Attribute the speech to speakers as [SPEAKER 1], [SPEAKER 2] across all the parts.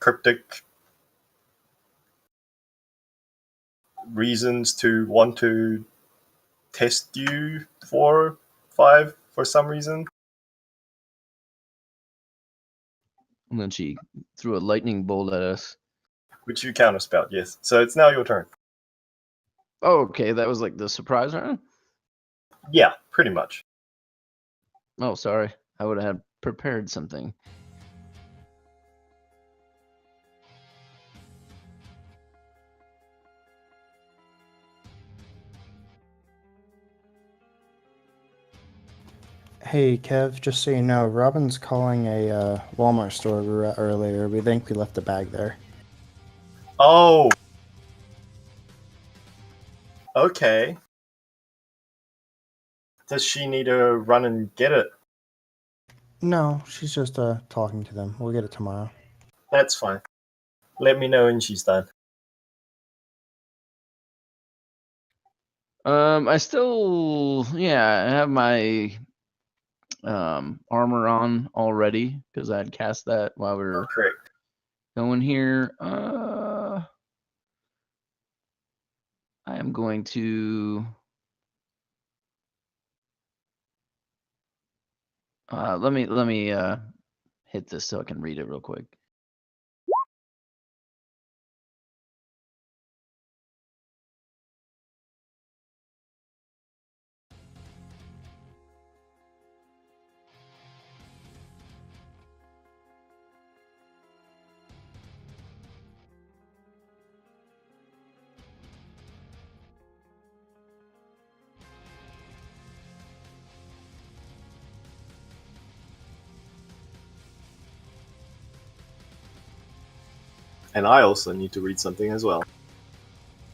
[SPEAKER 1] cryptic reasons to want to test you for 5 for some reason.
[SPEAKER 2] And then she threw a lightning bolt at us.
[SPEAKER 1] Which you counterspelled, yes. So it's now your turn.
[SPEAKER 2] Oh, okay, that was like the surprise round?
[SPEAKER 1] Yeah, pretty much.
[SPEAKER 2] Oh, sorry. I would have prepared something.
[SPEAKER 3] Hey, Kev, just so you know, Robin's calling a Walmart store we were at earlier. We think we left the bag there.
[SPEAKER 1] Oh! Okay. Does she need to run and get it?
[SPEAKER 3] No, she's just talking to them. We'll get it tomorrow.
[SPEAKER 1] That's fine. Let me know when she's done.
[SPEAKER 2] I still, I have my armor on already because I had cast that while we were
[SPEAKER 1] Correct.
[SPEAKER 2] going here. I am going to let me hit this so I can read it real quick.
[SPEAKER 1] And I also need to read something as well.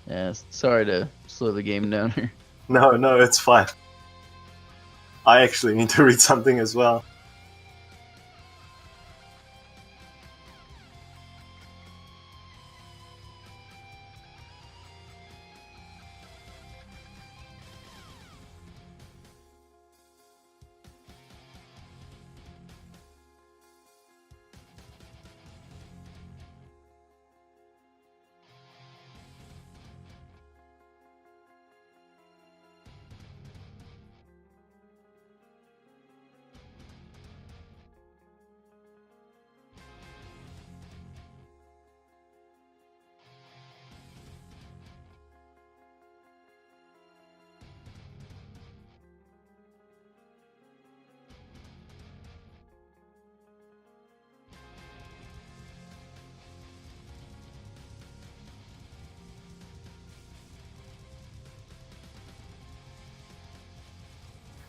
[SPEAKER 2] Yeah, sorry to slow the game down here.
[SPEAKER 1] No, it's fine. I actually need to read something as well.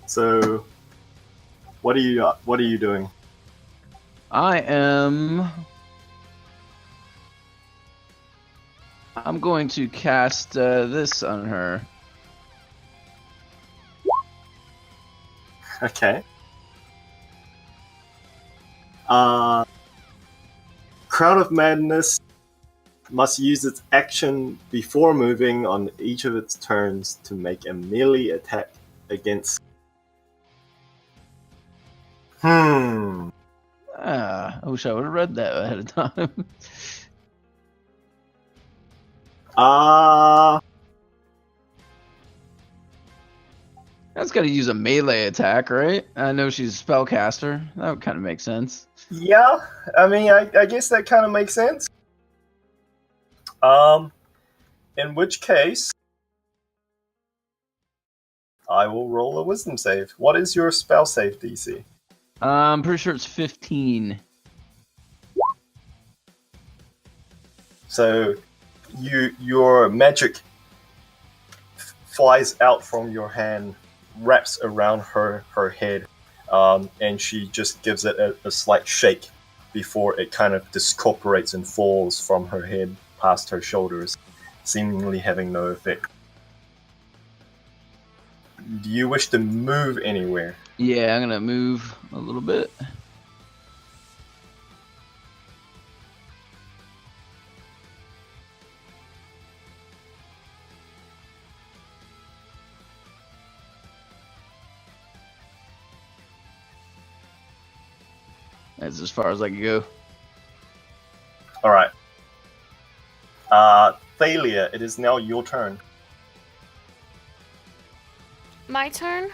[SPEAKER 1] So, what are you doing?
[SPEAKER 2] I'm going to cast this on her.
[SPEAKER 1] Okay. Crown of Madness must use its action before moving on each of its turns to make a melee attack against.
[SPEAKER 2] I wish I would have read that ahead of time. That's got to use a melee attack, right? I know she's a spellcaster. That would kind of make sense.
[SPEAKER 1] Yeah, I mean, I guess that kind of makes sense. In which case, I will roll a wisdom save. What is your spell save DC?
[SPEAKER 2] I'm pretty sure it's 15.
[SPEAKER 1] So, your magic flies out from your hand, wraps around her head, and she just gives it a slight shake before it kind of discorporates and falls from her head past her shoulders, seemingly having no effect. Do you wish to move anywhere?
[SPEAKER 2] Yeah, I'm going to move a little bit. That's as far as I can go.
[SPEAKER 1] All right. Thalia, it is now your turn.
[SPEAKER 4] My turn.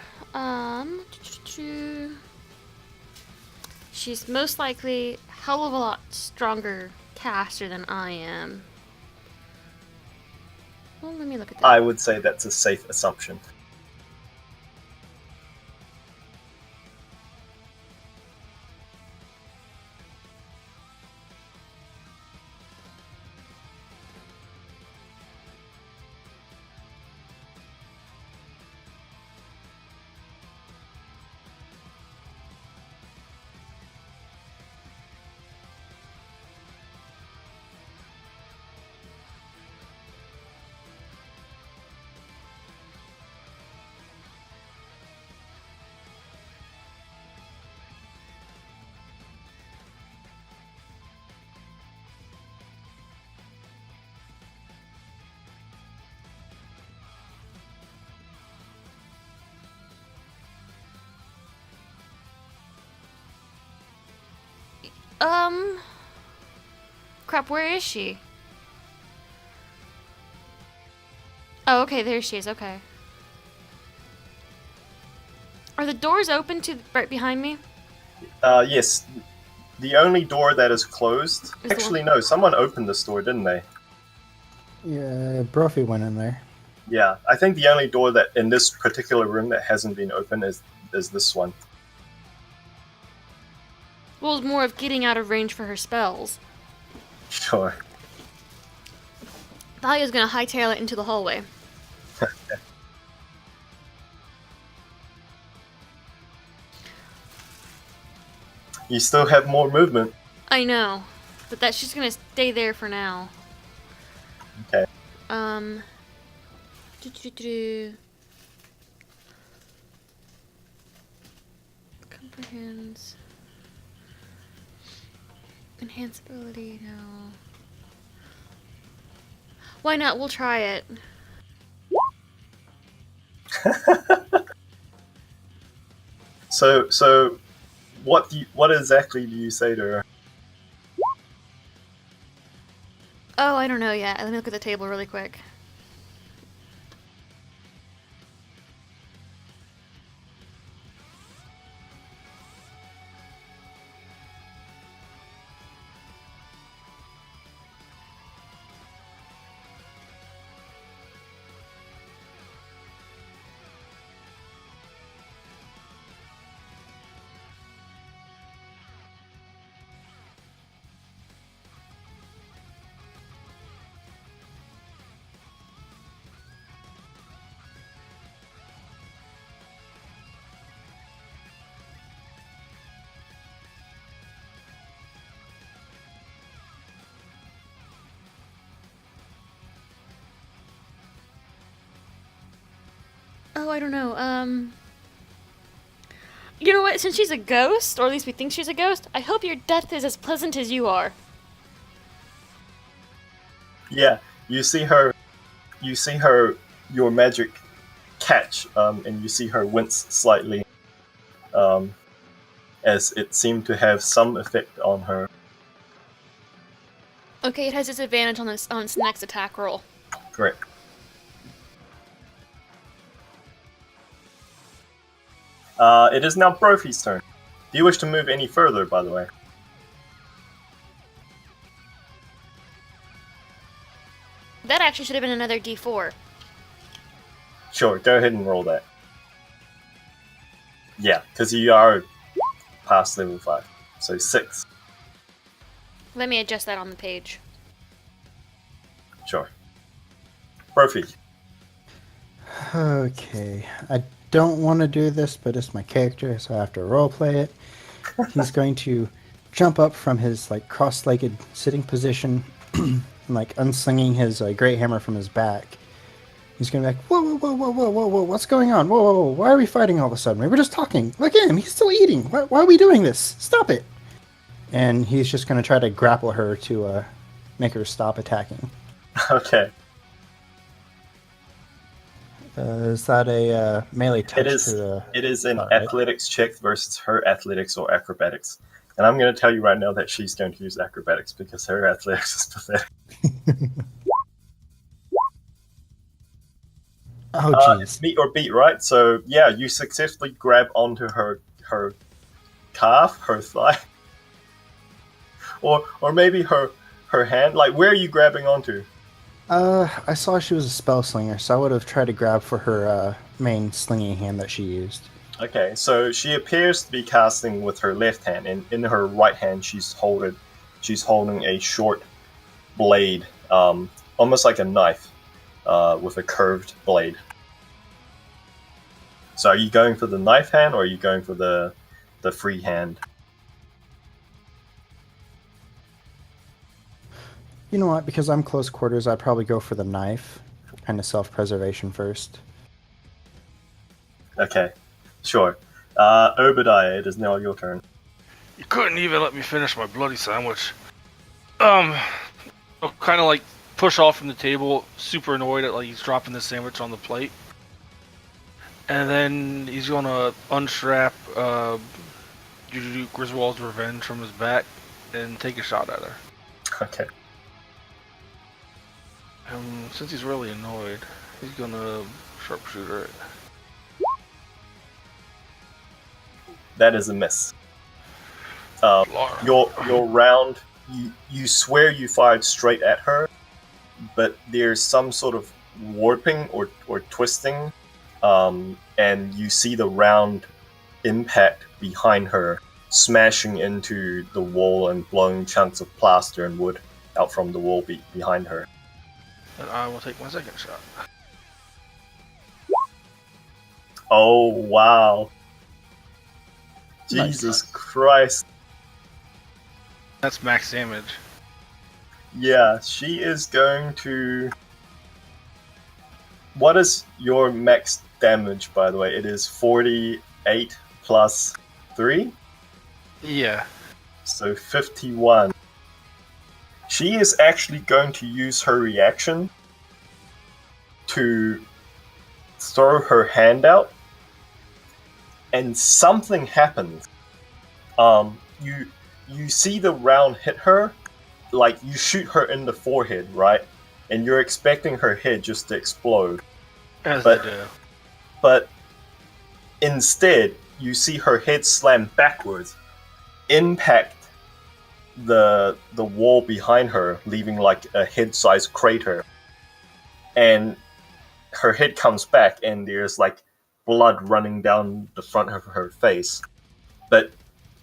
[SPEAKER 4] She's most likely a hell of a lot stronger caster than I am. Well, let me look at that.
[SPEAKER 1] I would say that's a safe assumption.
[SPEAKER 4] Crap, where is she? Oh, okay, there she is, okay. Are the doors open to right behind me?
[SPEAKER 1] Yes. The only door that is closed...
[SPEAKER 4] Is
[SPEAKER 1] Actually, no. Someone opened this door, didn't they?
[SPEAKER 3] Yeah, Brophy went in there.
[SPEAKER 1] Yeah. I think the only door that in this particular room that hasn't been opened is this one.
[SPEAKER 4] Well, it's more of getting out of range for her spells.
[SPEAKER 1] Sure.
[SPEAKER 4] Thalia's gonna hightail it into the hallway.
[SPEAKER 1] You still have more movement.
[SPEAKER 4] I know, but that she's gonna stay there for now.
[SPEAKER 1] Okay.
[SPEAKER 4] Comprehends. Enhance ability, no. Why not? We'll try it.
[SPEAKER 1] So what exactly do you say to her?
[SPEAKER 4] Oh, I don't know yet. Let me look at the table really quick. Oh, I don't know. You know what? Since she's a ghost, or at least we think she's a ghost, I hope your death is as pleasant as you are.
[SPEAKER 1] Yeah, you see her, your magic catch, and you see her wince slightly, as it seemed to have some effect on her.
[SPEAKER 4] Okay, it has disadvantage on its next attack roll.
[SPEAKER 1] Correct. It is now Brophy's turn. Do you wish to move any further, by the way?
[SPEAKER 4] That actually should have been another D4.
[SPEAKER 1] Sure, go ahead and roll that. Yeah, because you are past level 5. So 6.
[SPEAKER 4] Let me adjust that on the page.
[SPEAKER 1] Sure. Brophy.
[SPEAKER 3] Okay, I don't want to do this, but it's my character, so I have to roleplay it. He's going to jump up from his like cross-legged sitting position, and like unslinging his great hammer from his back. He's gonna be like, whoa, whoa, whoa, whoa, whoa, whoa, whoa, what's going on? Whoa, whoa, whoa, why are we fighting all of a sudden? We were just talking. Look at him, he's still eating. Why are we doing this? Stop it! And he's just gonna try to grapple her to make her stop attacking.
[SPEAKER 1] Okay.
[SPEAKER 3] Is that a melee touch?
[SPEAKER 1] It is an athletics check versus her athletics or acrobatics. And I'm going to tell you right now that she's going to use acrobatics because her athletics is pathetic.
[SPEAKER 3] Oh,
[SPEAKER 1] It's
[SPEAKER 3] jeez.
[SPEAKER 1] meet or beat, right? So yeah, you successfully grab onto her calf, her thigh, or maybe her hand. Like, where are you grabbing onto?
[SPEAKER 3] I saw she was a spell slinger, so I would have tried to grab for her main slinging hand that she used.
[SPEAKER 1] Okay, so she appears to be casting with her left hand, and in her right hand she's holding a short blade, almost like a knife, with a curved blade. So are you going for the knife hand, or are you going for the free hand?
[SPEAKER 3] You know what? Because I'm close quarters, I'd probably go for the knife. Kind of self-preservation first.
[SPEAKER 1] Okay, sure. Obadiah, it is now your turn.
[SPEAKER 5] You couldn't even let me finish my bloody sandwich. I'll kind of like push off from the table, super annoyed at like he's dropping the sandwich on the plate. And then he's gonna unstrap Griswold's revenge from his back and take a shot at her.
[SPEAKER 1] Okay.
[SPEAKER 5] Since he's really annoyed, he's gonna sharpshooter it.
[SPEAKER 1] That is a miss. Your round, you swear you fired straight at her, but there's some sort of warping or twisting, and you see the round impact behind her, smashing into the wall and blowing chunks of plaster and wood out from the wall behind her.
[SPEAKER 5] And I will take my second shot.
[SPEAKER 1] Oh, wow.
[SPEAKER 3] Nice.
[SPEAKER 1] Jesus Christ.
[SPEAKER 5] That's max damage.
[SPEAKER 1] Yeah, she is going to... What is your max damage, by the way? It is 48 plus 3?
[SPEAKER 5] Yeah.
[SPEAKER 1] So 51. She is actually going to use her reaction to throw her hand out, and something happens. You see the round hit her, like you shoot her in the forehead, right? And you're expecting her head just to explode.
[SPEAKER 5] As
[SPEAKER 1] But-
[SPEAKER 5] they do.
[SPEAKER 1] But instead, you see her head slam backwards, impact the wall behind her, leaving like a head-sized crater. And her head comes back, and there's like blood running down the front of her face. But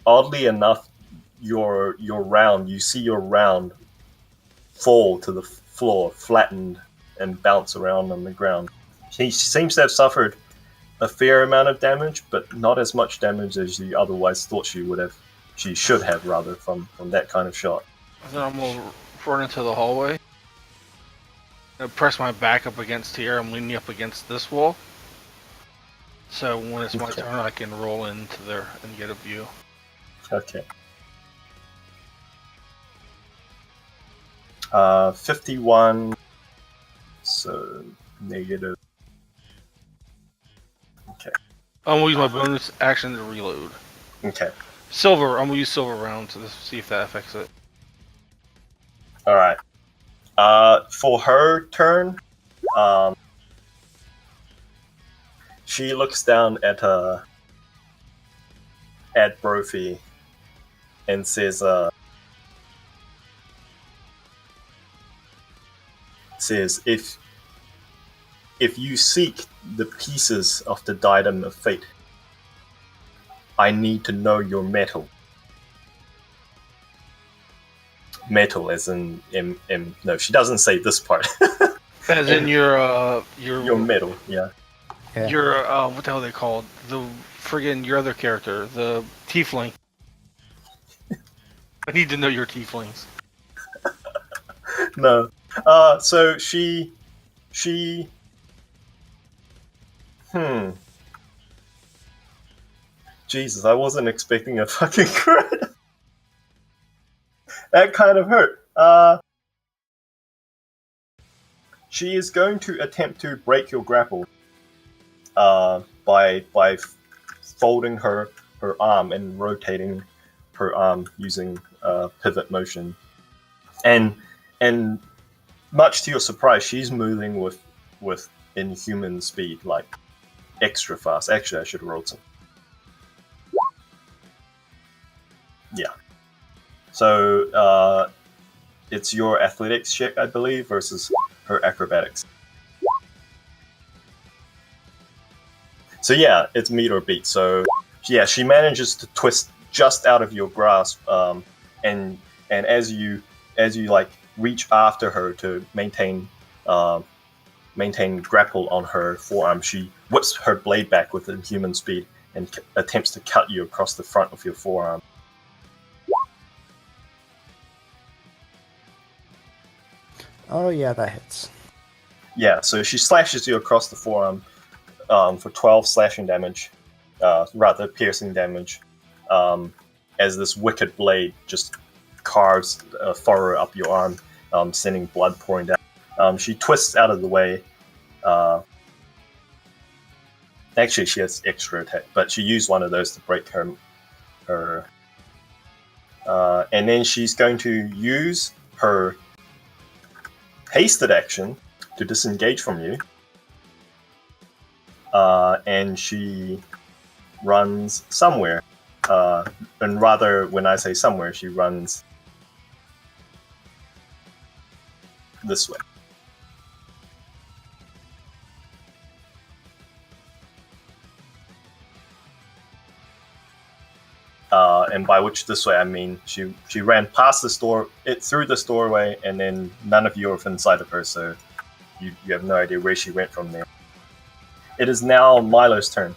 [SPEAKER 1] oddly enough, you see your round fall to the floor, flattened, and bounce around on the ground. She seems to have suffered a fair amount of damage, but not as much damage as you otherwise thought she would have. She should have, rather, from that kind of shot.
[SPEAKER 5] Then I'm gonna run into the hallway. I press my back up against here. I'm leaning up against this wall. So when it's my
[SPEAKER 1] Okay.
[SPEAKER 5] turn, I can roll into there and get a view.
[SPEAKER 1] Okay. 51. So negative. Okay.
[SPEAKER 5] I'm gonna use my bonus action to reload.
[SPEAKER 1] Okay.
[SPEAKER 5] Silver. I'm gonna use silver round to see if that affects it.
[SPEAKER 1] All right. For her turn, she looks down at Brophy and says, if you seek the pieces of the diadem of fate, I need to know your metal. Metal, as in no, she doesn't say this part.
[SPEAKER 5] As in your
[SPEAKER 1] metal, yeah.
[SPEAKER 3] Yeah.
[SPEAKER 5] your what the hell are they called? The friggin' your other character, the tiefling. I need to know your tieflings.
[SPEAKER 1] No. So she Jesus, I wasn't expecting a fucking crit. That kind of hurt. She is going to attempt to break your grapple. By folding her arm and rotating her arm using pivot motion, and much to your surprise, she's moving with inhuman speed, like extra fast. Actually, I should have rolled some. Yeah. So it's your athletics check, I believe, versus her acrobatics. So yeah, it's meet or beat. So yeah, she manages to twist just out of your grasp, and as you like reach after her to maintain grapple on her forearm, she whips her blade back with inhuman speed and attempts to cut you across the front of your forearm.
[SPEAKER 3] Oh yeah, that hits.
[SPEAKER 1] Yeah, so she slashes you across the forearm for 12 slashing damage, rather piercing damage, as this wicked blade just carves a furrow up your arm, sending blood pouring down. She twists out of the way. Actually, she has extra attack, but she used one of those to break her. And then she's going to use her hasted action to disengage from you. And she runs somewhere. And rather, when I say somewhere, she runs this way. And by which this way I mean she ran past the store, through this doorway, and then none of you are inside of her, so you have no idea where she went from there. It is now Milo's turn.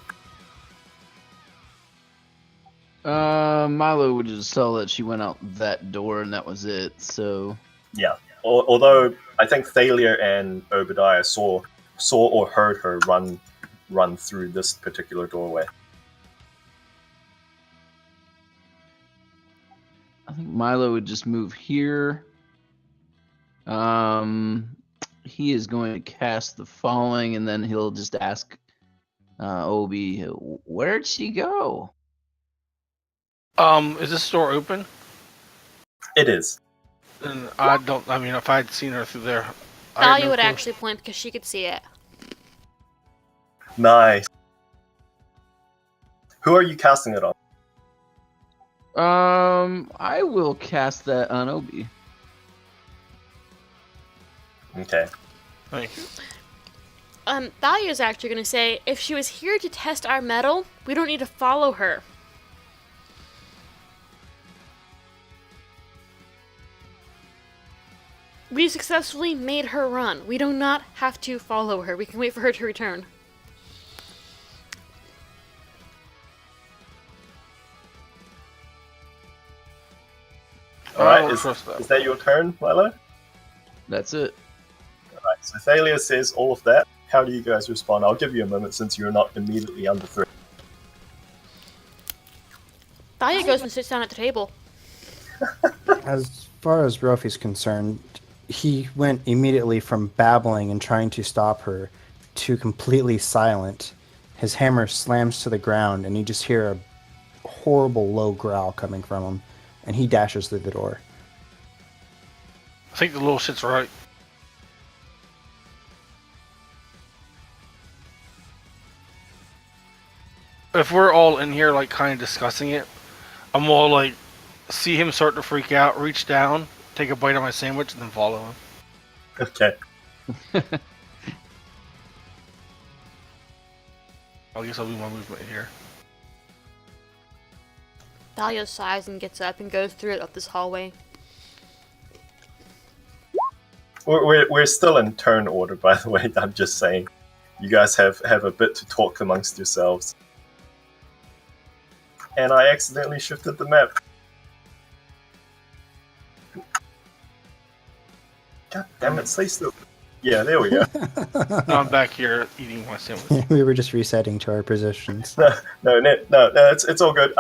[SPEAKER 2] Milo would just tell that she went out that door and that was it. So
[SPEAKER 1] yeah, although I think Thalia and Obadiah saw or heard her run through this particular doorway.
[SPEAKER 2] I think Milo would just move here. He is going to cast the following, and then he'll just ask Obi, where'd she go?
[SPEAKER 5] Is this door open?
[SPEAKER 1] It is.
[SPEAKER 5] And if I had seen her through there,
[SPEAKER 4] Thalia would actually point because she could see it.
[SPEAKER 1] Nice. Who are you casting it on?
[SPEAKER 2] I will cast that on Obi.
[SPEAKER 1] Okay.
[SPEAKER 5] Thank you.
[SPEAKER 4] Thalia's actually going to say, if she was here to test our metal, we don't need to follow her. We successfully made her run. We do not have to follow her. We can wait for her to return.
[SPEAKER 1] Alright, is that your turn, Milo?
[SPEAKER 2] That's it.
[SPEAKER 1] Alright, so Thalia says all of that. How do you guys respond? I'll give you a moment since you're not immediately under threat.
[SPEAKER 4] Thalia goes and sits down at the table.
[SPEAKER 3] As far as Brophy's concerned, he went immediately from babbling and trying to stop her to completely silent. His hammer slams to the ground, and you just hear a horrible low growl coming from him, and he dashes through the door.
[SPEAKER 5] I think the little shit's right. If we're all in here, like, kind of discussing it, I'm all like, see him start to freak out, reach down, take a bite of my sandwich, and then follow him.
[SPEAKER 1] Okay.
[SPEAKER 5] I guess I'll do my movement here.
[SPEAKER 4] Thalia sighs and gets up and goes through it up this hallway.
[SPEAKER 1] We're still in turn order, by the way. I'm just saying. You guys have a bit to talk amongst yourselves. And I accidentally shifted the map. God damn it, stay still. Yeah, there we go.
[SPEAKER 5] Now I'm back here eating my sandwich.
[SPEAKER 3] We were just resetting to our positions.
[SPEAKER 1] No, it's all good.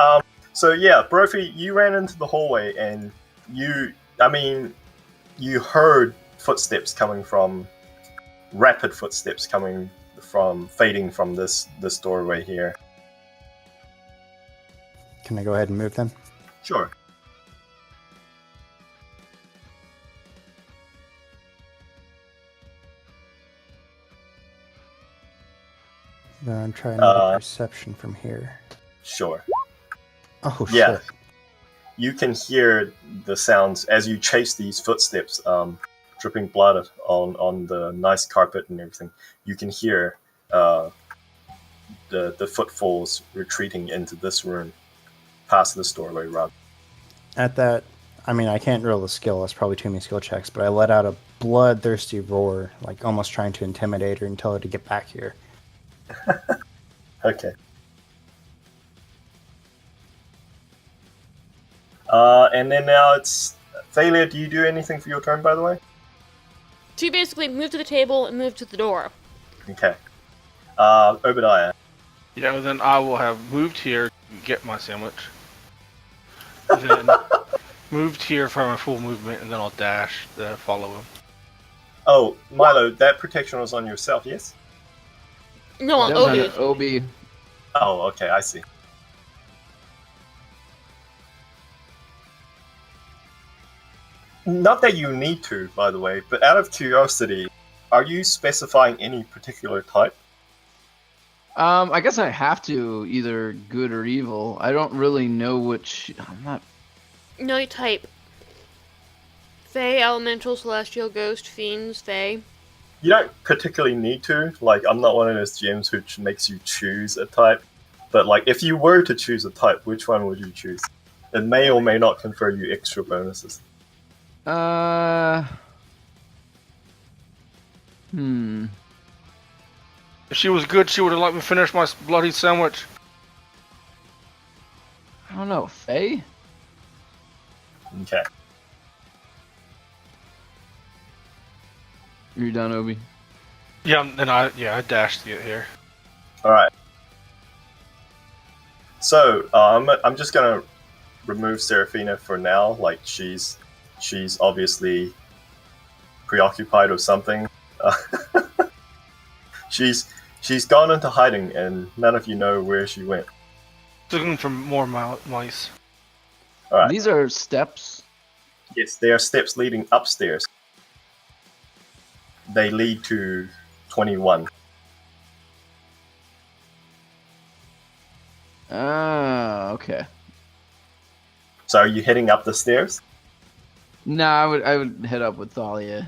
[SPEAKER 1] So yeah, Brophy, you ran into the hallway and you heard footsteps coming from, rapid footsteps coming from, fading from this doorway here.
[SPEAKER 3] Can I go ahead and move them?
[SPEAKER 1] Sure.
[SPEAKER 3] Then try another perception from here.
[SPEAKER 1] Sure.
[SPEAKER 3] Oh,
[SPEAKER 1] Yeah.
[SPEAKER 3] shit.
[SPEAKER 1] You can hear the sounds as you chase these footsteps, dripping blood on the nice carpet and everything. You can hear the footfalls retreating into this room, past this doorway, rather.
[SPEAKER 3] At that, I mean, I can't roll the skill. That's probably too many skill checks. But I let out a bloodthirsty roar, like almost trying to intimidate her and tell her to get back here.
[SPEAKER 1] Okay. And then now it's Thalia. Do you do anything for your turn, by the way?
[SPEAKER 4] So you basically move to the table and move to the door.
[SPEAKER 1] Okay. Obadiah.
[SPEAKER 5] Yeah, then I will have moved here to get my sandwich. Then moved here for my full movement, and then I'll dash to follow him.
[SPEAKER 1] Oh, Milo, that protection was on yourself, yes?
[SPEAKER 4] No, on
[SPEAKER 2] That was on
[SPEAKER 4] Obi.
[SPEAKER 2] Obi.
[SPEAKER 1] Oh, okay, I see. Not that you need to, by the way, but out of curiosity, are you specifying any particular type?
[SPEAKER 2] I guess I have to, either good or evil. I don't really know which. I'm not.
[SPEAKER 4] No, you type. Fae, Elemental, Celestial, Ghost, Fiends, Fae.
[SPEAKER 1] You don't particularly need to. Like, I'm not one of those GMs which makes you choose a type. But, like, if you were to choose a type, which one would you choose? It may or may not confer you extra bonuses.
[SPEAKER 5] If she was good, she would have let me finish my bloody sandwich.
[SPEAKER 2] I don't know. Faye?
[SPEAKER 1] Okay.
[SPEAKER 2] You're done, Obi.
[SPEAKER 5] Yeah, and I dashed to get here.
[SPEAKER 1] Alright. So, I'm just gonna remove Seraphina for now. Like, she's obviously preoccupied with something. She's gone into hiding, and none of you know where she went.
[SPEAKER 5] Looking for more mice.
[SPEAKER 1] Alright.
[SPEAKER 2] These are steps.
[SPEAKER 1] Yes, there are steps leading upstairs. They lead to 21.
[SPEAKER 2] Ah, okay.
[SPEAKER 1] So are you heading up the stairs?
[SPEAKER 2] No, I would head up with Thalia.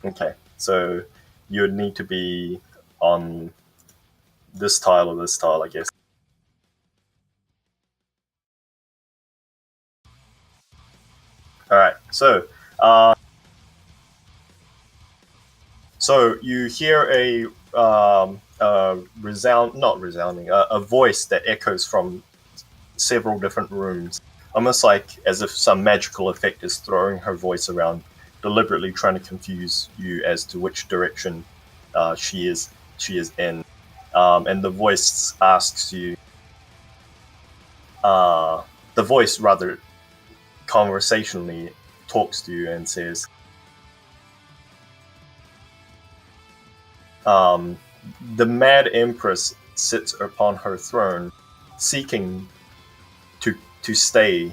[SPEAKER 1] Okay, so you would need to be on this tile or this tile, I guess. Alright, so you hear a voice that echoes from several different rooms, almost like as if some magical effect is throwing her voice around, deliberately trying to confuse you as to which direction she is in. And the voice asks you, the voice rather conversationally talks to you and says, the Mad Empress sits upon her throne, seeking to stay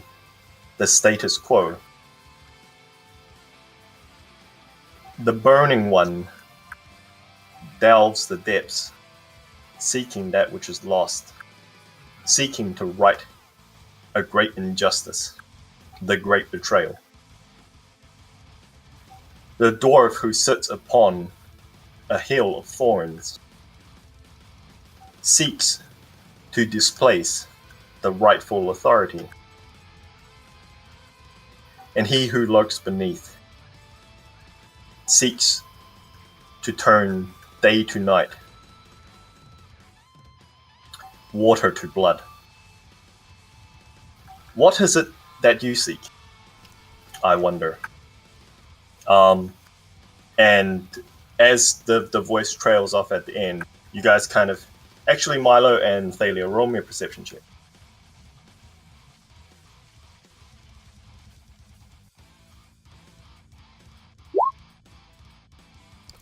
[SPEAKER 1] the status quo. The Burning One delves the depths, seeking that which is lost, seeking to right a great injustice, the great betrayal. The dwarf who sits upon a hill of thorns seeks to displace the rightful authority. And he who lurks beneath seeks to turn day to night, water to blood. What is it that you seek? I wonder. And as the voice trails off at the end, you guys kind of... Actually, Milo and Thalia, roll me a perception check.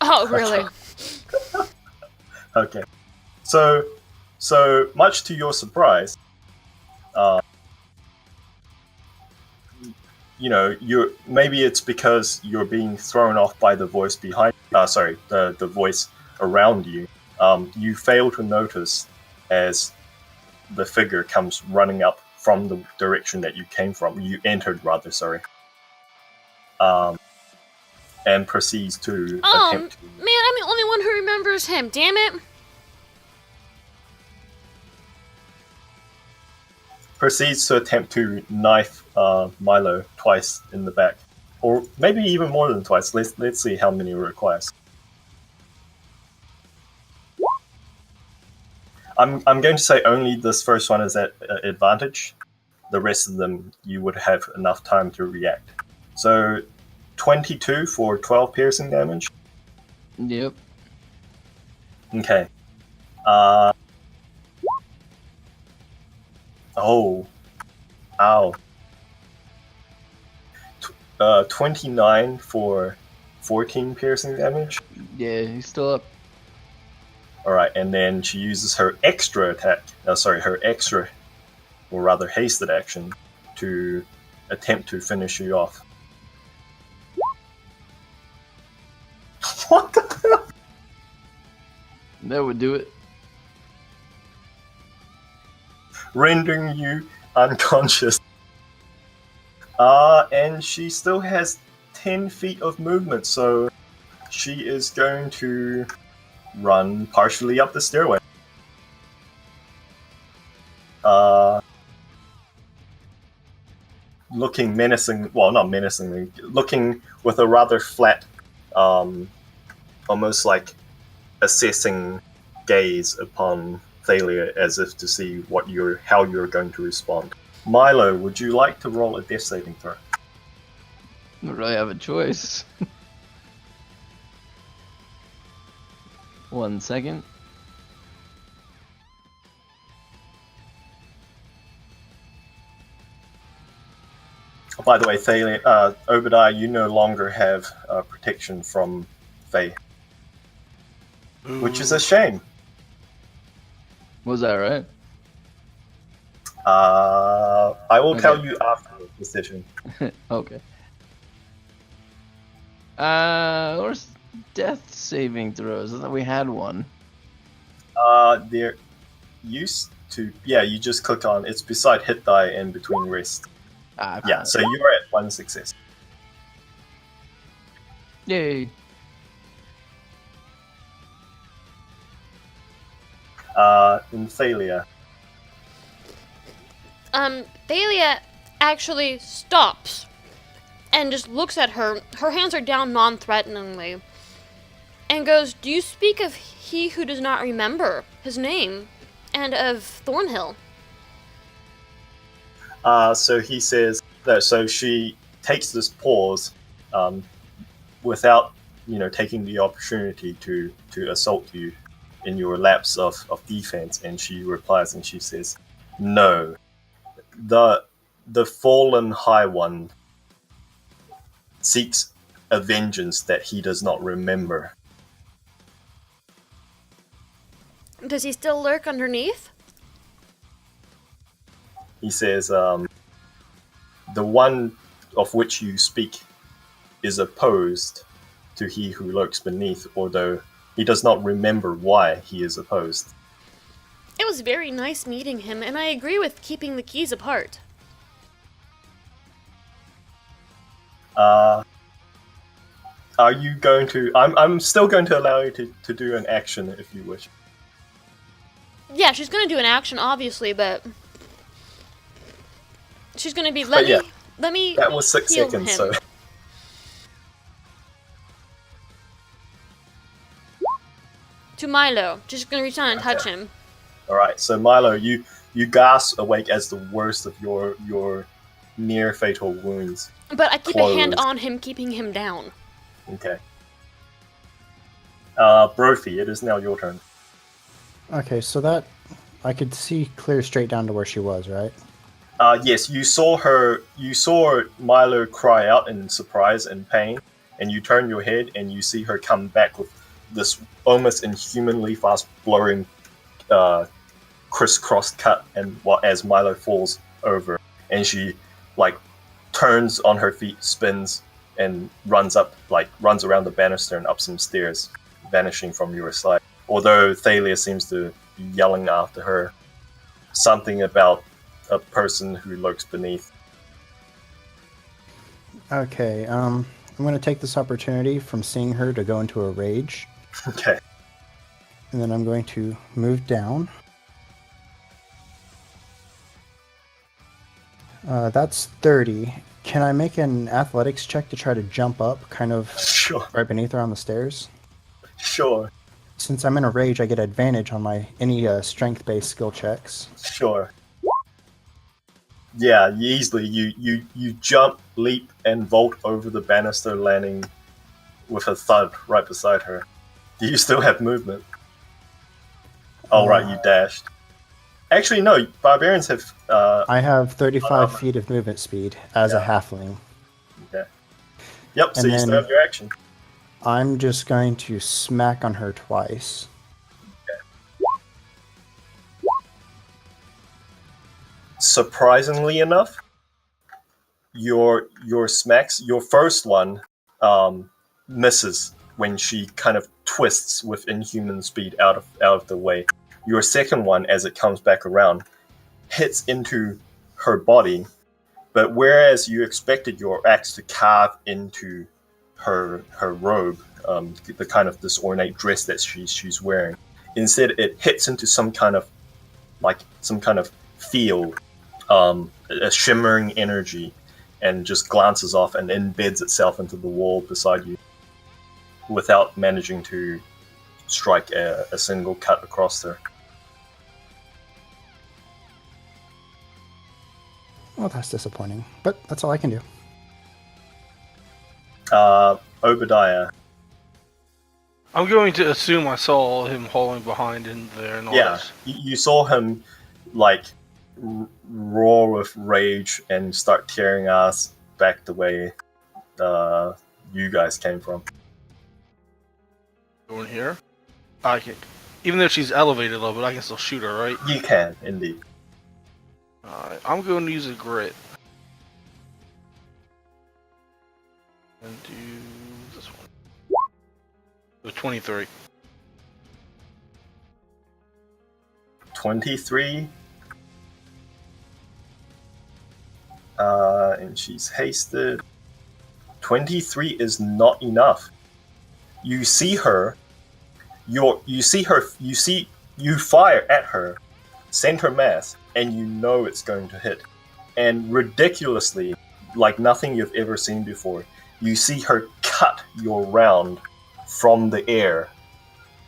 [SPEAKER 4] Oh, really?
[SPEAKER 1] Okay. So much to your surprise, maybe it's because you're being thrown off by the voice behind. The voice around you. you fail to notice as the figure comes running up from the direction that you came from. You entered, rather, sorry. And proceeds to attempt to...
[SPEAKER 4] Man, I'm the only one who remembers him. Damn it.
[SPEAKER 1] Proceeds to attempt to knife Milo twice in the back. Or maybe even more than twice. Let's see how many it requires. I'm going to say only this first one is at advantage. The rest of them you would have enough time to react. So 22 for 12 piercing damage.
[SPEAKER 2] Yep.
[SPEAKER 1] Okay. Oh. Ow. 29 for 14 piercing damage.
[SPEAKER 2] Yeah, he's still up.
[SPEAKER 1] Alright, and then she uses her extra attack, her extra, or rather hasted action, to attempt to finish you off. What the hell?
[SPEAKER 2] That would do it.
[SPEAKER 1] Rendering you unconscious. And she still has 10 feet of movement, so she is going to run partially up the stairway. Looking menacing, well, not menacingly, looking with a rather flat, almost like assessing gaze upon Thalia, as if to see how you're going to respond. Milo, would you like to roll a death saving throw?
[SPEAKER 2] I don't really have a choice. 1 second.
[SPEAKER 1] By the way, Thalia, Obadiah, you no longer have protection from Fae, which is a shame.
[SPEAKER 2] Was that right?
[SPEAKER 1] I will tell you after the decision.
[SPEAKER 2] Okay. Where's death saving throws? I thought we had one.
[SPEAKER 1] There used to... Yeah, you just click on... It's beside hit die and between rest. Yeah, so you are at 1 success.
[SPEAKER 2] Yay.
[SPEAKER 1] In Thalia.
[SPEAKER 4] Thalia actually stops and just looks at her. Her hands are down non-threateningly. And goes, "Do you speak of he who does not remember his name? And of Thornhill?"
[SPEAKER 1] So he says that, so she takes this pause, without, taking the opportunity to assault you in your lapse of defense, and she replies and she says, "No. The fallen High One seeks a vengeance that he does not remember."
[SPEAKER 4] Does he still lurk underneath?
[SPEAKER 1] He says, "The one of which you speak is opposed to he who lurks beneath, although he does not remember why he is opposed."
[SPEAKER 4] It was very nice meeting him, and I agree with keeping the keys apart.
[SPEAKER 1] Are you going to... I'm still going to allow you to do an action if you wish.
[SPEAKER 4] Yeah, she's gonna do an action, obviously, but she's gonna be,
[SPEAKER 1] But
[SPEAKER 4] let me
[SPEAKER 1] that was 6
[SPEAKER 4] heal
[SPEAKER 1] seconds,
[SPEAKER 4] him.
[SPEAKER 1] so...
[SPEAKER 4] To Milo, just gonna reach down and touch him.
[SPEAKER 1] Alright, so Milo, you gasp awake as the worst of your near fatal wounds.
[SPEAKER 4] But I keep a hand
[SPEAKER 1] Closed.
[SPEAKER 4] on him, keeping him down.
[SPEAKER 1] Okay. Brophy, it is now your turn.
[SPEAKER 3] Okay, so that I could see clear straight down to where she was, right?
[SPEAKER 1] Yes, you saw Milo cry out in surprise and pain, and you turn your head and you see her come back with this almost inhumanly fast blurring crisscross cut, and as Milo falls over, and she turns on her feet, spins, and runs around the banister and up some stairs, vanishing from your sight. although Thalia seems to be yelling after her something about a person who lurks beneath.
[SPEAKER 3] Okay, I'm going to take this opportunity from seeing her to go into a rage.
[SPEAKER 1] Okay.
[SPEAKER 3] And then I'm going to move down. That's 30. Can I make an athletics check to try to jump up, kind of
[SPEAKER 1] Sure.
[SPEAKER 3] right beneath her on the stairs?
[SPEAKER 1] Sure.
[SPEAKER 3] Since I'm in a rage, I get advantage on any strength-based skill checks.
[SPEAKER 1] Sure. Yeah, easily. You jump, leap, and vault over the banister, landing with a thud right beside her. Do you still have movement? Oh, right, you dashed. Actually, no, barbarians have...
[SPEAKER 3] I have 35 feet of movement speed as a halfling.
[SPEAKER 1] Okay. Yep, so
[SPEAKER 3] And
[SPEAKER 1] you still
[SPEAKER 3] then-
[SPEAKER 1] have your action.
[SPEAKER 3] I'm just going to smack on her twice.
[SPEAKER 1] Surprisingly enough, your smacks, your first one misses when she kind of twists with inhuman speed out of the way. Your second one, as it comes back around, hits into her body, but whereas you expected your axe to carve into her robe, the kind of this ornate dress that she's wearing, instead it hits into some kind of field, a shimmering energy, and just glances off and embeds itself into the wall beside you without managing to strike a single cut across there.
[SPEAKER 3] Well, that's disappointing, but that's all I can do.
[SPEAKER 1] Obadiah.
[SPEAKER 5] I'm going to assume I saw him hauling behind in there and all
[SPEAKER 1] Yeah,
[SPEAKER 5] this.
[SPEAKER 1] you saw him like roar with rage and start tearing ass back the way you guys came from.
[SPEAKER 5] Going here. I can, even though she's elevated a little bit, I can still shoot her, right?
[SPEAKER 1] You can, indeed.
[SPEAKER 5] Alright, I'm going to use a grit. And do this one. With 23.
[SPEAKER 1] 23. And she's hasted. 23 is not enough. You see her. You fire at her, center mass, and you know it's going to hit. And ridiculously, like nothing you've ever seen before, you see her cut your round from the air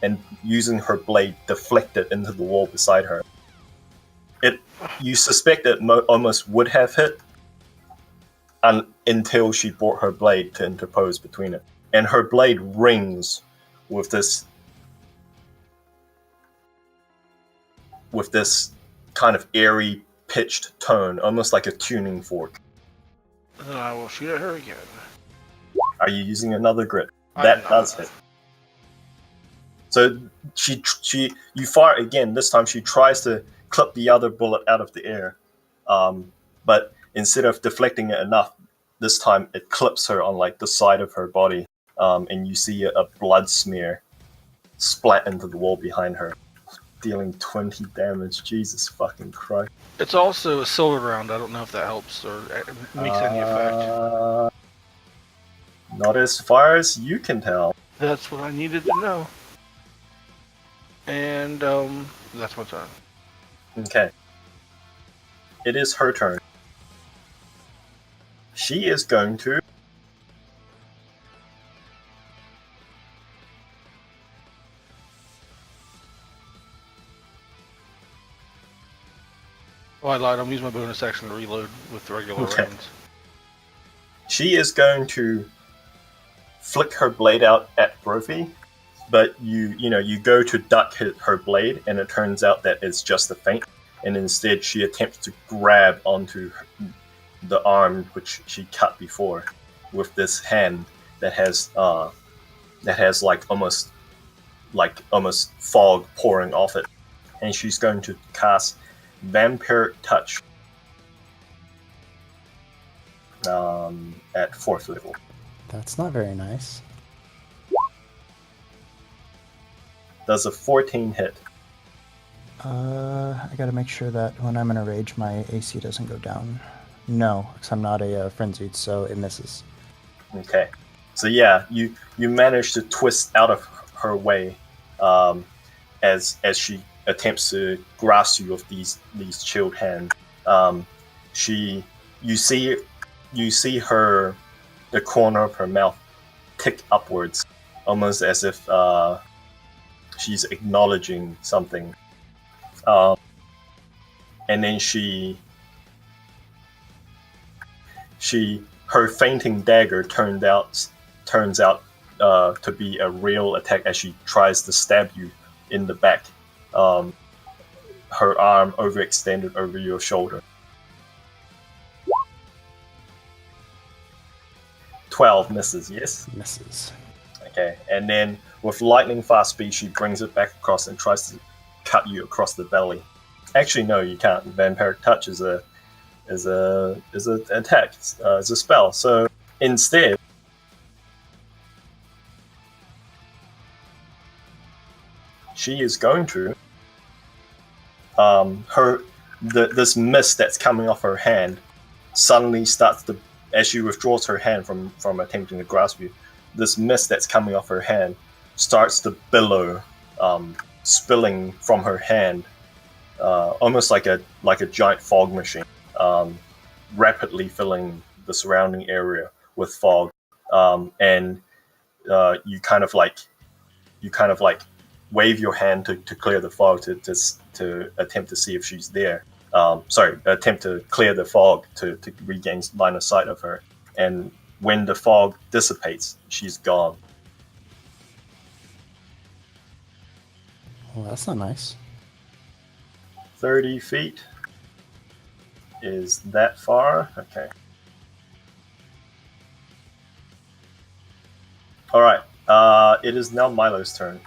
[SPEAKER 1] and using her blade deflect it into the wall beside her. You suspect it almost would have hit until she brought her blade to interpose between it. And her blade rings with this kind of airy, pitched tone, almost like a tuning fork.
[SPEAKER 5] Then I will shoot at her again.
[SPEAKER 1] Are you using another grit?
[SPEAKER 5] I
[SPEAKER 1] That
[SPEAKER 5] am not.
[SPEAKER 1] does hit. So you fire again. This time she tries to clip the other bullet out of the air, but instead of deflecting it enough, this time it clips her on like the side of her body, and you see a blood smear splat into the wall behind her, dealing 20 damage. Jesus fucking Christ!
[SPEAKER 5] It's also a silver round. I don't know if that helps or makes any effect.
[SPEAKER 1] Not as far as you can tell.
[SPEAKER 5] That's what I needed to know. And that's my turn.
[SPEAKER 1] Okay. It is her turn. She is going to...
[SPEAKER 5] Oh, I lied. I'm using my bonus action to reload with the regular
[SPEAKER 1] Okay.
[SPEAKER 5] rounds.
[SPEAKER 1] She is going to flick her blade out at Brophy, but you go to duck her blade, and it turns out that it's just a feint, and instead she attempts to grab onto the arm which she cut before with this hand that has like almost fog pouring off it, and she's going to cast Vampiric Touch at 4th level.
[SPEAKER 3] That's not very nice.
[SPEAKER 1] Does a 14 hit?
[SPEAKER 3] I gotta make sure that when I'm in a rage, my AC doesn't go down. No, because I'm not a frenzied, so it misses.
[SPEAKER 1] Okay. So yeah, you manage to twist out of her way as she attempts to grasp you with these chilled hands. You see her, the corner of her mouth tick upwards, almost as if she's acknowledging something. And then her fainting dagger turns out to be a real attack as she tries to stab you in the back. Her arm overextended over your shoulder. 12 misses, yes?
[SPEAKER 3] Misses.
[SPEAKER 1] Okay, and then with lightning fast speed, she brings it back across and tries to cut you across the belly. Actually, no, you can't. Vampiric touch is an attack. It's a spell. So instead, she is going to this mist that's coming off her hand suddenly starts to, as she withdraws her hand from attempting to grasp you, this mist that's coming off her hand starts to billow, spilling from her hand, almost like a giant fog machine, rapidly filling the surrounding area with fog, and you kind of like wave your hand to clear the fog to attempt to see if she's there. Attempt to clear the fog to regain line of sight of her. And when the fog dissipates, she's gone.
[SPEAKER 3] Well, that's not nice.
[SPEAKER 1] 30 feet. Is that far? Okay. Alright, it is now Milo's turn.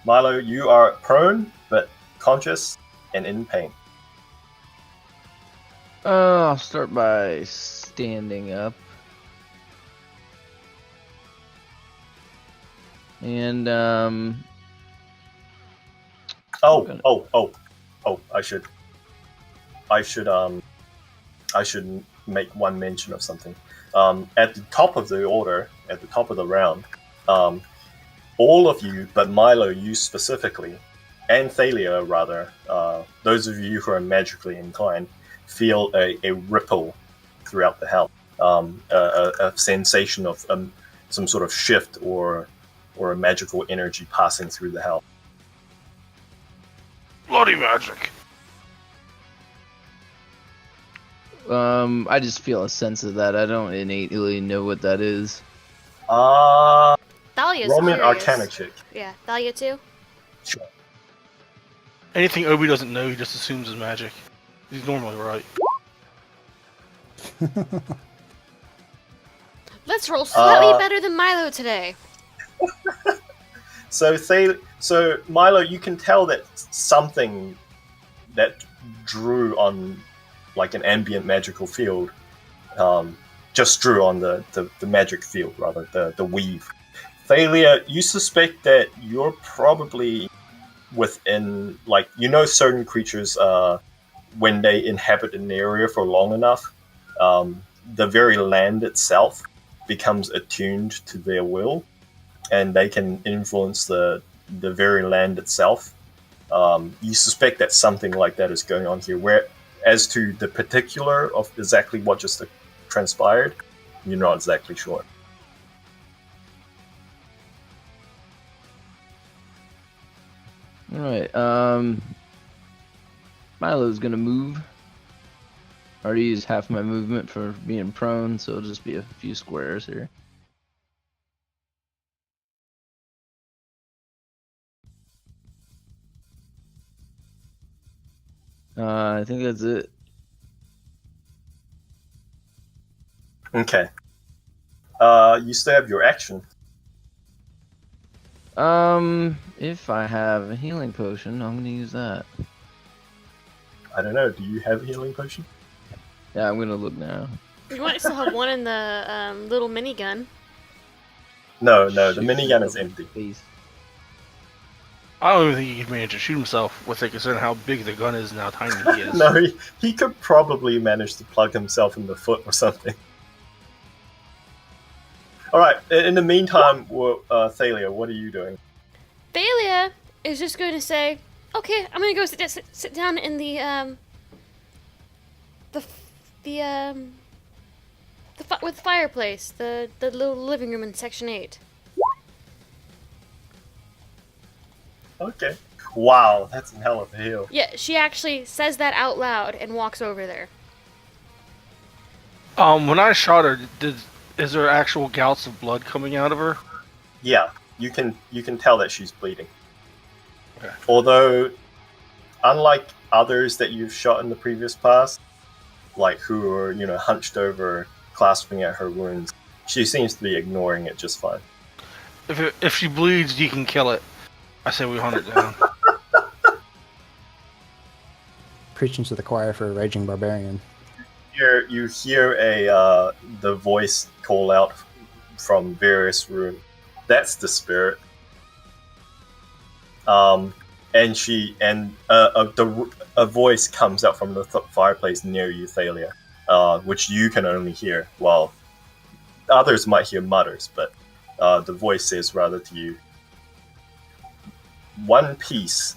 [SPEAKER 1] Milo, you are prone, but conscious and in pain.
[SPEAKER 2] I'll start by standing up. And,
[SPEAKER 1] I should make one mention of something. At the top of the order, at the top of the round, all of you, but Milo, you specifically, and Thalia rather, those of you who are magically inclined, feel a ripple throughout the house, a sensation of some sort of shift or a magical energy passing through the house.
[SPEAKER 5] Bloody magic.
[SPEAKER 2] I just feel a sense of that. I don't innately know what that is.
[SPEAKER 4] Thalia's
[SPEAKER 1] Roll me an
[SPEAKER 4] curious.
[SPEAKER 1] Arcana check.
[SPEAKER 4] Yeah, Thalia too.
[SPEAKER 1] Sure.
[SPEAKER 5] Anything Obi doesn't know, he just assumes is magic. He's normally right.
[SPEAKER 4] Let's roll slightly better than Milo today.
[SPEAKER 1] So Milo, you can tell that something that drew on like an ambient magical field, just drew on the magic field, rather, the weave. Thalia, you suspect that you're probably within, like, certain creatures, when they inhabit an area for long enough, the very land itself becomes attuned to their will, and they can influence the very land itself. You suspect that something like that is going on here, where as to the particular of exactly what just transpired, you're not exactly sure.
[SPEAKER 2] Alright, Milo's gonna move. I already used half my movement for being prone, so it'll just be a few squares here. I think that's it.
[SPEAKER 1] Okay. You still have your action.
[SPEAKER 2] If I have a healing potion, I'm gonna use that.
[SPEAKER 1] I don't know. Do you have a healing potion?
[SPEAKER 2] Yeah, I'm gonna look now.
[SPEAKER 4] You might still have one in the little minigun.
[SPEAKER 1] No. The minigun is empty.
[SPEAKER 2] Face.
[SPEAKER 5] I don't even think he can manage to shoot himself with it, considering how big the gun is and how tiny he is.
[SPEAKER 1] No, he could probably manage to plug himself in the foot or something. Alright, in the meantime, Thalia, what are you doing?
[SPEAKER 4] Thalia is just going to say, "Okay, I'm going to go sit down in with the fireplace, the little living room in section 8."
[SPEAKER 1] Okay. Wow, that's a hell of a hill.
[SPEAKER 4] Yeah, she actually says that out loud and walks over there.
[SPEAKER 5] When I shot her, is there actual gouts of blood coming out of her?
[SPEAKER 1] Yeah, you can tell that she's bleeding.
[SPEAKER 5] Okay.
[SPEAKER 1] Although, unlike others that you've shot in the previous past, like who are, hunched over, clasping at her wounds, she seems to be ignoring it just fine.
[SPEAKER 5] If she bleeds, you can kill it. I say we hunt it down.
[SPEAKER 3] Preaching to the choir for a raging barbarian.
[SPEAKER 1] You hear the voice call out from various rooms. That's the spirit. And a voice comes out from the fireplace near you, Thalia, which you can only hear. Well, others might hear mutters, but the voice says rather to you, one piece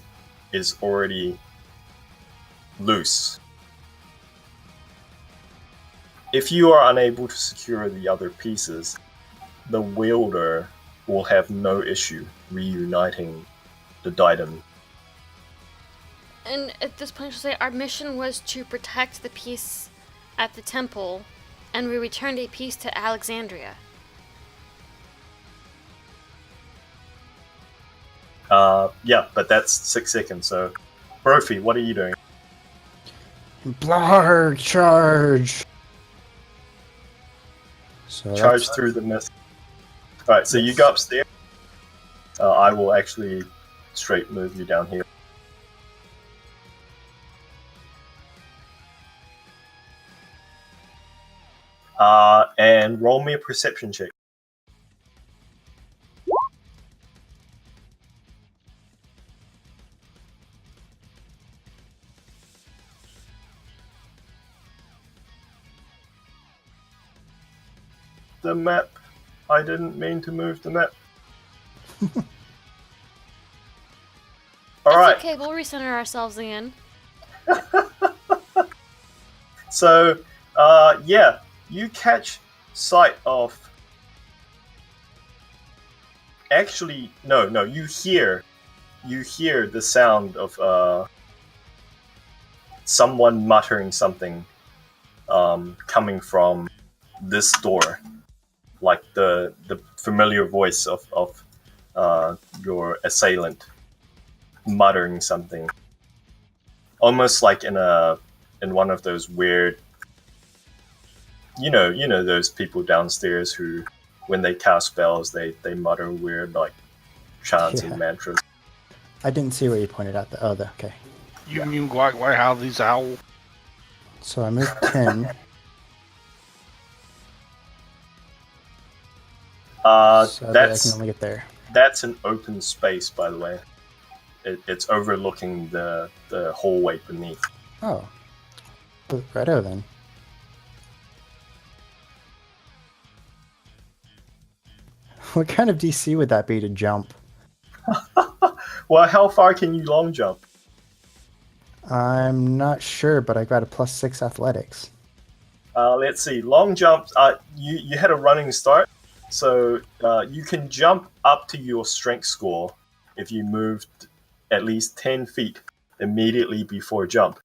[SPEAKER 1] is already loose. If you are unable to secure the other pieces, the wielder will have no issue reuniting the diadem.
[SPEAKER 4] And at this point, she'll say, "Our mission was to protect the piece at the temple, and we returned a piece to Alexandria."
[SPEAKER 1] Yeah, but that's 6 seconds, so... Brophy, what are you doing?
[SPEAKER 3] Blarg, charge! So
[SPEAKER 1] Charge through the mist. Alright, so you go upstairs. I will actually straight move you down here. And roll me a perception check. The map. I didn't mean to move the map. Alright.
[SPEAKER 4] That's okay, we'll recenter ourselves again.
[SPEAKER 1] So, yeah, you catch sight of... Actually, no, you hear the sound of someone muttering something coming from this door. Like the familiar voice of your assailant muttering something, almost like in one of those weird, you know those people downstairs who, when they cast spells, they mutter weird like chants and mantras.
[SPEAKER 3] I didn't see where you pointed out the other. Okay.
[SPEAKER 5] You mean why how these owl?
[SPEAKER 3] So I moved 10. So I can only get there.
[SPEAKER 1] That's an open space, by the way. It's overlooking the hallway beneath.
[SPEAKER 3] Oh. Righto then. What kind of DC would that be to jump?
[SPEAKER 1] Well, how far can you long jump?
[SPEAKER 3] I'm not sure, but I got a +6 athletics.
[SPEAKER 1] Let's see. Long jump. You had a running start, so you can jump up to your strength score if you moved at least 10 feet immediately before jump.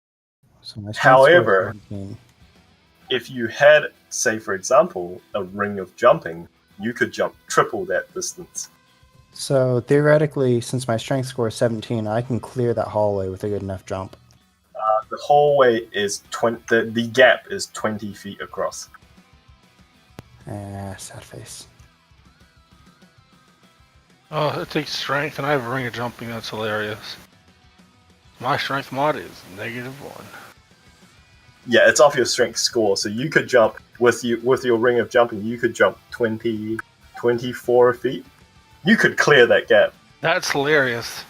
[SPEAKER 3] So my strength
[SPEAKER 1] However,
[SPEAKER 3] score is 17.
[SPEAKER 1] if you had, say for example, a ring of jumping, you could jump triple that distance.
[SPEAKER 3] So theoretically, since my strength score is 17, I can clear that hallway with a good enough jump.
[SPEAKER 1] The hallway is 20. The gap is 20 feet across.
[SPEAKER 3] Sad face.
[SPEAKER 5] Oh, it takes strength, and I have a ring of jumping. That's hilarious. My strength mod is -1.
[SPEAKER 1] Yeah, it's off your strength score, so you could jump with your ring of jumping. You could jump 24 feet. You could clear that gap.
[SPEAKER 5] That's hilarious.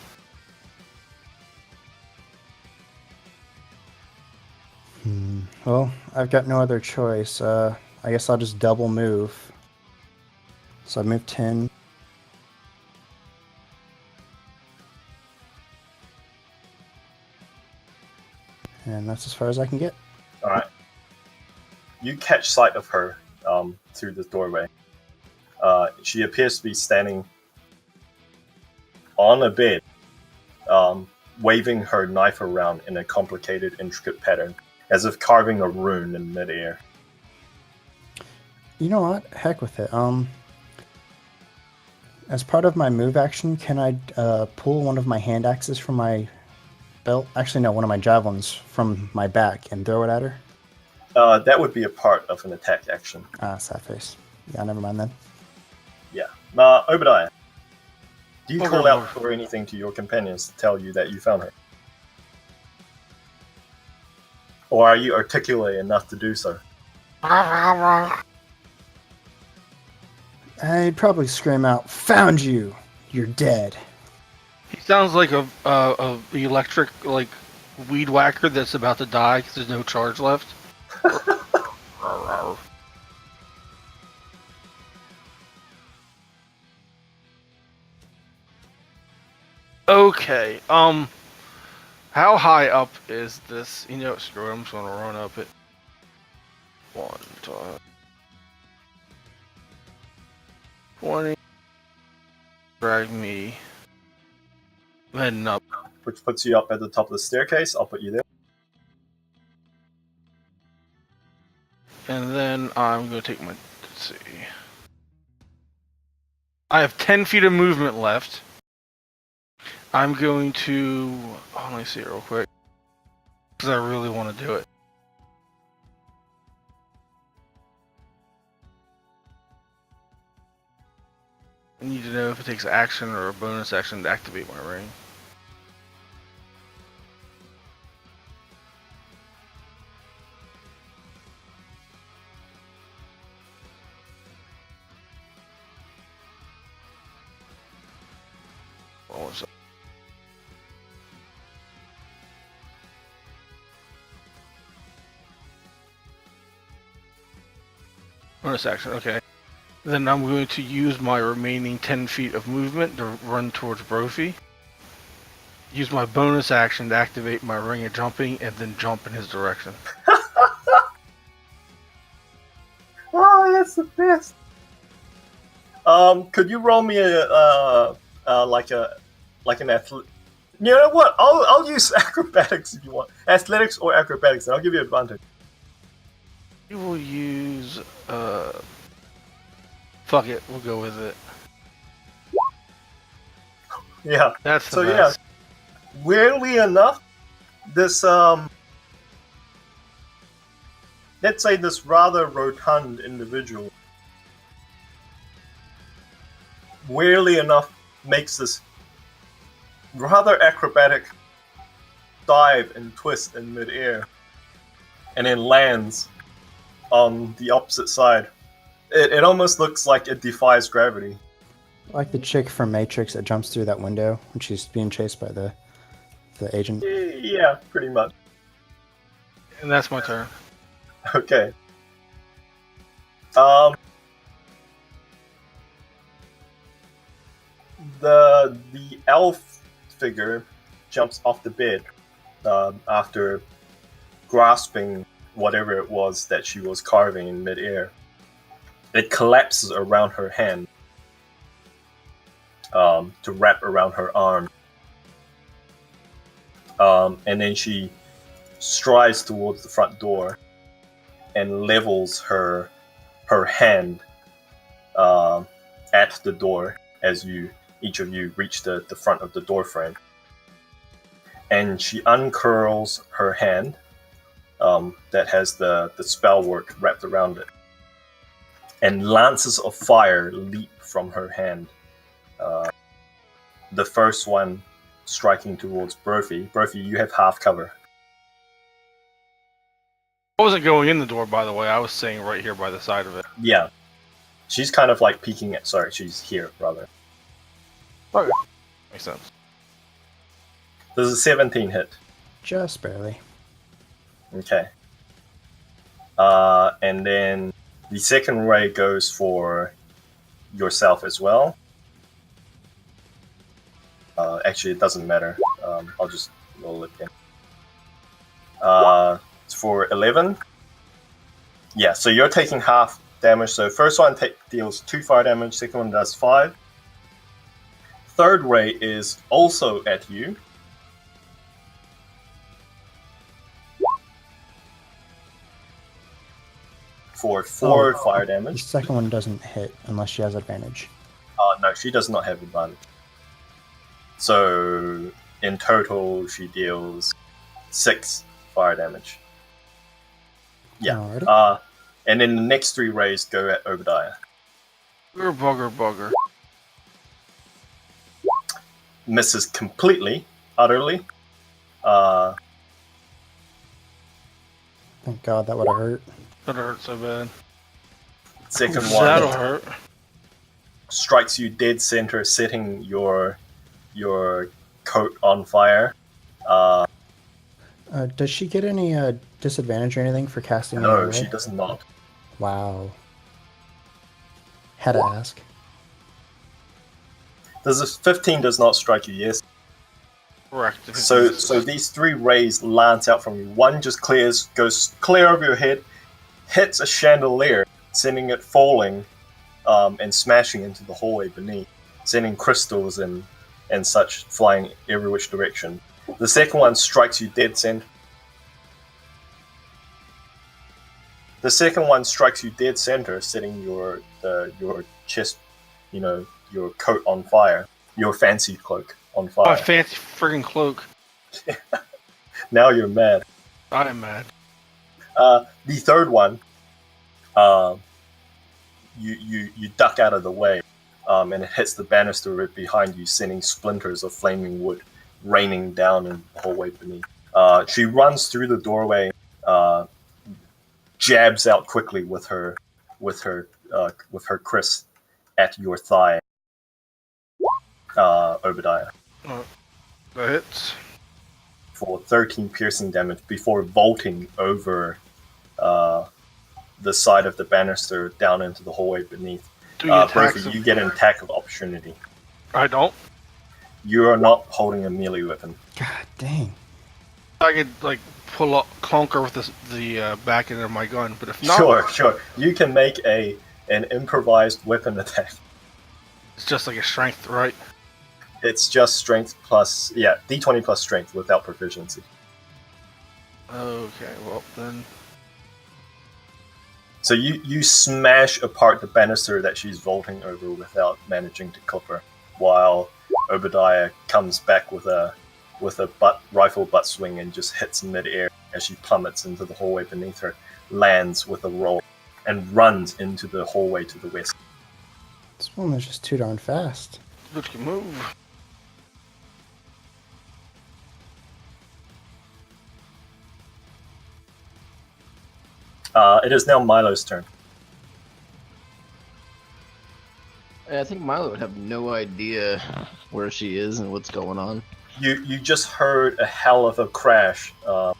[SPEAKER 3] Well, I've got no other choice. I guess I'll just double move. So I move 10. And that's as far as I can get.
[SPEAKER 1] All right. You catch sight of her through the doorway. She appears to be standing on a bed, waving her knife around in a complicated, intricate pattern, as if carving a rune in midair.
[SPEAKER 3] You know what? Heck with it. As part of my move action, can I pull one of my hand axes from my belt? Actually, no, one of my javelins from my back and throw it at her?
[SPEAKER 1] That would be a part of an attack action.
[SPEAKER 3] Sad face. Yeah, never mind then.
[SPEAKER 1] Yeah. Obadiah, do you
[SPEAKER 5] Okay,
[SPEAKER 1] call out
[SPEAKER 5] Lord.
[SPEAKER 1] for anything to your companions to tell you that you found her? Or are you articulate enough to do so?
[SPEAKER 3] I'd probably scream out, "Found you! You're dead."
[SPEAKER 5] He sounds like a electric like weed whacker that's about to die because there's no charge left. Okay. How high up is this? You know, screw it. I'm just gonna run up it. 1, 2, 20. Drag me. Heading up.
[SPEAKER 1] Which puts you up at the top of the staircase. I'll put you there.
[SPEAKER 5] And then I'm going to take my... Let's see. I have 10 feet of movement left. I'm going to... Oh, let me see it real quick. Because I really want to do it. I need to know if it takes action or a bonus action to activate my ring. Oh, what's up? Bonus action, okay. Then I'm going to use my remaining 10 feet of movement to run towards Brophy. Use my bonus action to activate my ring of jumping and then jump in his direction.
[SPEAKER 1] Oh, that's the best. Could you roll me like an athlete? You know what? I'll use acrobatics if you want. Athletics or acrobatics, and I'll give you advantage.
[SPEAKER 5] We will use, fuck it, we'll go with it.
[SPEAKER 1] Yeah.
[SPEAKER 5] That's the
[SPEAKER 1] So
[SPEAKER 5] best.
[SPEAKER 1] yeah, weirdly enough, this let's say this rather rotund individual, weirdly enough, makes this rather acrobatic dive and twist in midair, and then lands on the opposite side. It almost looks like it defies gravity.
[SPEAKER 3] Like the chick from Matrix that jumps through that window when she's being chased by the agent.
[SPEAKER 1] Yeah, pretty much.
[SPEAKER 5] And that's my turn.
[SPEAKER 1] Okay. The elf figure jumps off the bed after grasping whatever it was that she was carving in midair. It collapses around her hand to wrap around her arm. And then she strides towards the front door and levels her hand at the door as each of you reach the front of the door frame. And she uncurls her hand that has the spell work wrapped around it. And lances of fire leap from her hand. The first one striking towards Brophy. Brophy, you have half cover.
[SPEAKER 5] I wasn't going in the door, by the way. I was staying right here by the side of it.
[SPEAKER 1] Yeah. She's kind of like peeking at... Sorry, she's here, rather.
[SPEAKER 5] Okay. Makes sense.
[SPEAKER 1] There's a 17 hit.
[SPEAKER 3] Just barely.
[SPEAKER 1] Okay. And then the second ray goes for yourself as well. Actually, it doesn't matter. I'll just roll it again. It's for 11. Yeah, so you're taking half damage. So first one deals 2 fire damage, second one does 5. Third ray is also at you. For 4 fire
[SPEAKER 3] The
[SPEAKER 1] damage.
[SPEAKER 3] second one doesn't hit unless she has advantage.
[SPEAKER 1] No, she does not have advantage. So in total, she deals 6 fire damage. Yeah.
[SPEAKER 3] Alrighty.
[SPEAKER 1] And then the next 3 rays go at Obadiah.
[SPEAKER 5] Bugger.
[SPEAKER 1] Misses completely, utterly.
[SPEAKER 3] Thank God, that would have hurt.
[SPEAKER 5] That hurt so bad.
[SPEAKER 1] Second
[SPEAKER 5] That'll
[SPEAKER 1] one
[SPEAKER 5] hurt.
[SPEAKER 1] strikes you dead center, setting your coat on fire.
[SPEAKER 3] Does she get any disadvantage or anything for casting?
[SPEAKER 1] No,
[SPEAKER 3] away?
[SPEAKER 1] she does not.
[SPEAKER 3] Wow. Had to ask.
[SPEAKER 1] Does a 15 does not strike you? Yes.
[SPEAKER 5] Correct.
[SPEAKER 1] So these 3 rays lance out from you. One just goes clear over your head, hits a chandelier, sending it falling, and smashing into the hallway beneath, sending crystals and such flying every which direction. The second one strikes you dead center. Setting your chest, your coat on fire, your fancy cloak on fire.
[SPEAKER 5] My fancy friggin' cloak.
[SPEAKER 1] Now you're mad.
[SPEAKER 5] I am mad.
[SPEAKER 1] The third one, you duck out of the way, and it hits the banister right behind you, sending splinters of flaming wood raining down in the hallway beneath. She runs through the doorway, jabs out quickly with her kris at your thigh, Obadiah.
[SPEAKER 5] That hits.
[SPEAKER 1] For 13 piercing damage before vaulting over the side of the banister down into the hallway beneath. Brophy, you get an attack of opportunity.
[SPEAKER 5] I don't.
[SPEAKER 1] You are not holding a melee weapon.
[SPEAKER 3] God dang.
[SPEAKER 5] I could pull up clunker with the back end of my gun, but if not,
[SPEAKER 1] Sure. You can make an improvised weapon attack.
[SPEAKER 5] it's just like a strength, right?
[SPEAKER 1] It's just strength plus d20 plus strength without proficiency.
[SPEAKER 5] Okay, well then.
[SPEAKER 1] So you smash apart the banister that she's vaulting over without managing to clip her, while Obadiah comes back with a rifle butt swing and just hits mid-air as she plummets into the hallway beneath her, lands with a roll, and runs into the hallway to the west.
[SPEAKER 3] This one is just too darn fast.
[SPEAKER 5] But you move.
[SPEAKER 1] It is now Milo's turn.
[SPEAKER 2] I think Milo would have no idea where she is and what's going on.
[SPEAKER 1] You just heard a hell of a crash of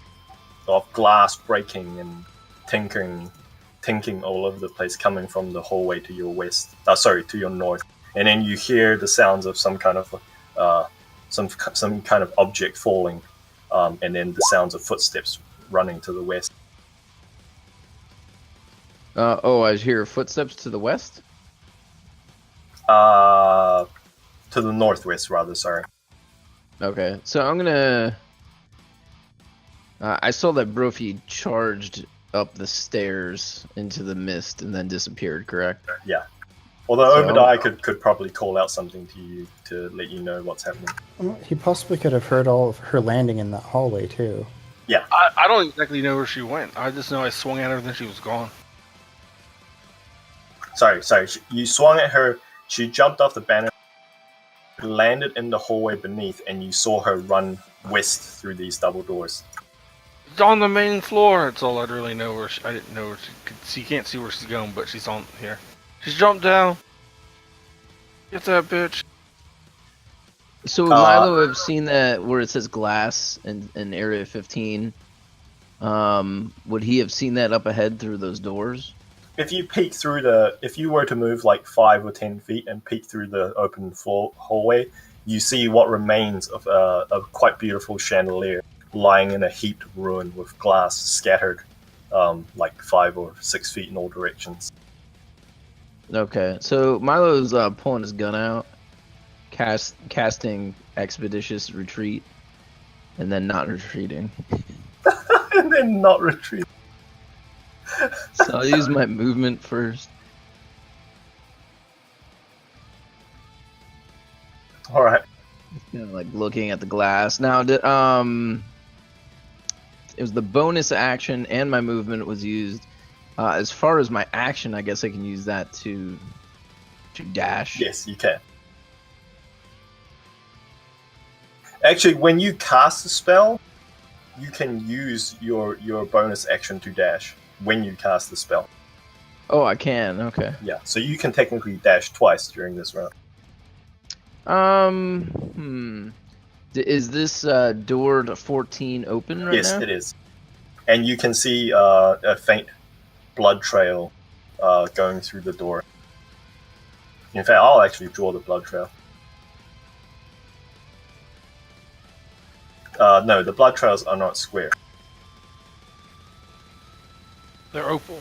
[SPEAKER 1] glass breaking and tinking all over the place, coming from the hallway to your west. To your north. And then you hear the sounds of some kind of some kind of object falling, and then the sounds of footsteps running to the west.
[SPEAKER 2] I hear footsteps to the west.
[SPEAKER 1] To the northwest, rather. Sorry.
[SPEAKER 2] Okay, so I'm gonna. I saw that Brophy charged up the stairs into the mist and then disappeared. Correct?
[SPEAKER 1] Yeah. Although Obadiah could probably call out something to you to let you know what's happening.
[SPEAKER 3] Well, he possibly could have heard all of her landing in that hallway too.
[SPEAKER 1] Yeah.
[SPEAKER 5] I don't exactly know where she went. I just know I swung at her and then she was gone.
[SPEAKER 1] Sorry. You swung at her. She jumped off the banner, landed in the hallway beneath, and you saw her run west through these double doors.
[SPEAKER 5] It's on the main floor. That's all I really know. I didn't know where she can't see where she's going, but she's on here. She's jumped down. Get that bitch.
[SPEAKER 2] So would Milo have seen that where it says glass in Area 15? Would he have seen that up ahead through those doors?
[SPEAKER 1] If you if you were to move like 5 or 10 feet and peek through the open hallway, you see what remains of a quite beautiful chandelier lying in a heaped ruin with glass scattered like 5 or 6 feet in all directions.
[SPEAKER 2] Okay, so Milo's pulling his gun out, casting Expeditious Retreat, and then not retreating.
[SPEAKER 1] And then not retreat.
[SPEAKER 2] So I'll use my movement first.
[SPEAKER 1] All right.
[SPEAKER 2] Kind of like looking at the glass. Now, it was the bonus action and my movement was used. As far as my action, I guess I can use that to dash.
[SPEAKER 1] Yes, you can. Actually, when you cast a spell, you can use your bonus action to dash when you cast the spell.
[SPEAKER 2] Oh, I can. Okay.
[SPEAKER 1] Yeah, so you can technically dash twice during this round.
[SPEAKER 2] Is this door to 14 open right now?
[SPEAKER 1] Yes, it is. And you can see a faint blood trail going through the door. In fact, I'll actually draw the blood trail. No, the blood trails are not square.
[SPEAKER 5] They're opal.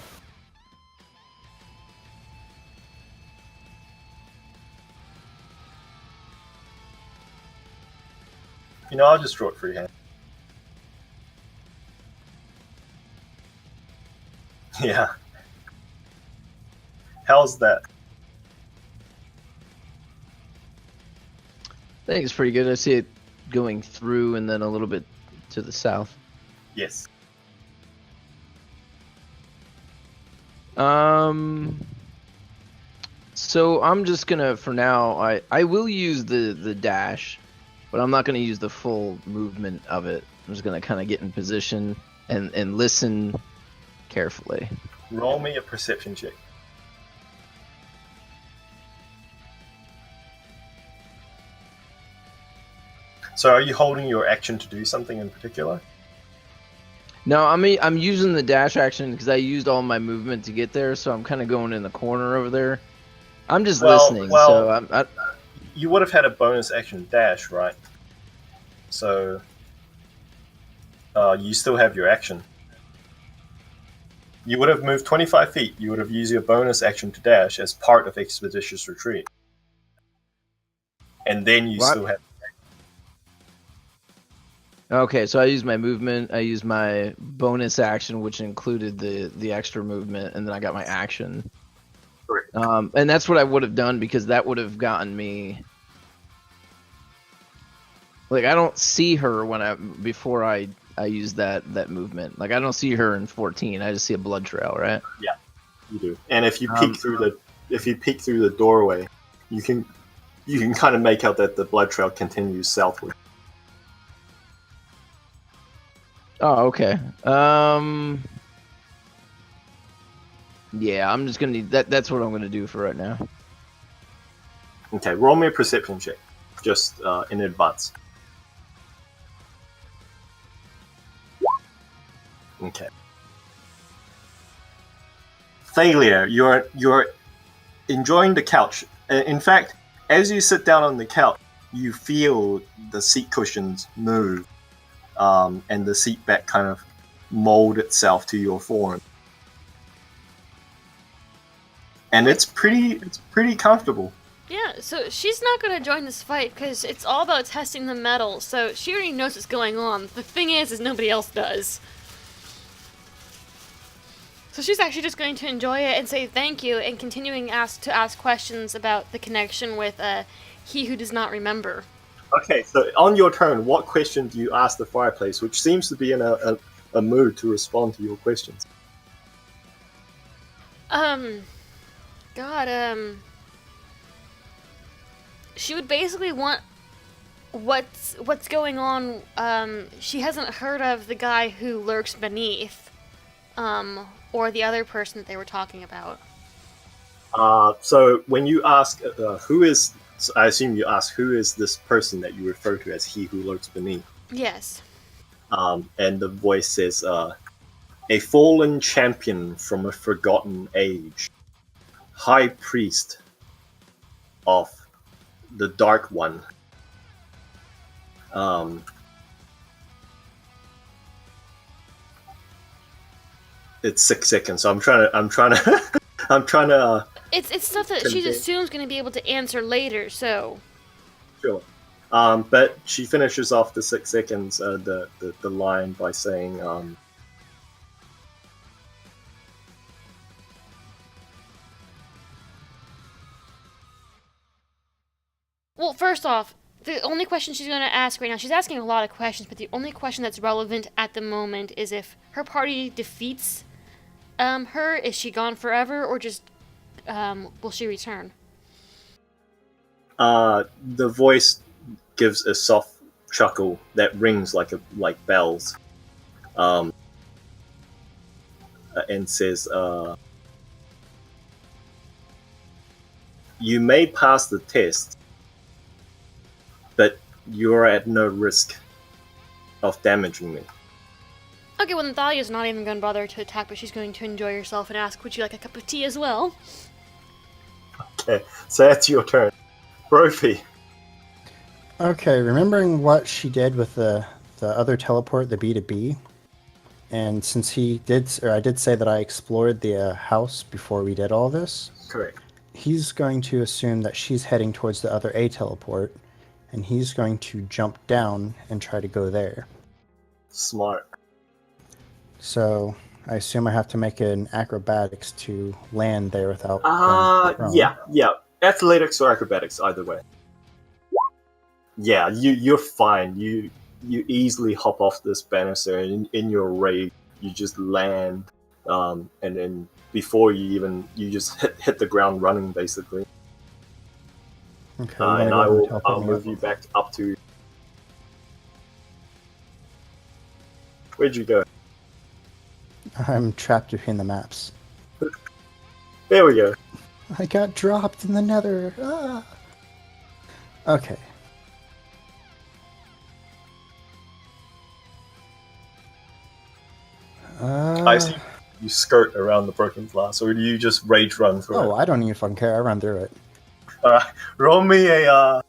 [SPEAKER 1] You know, I'll just draw it freehand. Yeah. How's that?
[SPEAKER 2] I think it's pretty good. I see it going through and then a little bit to the south.
[SPEAKER 1] Yes.
[SPEAKER 2] So I'm just gonna, for now, I will use the dash, but I'm not gonna use the full movement of it. I'm just gonna kind of get in position and listen carefully.
[SPEAKER 1] Roll me a perception check. So are you holding your action to do something in particular?
[SPEAKER 2] No, I'm using the dash action because I used all my movement to get there, so I'm kind of going in the corner over there. I'm just listening, so I'm.
[SPEAKER 1] You would have had a bonus action dash, right? So you still have your action. You would have moved 25 feet. You would have used your bonus action to dash as part of Expeditious Retreat. And then you still have...
[SPEAKER 2] Okay, so I used my movement, I used my bonus action, which included the extra movement, and then I got my action.
[SPEAKER 1] Correct.
[SPEAKER 2] And that's what I would have done because that would have gotten me... Like, I don't see her before I use that movement. Like, I don't see her in 14. I just see a blood trail, right?
[SPEAKER 1] Yeah, you do. And if you peek through the doorway, you can kind of make out that the blood trail continues southward.
[SPEAKER 2] Oh, okay. Yeah, I'm just gonna need that. That's what I'm gonna do for right now.
[SPEAKER 1] Okay, roll me a perception check, just in advance. Okay. Thalia, you're enjoying the couch. In fact, as you sit down on the couch, you feel the seat cushions move, and the seat back kind of mold itself to your form. And it's pretty comfortable.
[SPEAKER 4] Yeah, so she's not going to join this fight because it's all about testing the metal, so she already knows what's going on. The thing is nobody else does. So she's actually just going to enjoy it and say thank you and continuing to ask questions about the connection with he who does not remember.
[SPEAKER 1] Okay, so on your turn, what question do you ask the fireplace, which seems to be in a mood to respond to your questions?
[SPEAKER 4] She would basically want what's going on. She hasn't heard of the guy who lurks beneath, or the other person that they were talking about.
[SPEAKER 1] So when you ask who is, I assume you ask who is this person that you refer to as he who lurks beneath.
[SPEAKER 4] Yes.
[SPEAKER 1] And the voice says, A fallen champion from a forgotten age, high priest of the Dark One. It's 6 seconds, so I'm trying to I'm trying to.
[SPEAKER 4] It's stuff that she assumes going to be able to answer later. So
[SPEAKER 1] Sure. But she finishes off the 6 seconds, the line by saying,
[SPEAKER 4] well, first off, the only question she's going to ask right now, she's asking a lot of questions, but the only question that's relevant at the moment is if her party defeats her, is she gone forever, or just will she return?
[SPEAKER 1] the voice gives a soft chuckle that rings like bells, and says, "You may pass the test, but you're at no risk of damaging me."
[SPEAKER 4] Okay, well, then Thalia's not even going to bother to attack, but she's going to enjoy herself and ask, would you like a cup of tea as well?
[SPEAKER 1] Okay, so that's your turn. Brophy.
[SPEAKER 3] Okay, remembering what she did with the other teleport, the B2B, and since I did say that I explored the house before we did all this.
[SPEAKER 1] Correct.
[SPEAKER 3] He's going to assume that she's heading towards the other A teleport, and he's going to jump down and try to go there.
[SPEAKER 1] Smart.
[SPEAKER 3] So I assume I have to make an acrobatics to land there without going prone.
[SPEAKER 1] Yeah. Athletics or acrobatics, either way. Yeah, you're fine. You easily hop off this banister, and in your rage, you just land, and then before you just hit the ground running, basically.
[SPEAKER 3] Okay,
[SPEAKER 1] And I'll move you back up to. Where'd you go?
[SPEAKER 3] I'm trapped between the maps.
[SPEAKER 1] There we go.
[SPEAKER 3] I got dropped in the nether. Ah. Okay.
[SPEAKER 1] I see you skirt around the broken glass, or do you just rage run through it?
[SPEAKER 3] Oh, I don't even fucking care. I run through it.
[SPEAKER 1] Roll me a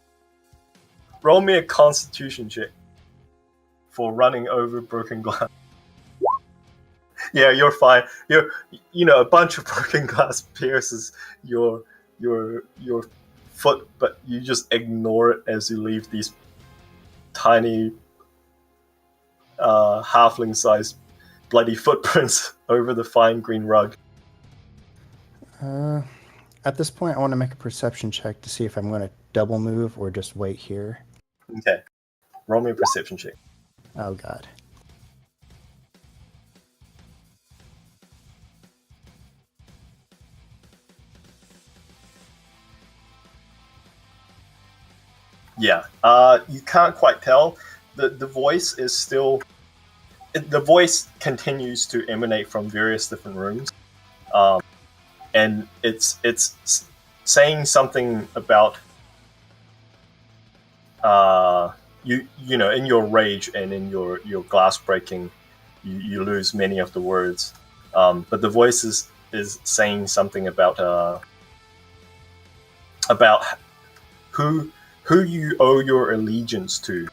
[SPEAKER 1] Constitution check for running over broken glass. Yeah, you're fine. A bunch of broken glass pierces your foot, but you just ignore it as you leave these tiny halfling-sized bloody footprints over the fine green rug.
[SPEAKER 3] At this point, I want to make a perception check to see if I'm going to double move or just wait here.
[SPEAKER 1] Okay. Roll me a perception check.
[SPEAKER 3] Oh, God.
[SPEAKER 1] Yeah. You can't quite tell. The voice is still... The voice continues to emanate from various different rooms. And it's saying something about... in your rage and in your glass breaking, you lose many of the words. But the voice is saying something about who you owe your allegiance to.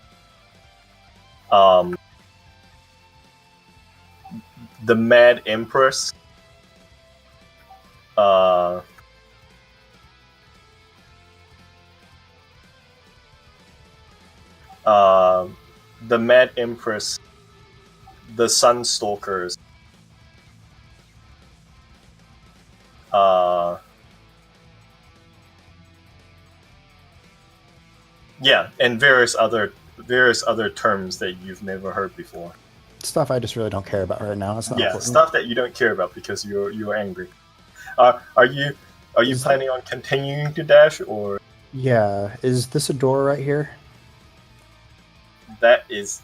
[SPEAKER 1] The Mad Empress. The Mad Empress, the Sunstalkers, and various other terms that you've never heard before.
[SPEAKER 3] Stuff I just really don't care about right now. It's not important.
[SPEAKER 1] Stuff that you don't care about because you're angry. Are you planning on continuing to dash, or?
[SPEAKER 3] Yeah, is this a door right here?
[SPEAKER 1] That is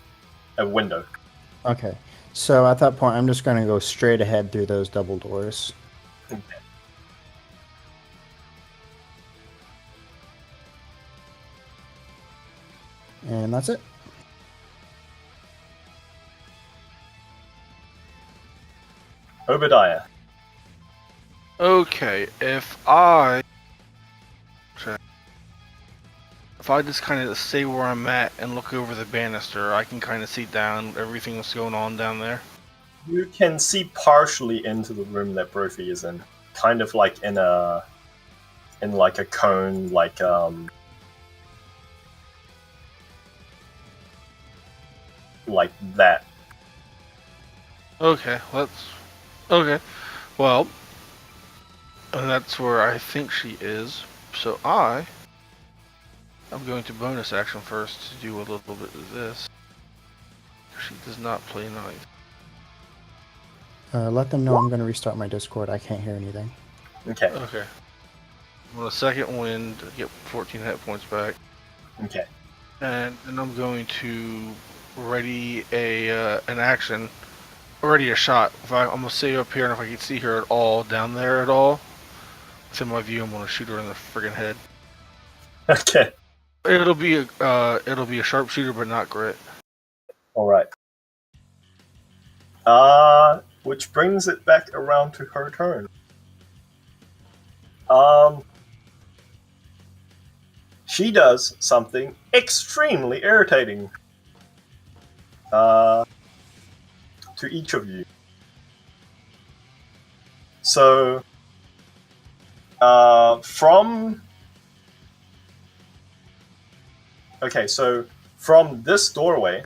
[SPEAKER 1] a window.
[SPEAKER 3] Okay, so at that point, I'm just going to go straight ahead through those double doors.
[SPEAKER 1] Okay.
[SPEAKER 3] And that's it.
[SPEAKER 1] Obadiah.
[SPEAKER 5] Okay, if I just kind of stay where I'm at and look over the banister, I can kind of see down everything that's going on down there.
[SPEAKER 1] You can see partially into the room that Brophy is in, kind of like in like a cone, like that.
[SPEAKER 5] Okay, okay. Well, and that's where I think she is. So I'm going to bonus action first to do a little bit of this. She does not play nice.
[SPEAKER 3] Let them know I'm going to restart my Discord. I can't hear anything.
[SPEAKER 1] Okay.
[SPEAKER 5] Okay. On a second wind, get 14 hit points back.
[SPEAKER 1] Okay.
[SPEAKER 5] And then I'm going to ready an action, ready a shot. I'm gonna stay up here, and if I can see her at all down there at all, within my view, I'm gonna shoot her in the friggin' head.
[SPEAKER 1] Okay.
[SPEAKER 5] It'll be a sharpshooter, but not grit.
[SPEAKER 1] All right. Which brings it back around to her turn. She does something extremely irritating. To each of you. So, from this doorway,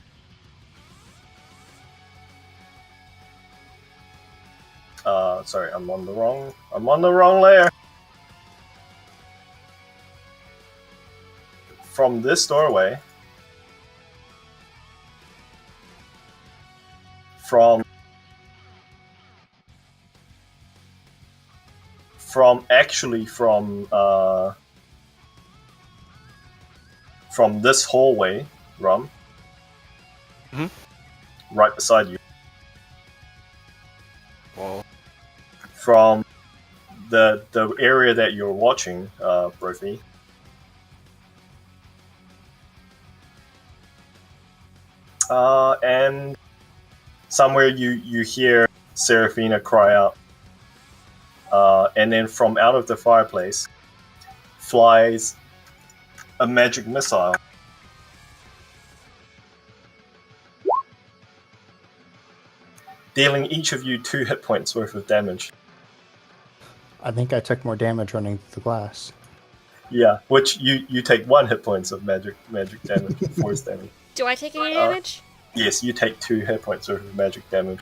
[SPEAKER 1] sorry, I'm on the wrong layer. From this doorway, from this hallway, Rum, right beside you.
[SPEAKER 5] Well,
[SPEAKER 1] from the area that you're watching, Brophy. And somewhere you hear Seraphina cry out. And then from out of the fireplace flies a magic missile. Dealing each of you 2 hit points worth of damage.
[SPEAKER 3] I think I took more damage running through the glass.
[SPEAKER 1] Yeah, which you take 1 hit points of magic damage, force damage.
[SPEAKER 4] Do I take any damage?
[SPEAKER 1] Yes, you take 2 hit points worth of magic damage.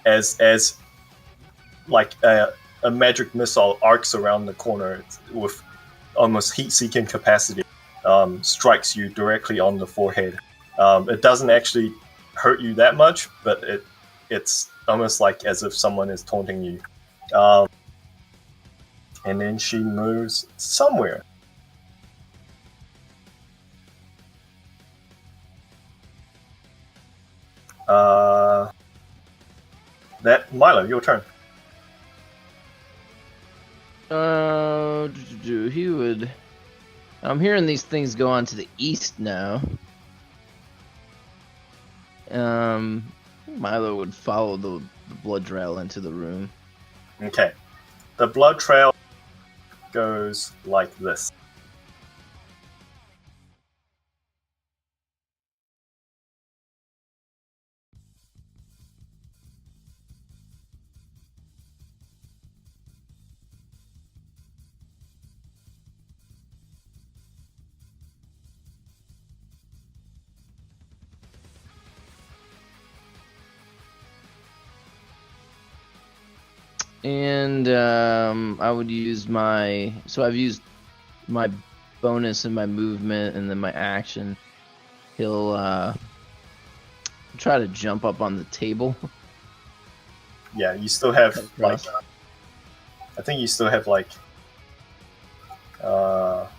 [SPEAKER 1] As like a magic missile arcs around the corner with almost heat-seeking capacity, strikes you directly on the forehead. It doesn't actually hurt you that much, but it's almost like as if someone is taunting you. And then she moves somewhere. Milo, your turn.
[SPEAKER 2] He would. I'm hearing these things go on to the east now. Milo would follow the blood trail into the room.
[SPEAKER 1] Okay. The blood trail goes like this.
[SPEAKER 2] And I would use I've used my bonus and my movement and then my action. He'll try to jump up on the table.
[SPEAKER 1] Yeah, you still have like, I think you still have like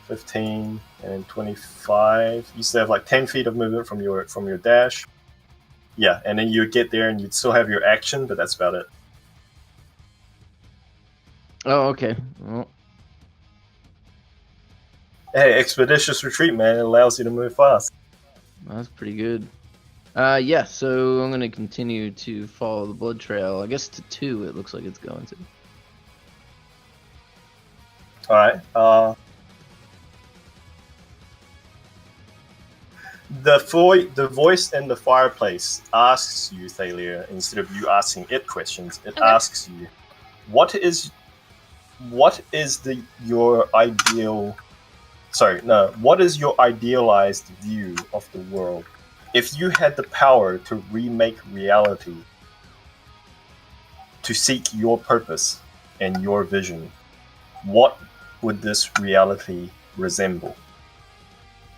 [SPEAKER 1] 15 and 25. You still have like 10 feet of movement from your dash. Yeah, and then you get there and you'd still have your action, but that's about it.
[SPEAKER 2] Oh, okay. Well,
[SPEAKER 1] Hey, expeditious retreat, man. It allows you to move fast.
[SPEAKER 2] that's pretty good. Yeah, so I'm gonna continue to follow the blood trail. I guess to 2 it looks like it's going to.
[SPEAKER 1] Alright. The voice in the fireplace asks you, Thalia, instead of you asking it questions, it
[SPEAKER 4] Okay.
[SPEAKER 1] asks you, what is your ideal? Sorry, no. What is your idealized view of the world? If you had the power to remake reality, to seek your purpose and your vision, what would this reality resemble?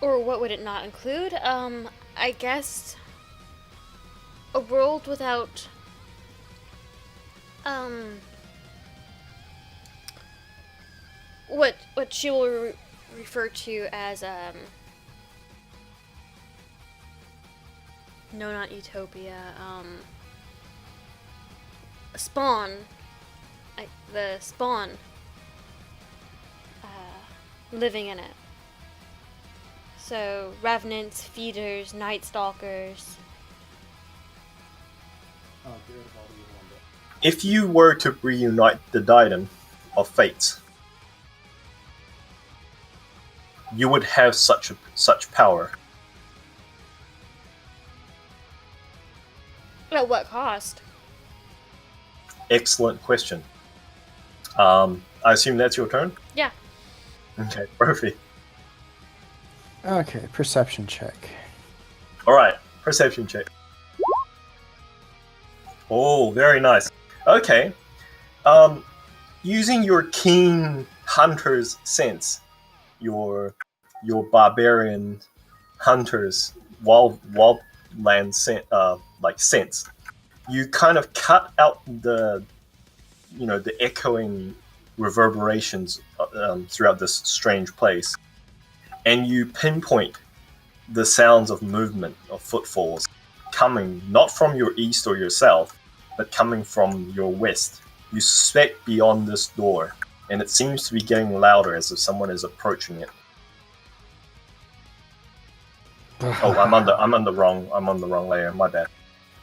[SPEAKER 4] Or what would it not include? I guess a world without what she will refer to as no, not utopia, spawn. The spawn living in it. So revenants, feeders, night stalkers.
[SPEAKER 1] If you were to reunite the Diadem of Fates, you would have such power.
[SPEAKER 4] At what cost?
[SPEAKER 1] Excellent question. I assume that's your turn?
[SPEAKER 4] Yeah.
[SPEAKER 1] Okay, Brophy.
[SPEAKER 3] Okay, perception check.
[SPEAKER 1] Alright, perception check. Oh, very nice. Okay. Using your keen hunter's sense, your barbarian hunter's wildland sense, you kind of cut out the echoing reverberations throughout this strange place, and you pinpoint the sounds of movement, of footfalls, coming not from your east or your south, but coming from your west. You suspect beyond this door, and it seems to be getting louder as if someone is approaching it. Oh, I'm on the wrong layer. My bad.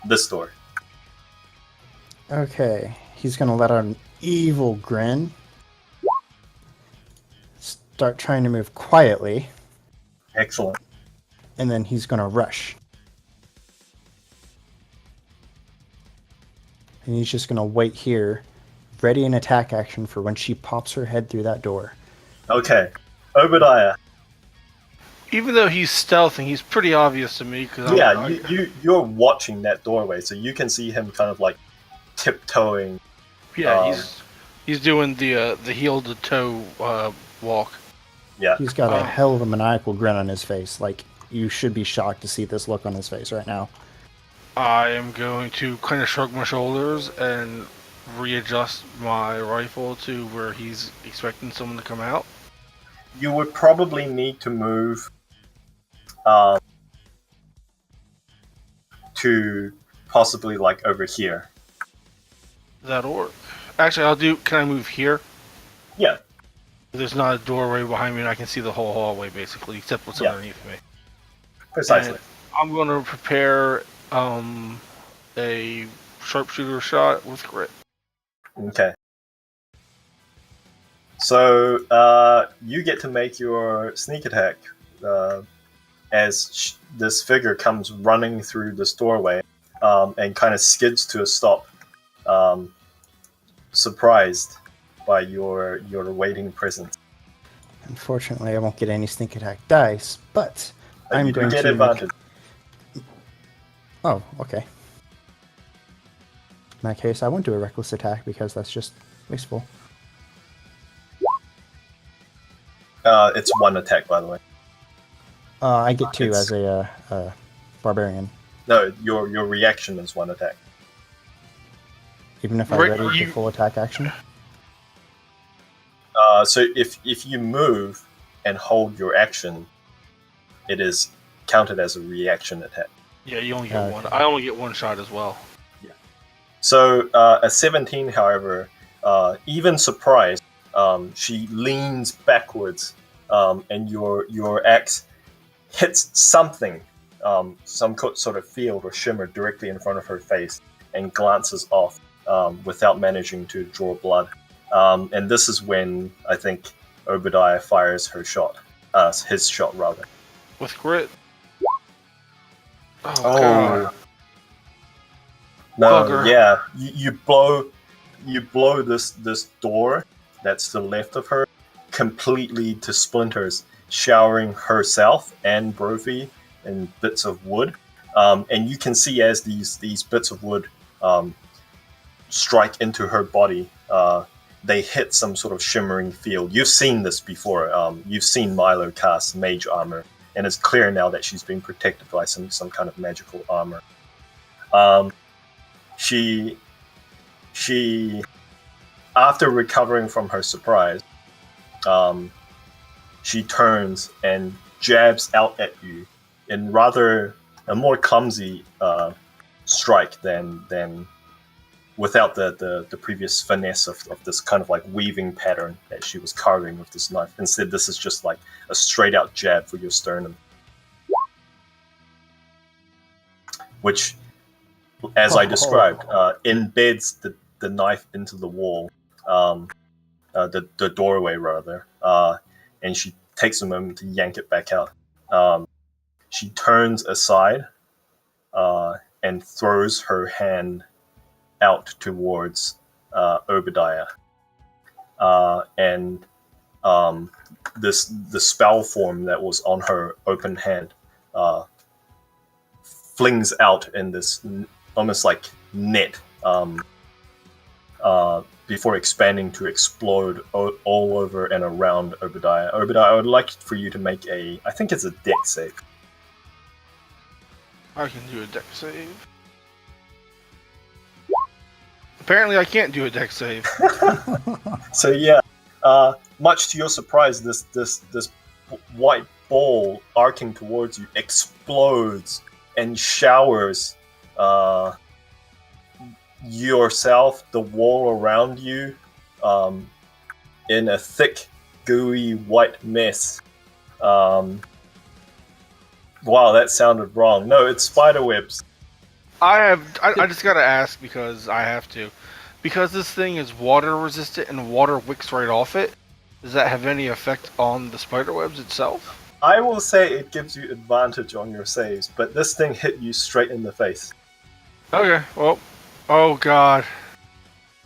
[SPEAKER 1] This door.
[SPEAKER 3] Okay, he's gonna let out an evil grin. Start trying to move quietly,
[SPEAKER 1] Excellent.
[SPEAKER 3] and then he's gonna rush. And he's just gonna wait here, ready an attack action for when she pops her head through that door.
[SPEAKER 1] Okay, Obadiah.
[SPEAKER 5] Even though he's stealthing, he's pretty obvious to me. Cause
[SPEAKER 1] You're watching that doorway, so you can see him kind of like tiptoeing.
[SPEAKER 5] Yeah, he's doing the heel to toe walk.
[SPEAKER 1] Yeah.
[SPEAKER 3] He's got a hell of a maniacal grin on his face. Like, you should be shocked to see this look on his face right now.
[SPEAKER 5] I am going to kind of shrug my shoulders and readjust my rifle to where he's expecting someone to come out.
[SPEAKER 1] You would probably need to move to possibly like over here.
[SPEAKER 5] That'll work. Actually, I'll do. Can I move here?
[SPEAKER 1] Yeah.
[SPEAKER 5] There's not a doorway behind me, and I can see the whole hallway basically, except what's underneath me.
[SPEAKER 1] Precisely.
[SPEAKER 5] And I'm going to prepare a sharpshooter shot with grit.
[SPEAKER 1] Okay. So you get to make your sneak attack as this figure comes running through this doorway and kind of skids to a stop, surprised by your waiting presence.
[SPEAKER 3] Unfortunately, I won't get any sneak attack dice, but I'm
[SPEAKER 1] you do
[SPEAKER 3] going
[SPEAKER 1] get
[SPEAKER 3] to
[SPEAKER 1] advantage.
[SPEAKER 3] Oh, okay. In that case, I won't do a reckless attack because that's just wasteful.
[SPEAKER 1] It's one attack, by the way.
[SPEAKER 3] I get two
[SPEAKER 1] It's-
[SPEAKER 3] as a barbarian,
[SPEAKER 1] No, your reaction is one attack.
[SPEAKER 3] even if I
[SPEAKER 5] Right,
[SPEAKER 3] ready the full attack action.
[SPEAKER 1] So if you move and hold your action, it is counted as a reaction attack.
[SPEAKER 5] Yeah, you only get
[SPEAKER 3] Okay.
[SPEAKER 5] one. I only get one shot as well.
[SPEAKER 1] So a 17, however, even surprised, she leans backwards, and your axe hits something some sort of field or shimmer directly in front of her face and glances off without managing to draw blood. And this is when I think Obadiah fires his shot rather.
[SPEAKER 5] With grit. Oh,
[SPEAKER 1] Oh.
[SPEAKER 5] God.
[SPEAKER 1] No,
[SPEAKER 5] Bugger.
[SPEAKER 1] yeah, you blow this door that's to the left of her completely to splinters, showering herself and Brophy in bits of wood. And you can see as these bits of wood strike into her body, they hit some sort of shimmering field. You've seen this before. You've seen Milo cast mage armor, and it's clear now that she's being protected by some kind of magical armor. She, after recovering from her surprise, she turns and jabs out at you in rather a more clumsy strike than without the previous finesse of this kind of like weaving pattern that she was carving with this knife. Instead, this is just like a straight out jab for your sternum, which, as I described, embeds the knife into the wall, the doorway rather, and she takes a moment to yank it back out. She turns aside and throws her hand out towards Obadiah, and the spell form that was on her open hand flings out in this almost like net before expanding to explode all over and around Obadiah. Obadiah, I would like for you to make I think it's a dex save.
[SPEAKER 5] I can do a dex save. Apparently I can't do a dex save.
[SPEAKER 1] So yeah, much to your surprise, this white ball arcing towards you explodes and showers yourself, the wall around you, in a thick, gooey white mess. Wow, that sounded wrong. No, it's spider webs.
[SPEAKER 5] I just gotta ask because I have to. Because this thing is water resistant and water wicks right off it, does that have any effect on the spider webs itself?
[SPEAKER 1] I will say it gives you advantage on your saves, but this thing hit you straight in the face.
[SPEAKER 5] Okay, well, oh god.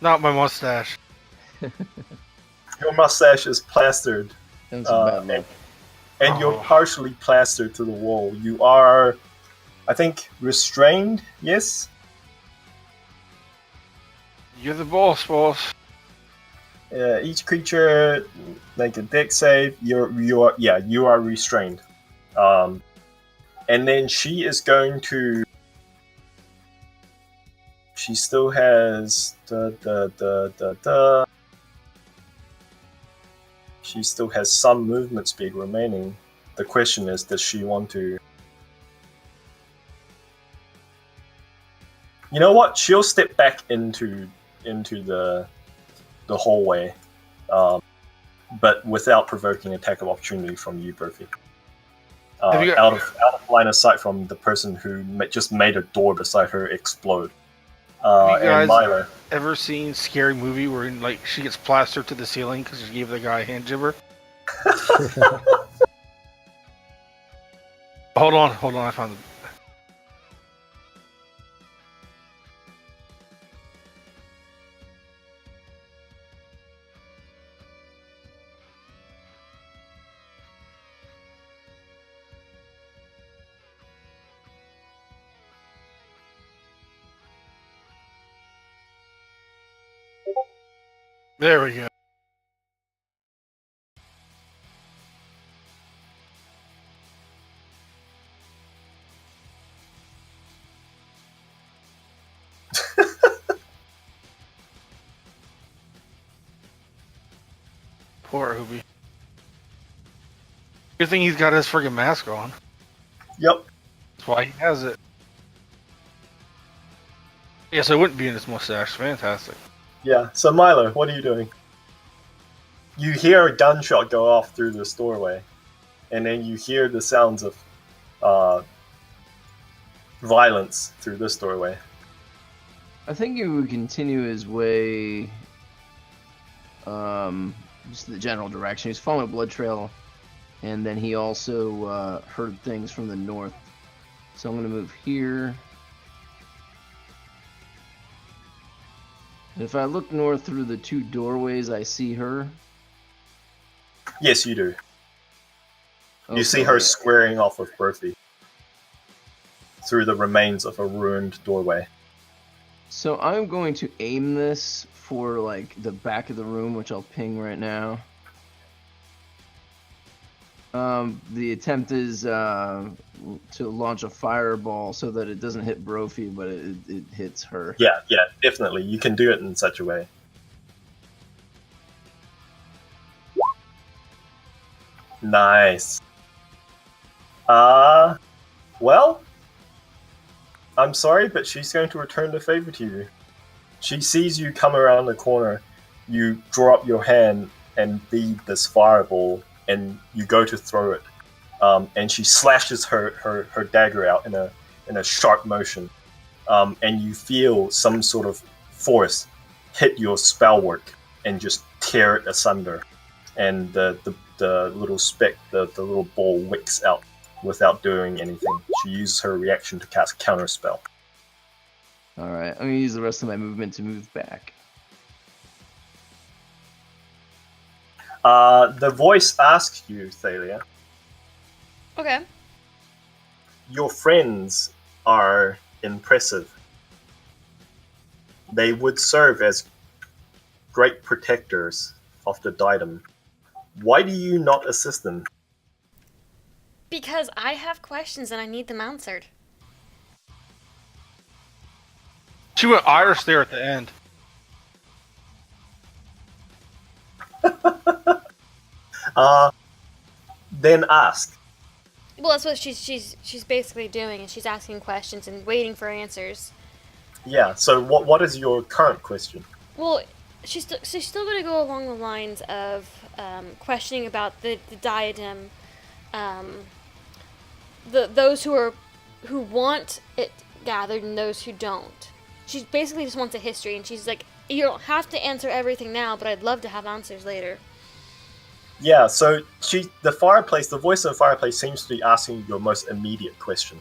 [SPEAKER 5] Not my mustache.
[SPEAKER 1] Your mustache is plastered,
[SPEAKER 2] That's a bad luck.
[SPEAKER 1] and you're partially plastered to the wall. You are, I think, restrained, yes?
[SPEAKER 5] You're the boss.
[SPEAKER 1] Each creature make a dex save. You are restrained. And then she is going to. She still has She still has some movement speed remaining. The question is, does she want to? You know what? She'll step back into the hallway, but without provoking attack of opportunity from you, Brophy. Out of line of sight from the person who just made a door beside her explode.
[SPEAKER 5] Have you
[SPEAKER 1] and
[SPEAKER 5] guys
[SPEAKER 1] Milo.
[SPEAKER 5] ever seen Scary Movie where like she gets plastered to the ceiling because she gave the guy a hand jibber? Hold on, I found it. There we go. Poor Ubi. Good thing he's got his friggin' mask on.
[SPEAKER 1] Yep.
[SPEAKER 5] That's why he has it. Yes, it wouldn't be in his mustache. Fantastic.
[SPEAKER 1] Yeah. So Milo, what are you doing? You hear a gunshot go off through this doorway, and then you hear the sounds of violence through this doorway.
[SPEAKER 2] I think he would continue his way, just the general direction. He's following a blood trail, and then he also heard things from the north. So I'm going to move here. If I look north through the two doorways, I see her.
[SPEAKER 1] Yes, you do.
[SPEAKER 2] Okay.
[SPEAKER 1] You see her squaring off with Brophy through the remains of a ruined doorway.
[SPEAKER 2] So I'm going to aim this for like the back of the room, which I'll ping right now. The attempt is to launch a fireball so that it doesn't hit Brophy, but it hits her.
[SPEAKER 1] Yeah, definitely. You can do it in such a way. Nice. Well, I'm sorry, but she's going to return the favor to you. She sees you come around the corner, you draw up your hand and bead this fireball, and you go to throw it. And she slashes her dagger out in a sharp motion. And you feel some sort of force hit your spell work and just tear it asunder. And the little speck, the little ball wicks out without doing anything. She uses her reaction to cast Counterspell.
[SPEAKER 2] Alright, I'm going to use the rest of my movement to move back.
[SPEAKER 1] The voice asks you, Thalia,
[SPEAKER 4] Okay.
[SPEAKER 1] your friends are impressive. They would serve as great protectors of the diadem. Why do you not assist them?
[SPEAKER 4] Because I have questions and I need them answered.
[SPEAKER 5] She went Irish there at the end.
[SPEAKER 1] Then ask.
[SPEAKER 4] Well, that's what she's basically doing, and she's asking questions and waiting for answers.
[SPEAKER 1] Yeah, so what is your current question?
[SPEAKER 4] Well, she's still going to go along the lines of questioning about the diadem, those who want it gathered and those who don't. She basically just wants a history, and she's like, you don't have to answer everything now, but I'd love to have answers later.
[SPEAKER 1] Yeah, so the voice of the fireplace seems to be asking your most immediate question.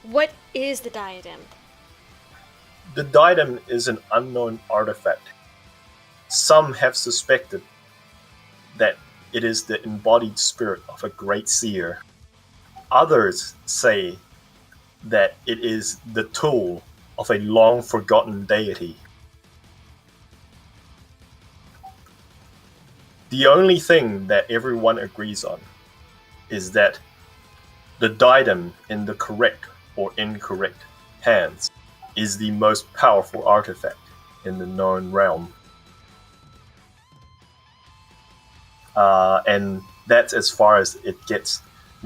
[SPEAKER 4] What is the diadem?
[SPEAKER 1] The diadem is an unknown artifact. Some have suspected that it is the embodied spirit of a great seer. Others say that it is the tool of a long-forgotten deity. The only thing that everyone agrees on is that the diadem in the correct or incorrect hands is the most powerful artifact in the known realm. And that's as far as it gets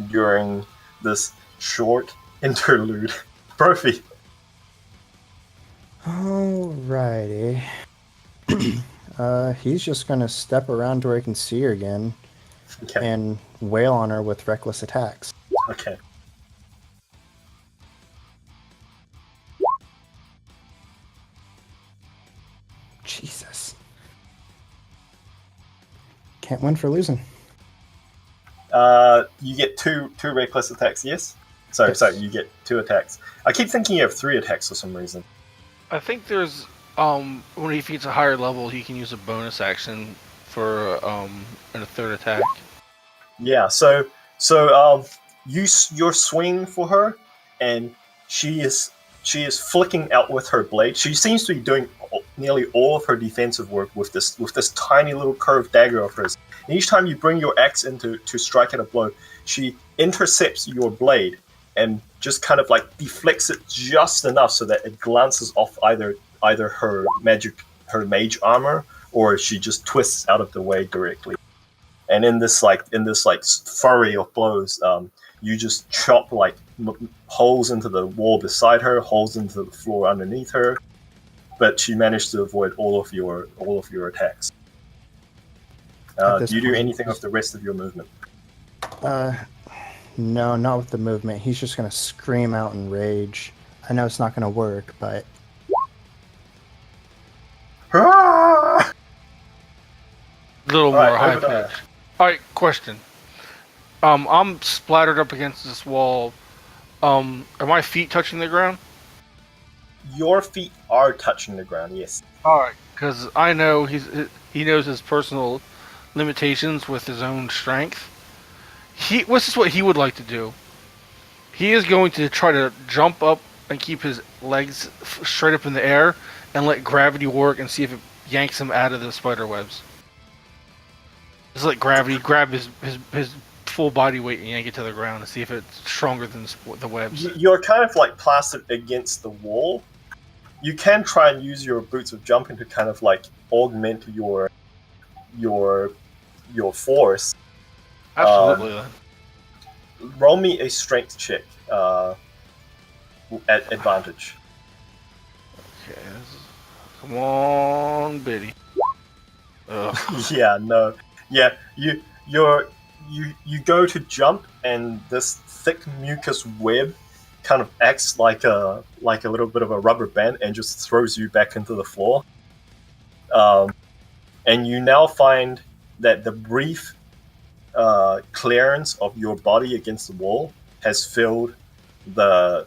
[SPEAKER 1] during this short interlude. Brophy.
[SPEAKER 3] Alrighty. He's just gonna step around to where he can see her again
[SPEAKER 1] Okay.
[SPEAKER 3] and wail on her with reckless attacks.
[SPEAKER 1] Okay.
[SPEAKER 3] Jesus. Can't win for losing.
[SPEAKER 1] You get two reckless attacks, yes? Sorry, you get 2 attacks. I keep thinking you have 3 attacks for some reason.
[SPEAKER 5] I think there's when he feats a higher level, he can use a bonus action for in a third attack.
[SPEAKER 1] Yeah, so you're swinging for her, and she is flicking out with her blade. She seems to be doing nearly all of her defensive work with this tiny little curved dagger of hers. And each time you bring your axe in to strike at a blow, she intercepts your blade and just kind of like deflects it just enough so that it glances off either her mage armor, or she just twists out of the way directly. And in this flurry of blows, you just chop like holes into the wall beside her, holes into the floor underneath her. But she managed to avoid all of your attacks. Do you do anything with the rest of your movement?
[SPEAKER 3] No, not with the movement. He's just gonna scream out in rage. I know it's not gonna work, but
[SPEAKER 1] Ah!
[SPEAKER 5] A little
[SPEAKER 1] Alright,
[SPEAKER 5] more high
[SPEAKER 1] over there.
[SPEAKER 5] pitch. Alright, question. I'm splattered up against this wall. Are my feet touching the ground?
[SPEAKER 1] Your feet are touching the ground, yes.
[SPEAKER 5] Alright, because I know he knows his personal limitations with his own strength. This is what he would like to do. He is going to try to jump up and keep his legs straight up in the air and let gravity work and see if it yanks him out of the spider webs. Just let gravity grab his full body weight and yank it to the ground and see if it's stronger than the webs.
[SPEAKER 1] You're kind of like plastered against the wall. You can try and use your boots of jumping to kind of like augment your force.
[SPEAKER 5] Absolutely.
[SPEAKER 1] Roll me a strength check at advantage.
[SPEAKER 5] Okay. Come on, Biddy. Ugh.
[SPEAKER 1] Yeah, no. Yeah, you go to jump, and this thick mucus web kind of acts like a little bit of a rubber band and just throws you back into the floor. And you now find that the brief clearance of your body against the wall has filled the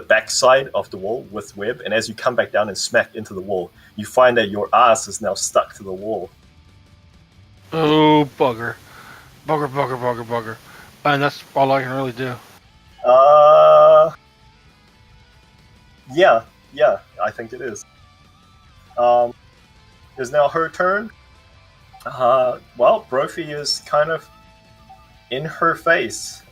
[SPEAKER 1] backside of the wall with web, and as you come back down and smack into the wall, you find that your ass is now stuck to the wall.
[SPEAKER 5] Oh, bugger. Bugger. And that's all I can really do.
[SPEAKER 1] Yeah, I think it is. Is now her turn. Well, Brophy is kind of in her face.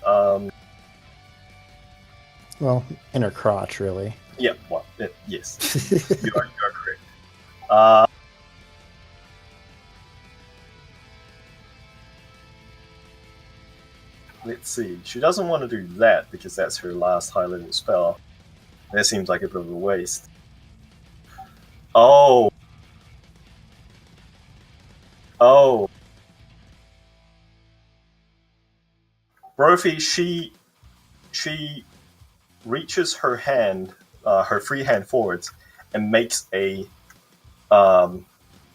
[SPEAKER 3] well, in her crotch, really.
[SPEAKER 1] Yeah, well, yes, you are correct. Let's see. She doesn't want to do that because that's her last high-level spell. That seems like a bit of a waste. Oh. Brophy, she reaches her hand, her free hand forwards, and makes a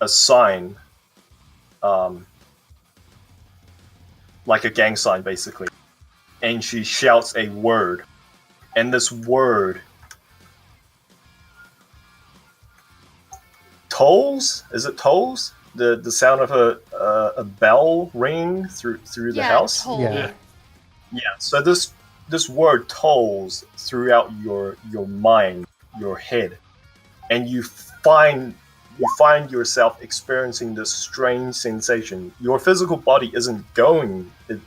[SPEAKER 1] sign, like a gang sign, basically. And she shouts a word, and this word tolls. Is it tolls? The sound of a bell ring through the house.
[SPEAKER 4] Toll.
[SPEAKER 3] Yeah.
[SPEAKER 1] Yeah. So this word tolls throughout your mind, your head, and you find yourself experiencing this strange sensation. Your physical body isn't going. It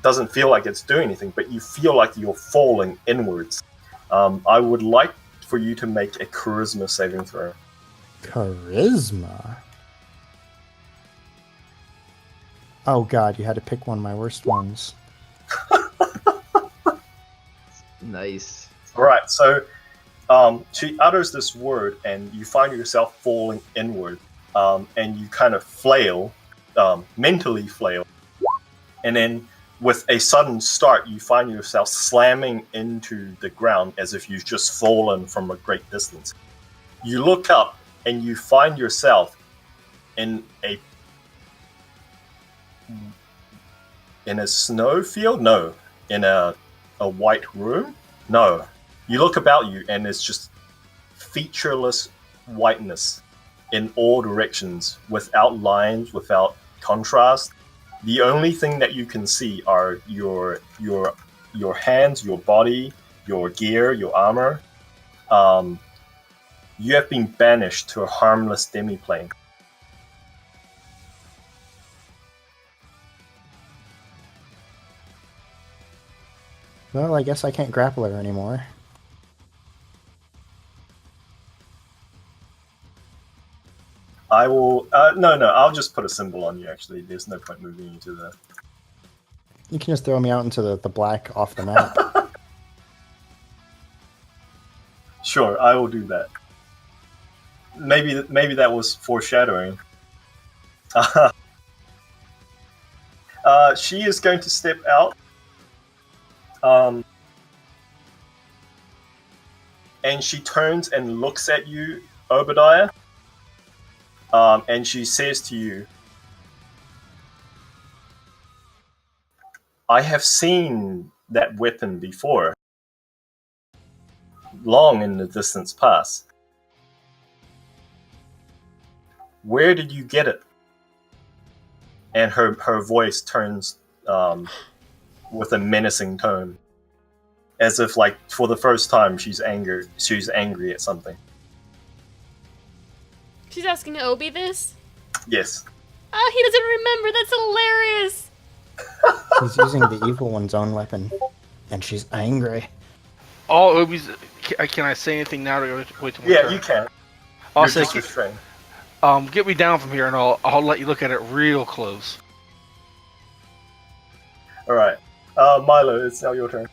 [SPEAKER 1] doesn't feel like it's doing anything, but you feel like you're falling inwards. I would like for you to make a charisma saving throw.
[SPEAKER 3] Charisma? Oh god, you had to pick one of my worst ones.
[SPEAKER 2] Nice.
[SPEAKER 1] All right, so she utters this word, and you find yourself falling inward, and you kind of flail, mentally flail, and then with a sudden start, you find yourself slamming into the ground as if you've just fallen from a great distance. You look up, and you find yourself in a snow field? No. In a white room? No. You look about you, and it's just featureless whiteness in all directions, without lines, without contrast. The only thing that you can see are your hands, your body, your gear, your armor. You have been banished to a harmless demiplane.
[SPEAKER 3] Well, I guess I can't grapple her anymore.
[SPEAKER 1] I will. No. I'll just put a symbol on you. Actually, there's no point moving you to the.
[SPEAKER 3] You can just throw me out into the black off the map.
[SPEAKER 1] Sure, I will do that. Maybe that was foreshadowing. She is going to step out Um, and she turns and looks at you, Obadiah. And she says to you, I have seen that weapon before, long in the distance past. Where did you get it? And her voice turns with a menacing tone, as if, like, for the first time, she's angry at something.
[SPEAKER 4] She's asking Obi this?
[SPEAKER 1] Yes.
[SPEAKER 4] Oh, he doesn't remember. That's hilarious.
[SPEAKER 3] He's using the evil one's own weapon, and she's angry.
[SPEAKER 5] All Obi's. Can I say anything now to wait till my
[SPEAKER 1] Yeah,
[SPEAKER 5] turn?
[SPEAKER 1] you can.
[SPEAKER 5] I'll
[SPEAKER 1] You're
[SPEAKER 5] say,
[SPEAKER 1] just restrained.
[SPEAKER 5] get me down from here, and I'll let you look at it real close.
[SPEAKER 1] All right, Milo, it's now your turn.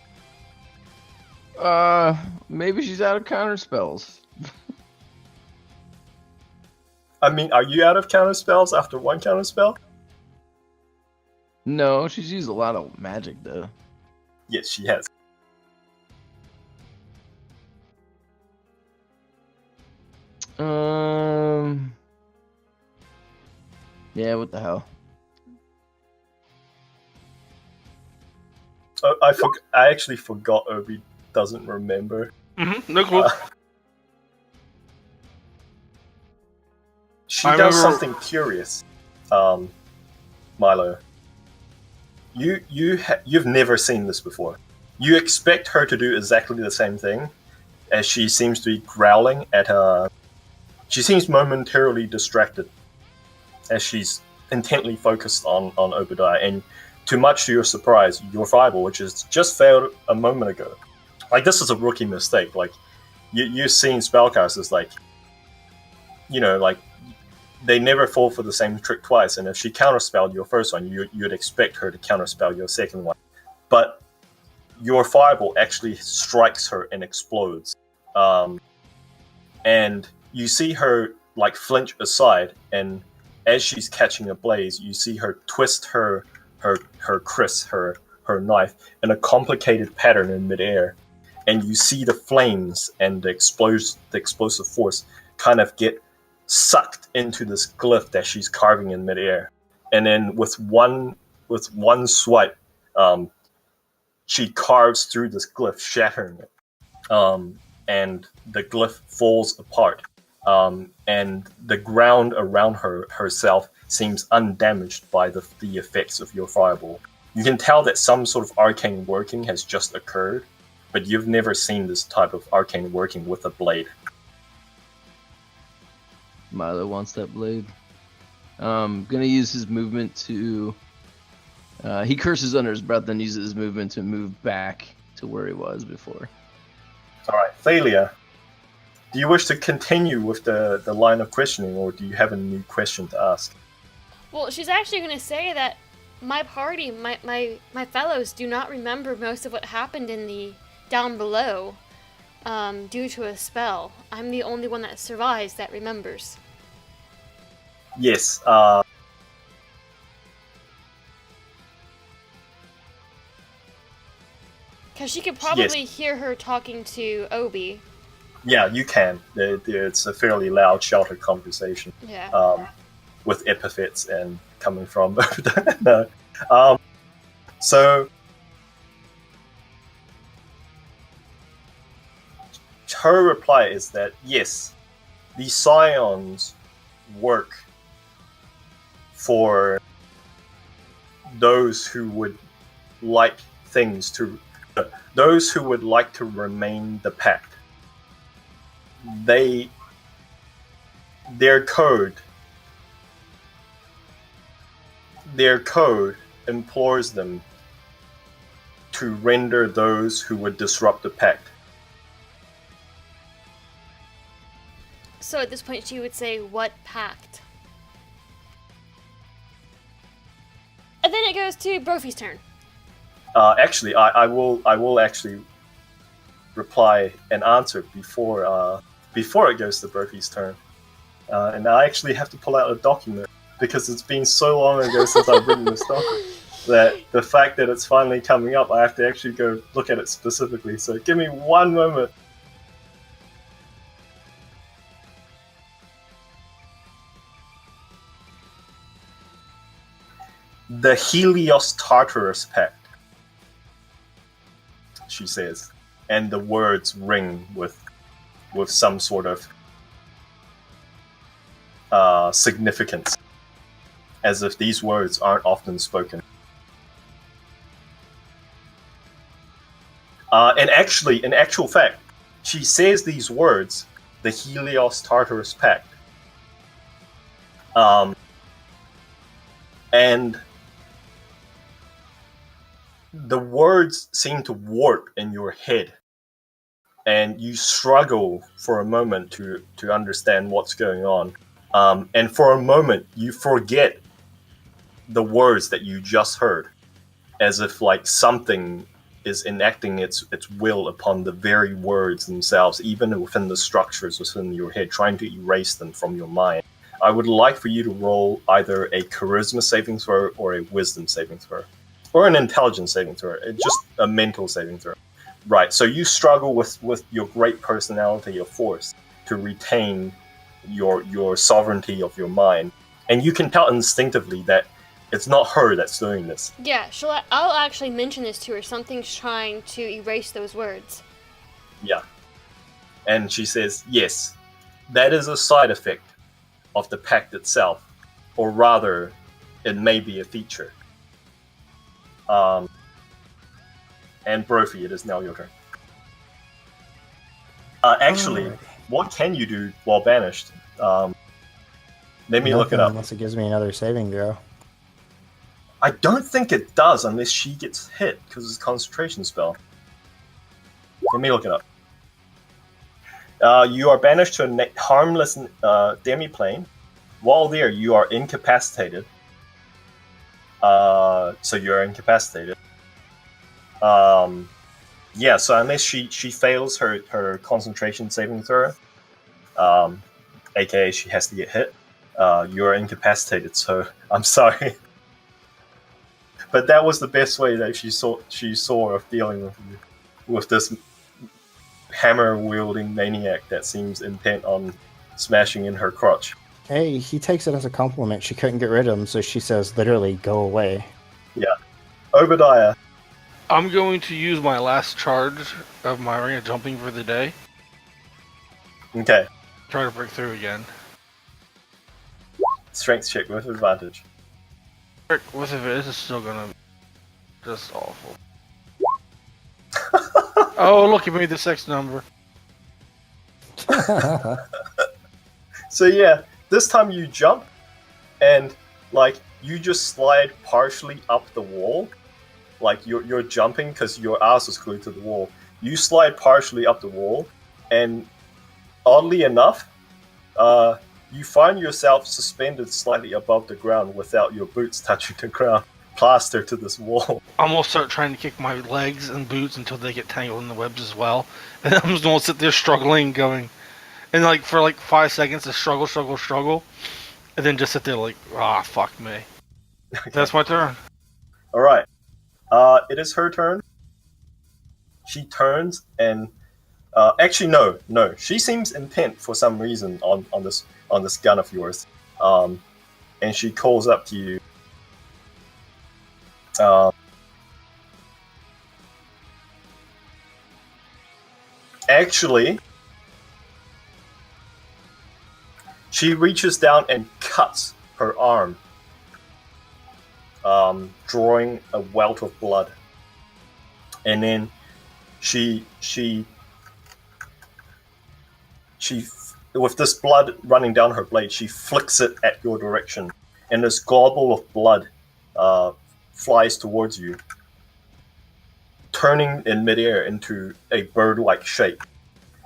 [SPEAKER 2] Maybe she's out of counter spells.
[SPEAKER 1] I mean, are you out of counter spells after one counter spell?
[SPEAKER 2] No, she's used a lot of magic though.
[SPEAKER 1] Yes, she has.
[SPEAKER 2] Yeah, what the hell?
[SPEAKER 1] Oh, I actually forgot Obi doesn't remember.
[SPEAKER 5] No clue.
[SPEAKER 1] She
[SPEAKER 5] I
[SPEAKER 1] does
[SPEAKER 5] remember-
[SPEAKER 1] something curious, Milo. You've never seen this before. You expect her to do exactly the same thing, as she seems to be growling at her. She seems momentarily distracted, as she's intently focused on Obadiah, and much to your surprise, your fireball, which has just failed a moment ago. Like, this is a rookie mistake. Like, you've seen spellcasters, like, like, they never fall for the same trick twice, and if she counterspelled your first one, you'd expect her to counterspell your second one. But your fireball actually strikes her and explodes. And you see her, like, flinch aside, and as she's catching a blaze, you see her twist her knife in a complicated pattern in midair, and you see the flames and the explosive force kind of get sucked into this glyph that she's carving in midair, and then with one swipe, she carves through this glyph, shattering it, and the glyph falls apart, and the ground around herself seems undamaged by the effects of your fireball. You can tell that some sort of arcane working has just occurred, but you've never seen this type of arcane working with a blade.
[SPEAKER 2] Milo wants that blade. Gonna use his movement to. He curses under his breath, then uses his movement to move back to where he was before.
[SPEAKER 1] All right, Thalia, do you wish to continue with the line of questioning, or do you have a new question to ask?
[SPEAKER 4] Well, she's actually going to say that my party, my fellows, do not remember most of what happened in the down below, due to a spell. I'm the only one that survives that remembers.
[SPEAKER 1] Yes.
[SPEAKER 4] Because she could probably hear her talking to Obi.
[SPEAKER 1] Yeah, you can. It's a fairly loud, sheltered conversation.
[SPEAKER 4] Yeah.
[SPEAKER 1] With epithets and coming from. No. So her reply is that yes, the scions work for those who would like to remain the pact. Their code implores them to render those who would disrupt the pact.
[SPEAKER 4] So at this point she would say, what pact? And then it goes to Brophy's turn.
[SPEAKER 1] Actually, I will actually reply and answer before it goes to Brophy's turn. And I actually have to pull out a document because it's been so long ago since I've written this document. that the fact that it's finally coming up, I have to actually go look at it specifically. So give me one moment. The Helios Tartarus Pact, she says, and the words ring with some sort of significance, as if these words aren't often spoken. And actually, in actual fact, she says these words, the Helios Tartarus Pact, and the words seem to warp in your head, and you struggle for a moment to understand what's going on. And for a moment, you forget the words that you just heard, as if like something is enacting its will upon the very words themselves, even within the structures within your head, trying to erase them from your mind. I would like for you to roll either a charisma saving throw or a wisdom saving throw, or an intelligence saving throw, just a mental saving throw. Right, so you struggle with your great personality of force to retain your sovereignty of your mind, and you can tell instinctively that it's not her that's doing this.
[SPEAKER 4] Yeah, I'll actually mention this to her. Something's trying to erase those words.
[SPEAKER 1] Yeah. And she says, yes, that is a side effect of the pact itself, or rather, it may be a feature. And Brophy, it is now your turn. Actually, what can you do while banished? Let me look it up.
[SPEAKER 3] Unless it gives me another saving throw.
[SPEAKER 1] I don't think it does unless she gets hit, because it's a concentration spell. Let me look it up. You are banished to a harmless demiplane. While there, you are incapacitated. So you're incapacitated. Yeah, so unless she fails her concentration saving throw, aka she has to get hit, you're incapacitated, so I'm sorry. But that was the best way that she saw of dealing with this hammer-wielding maniac that seems intent on smashing in her crotch.
[SPEAKER 3] Hey, he takes it as a compliment. She couldn't get rid of him, so she says, literally, go away.
[SPEAKER 1] Yeah. Obadiah.
[SPEAKER 5] I'm going to use my last charge of my ring of jumping for the day.
[SPEAKER 1] Okay.
[SPEAKER 5] Try to break through again.
[SPEAKER 1] Strength check with advantage.
[SPEAKER 5] With it, this is still gonna be just awful. Oh, look, you made the 6 number.
[SPEAKER 1] So yeah, this time you jump, and like you just slide partially up the wall. Like you're jumping because your ass is glued to the wall. You slide partially up the wall, and oddly enough, you find yourself suspended slightly above the ground without your boots touching the ground, plastered to this wall.
[SPEAKER 5] I'm gonna start trying to kick my legs and boots until they get tangled in the webs as well. And I'm just gonna sit there struggling, going, and like for like 5 seconds to struggle, and then just sit there like, fuck me. Okay. That's my turn.
[SPEAKER 1] All right. It is her turn. She turns and actually no. She seems intent for some reason on this gun of yours, and she calls up to you. Actually, she reaches down and cuts her arm, drawing a welt of blood, and then she with this blood running down her blade, she flicks it at your direction, and this globule of blood flies towards you, turning in midair into a bird-like shape.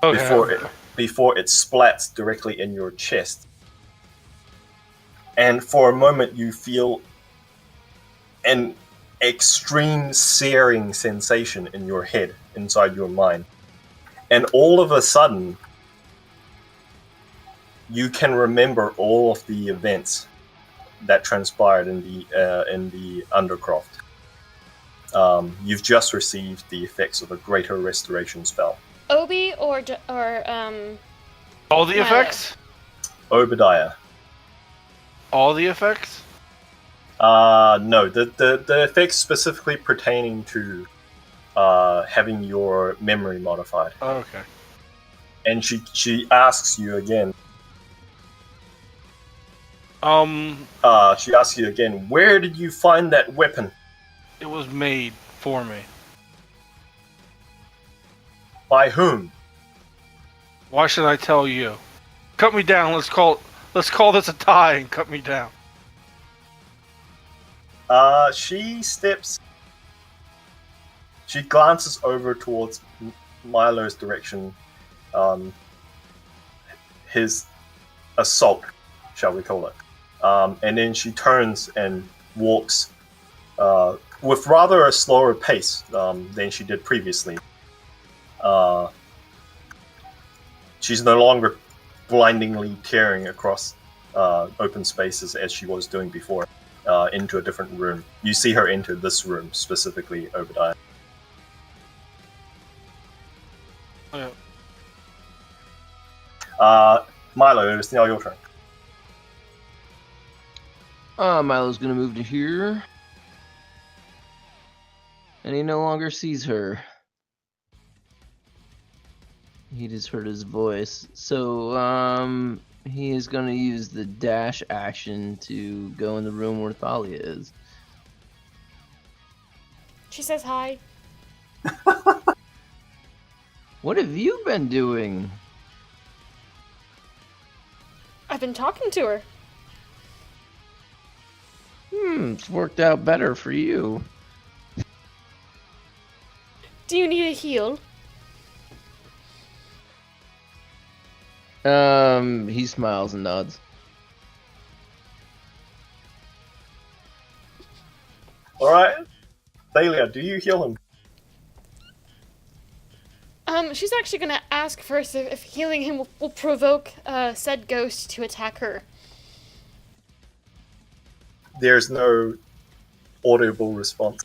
[SPEAKER 1] Okay. Before it splats directly in your chest. And for a moment you feel an extreme searing sensation in your head, inside your mind. And all of a sudden, you can remember all of the events that transpired in the Undercroft. You've just received the effects of a greater restoration spell.
[SPEAKER 4] Obi or
[SPEAKER 5] All the
[SPEAKER 4] Milo.
[SPEAKER 5] effects?
[SPEAKER 1] Obadiah.
[SPEAKER 5] All the effects?
[SPEAKER 1] No, the effects specifically pertaining to having your memory modified.
[SPEAKER 5] Oh, okay.
[SPEAKER 1] And she asks you again. She asks you again, where did you find that weapon?
[SPEAKER 5] It was made for me.
[SPEAKER 1] By whom?
[SPEAKER 5] Why should I tell you? Cut me down. Let's call this a tie and cut me down.
[SPEAKER 1] She glances over towards Milo's direction. His assault, shall we call it. And then she turns and walks with rather a slower pace than she did previously. She's no longer blindingly tearing across open spaces as she was doing before into a different room. You see her enter this room, specifically Obadiah.
[SPEAKER 5] Oh,
[SPEAKER 1] yeah. Milo, it's now your turn.
[SPEAKER 2] Milo's gonna move to here. And he no longer sees her. He just heard his voice. So, he is gonna use the dash action to go in the room where Thalia is.
[SPEAKER 4] She says hi.
[SPEAKER 2] What have you been doing?
[SPEAKER 4] I've been talking to her.
[SPEAKER 2] It's worked out better for you.
[SPEAKER 4] Do you need a heal?
[SPEAKER 2] He smiles and nods.
[SPEAKER 1] Alright. Thalia, do you heal him?
[SPEAKER 4] She's actually gonna ask first if healing him will provoke said ghost to attack her.
[SPEAKER 1] There's no audible response.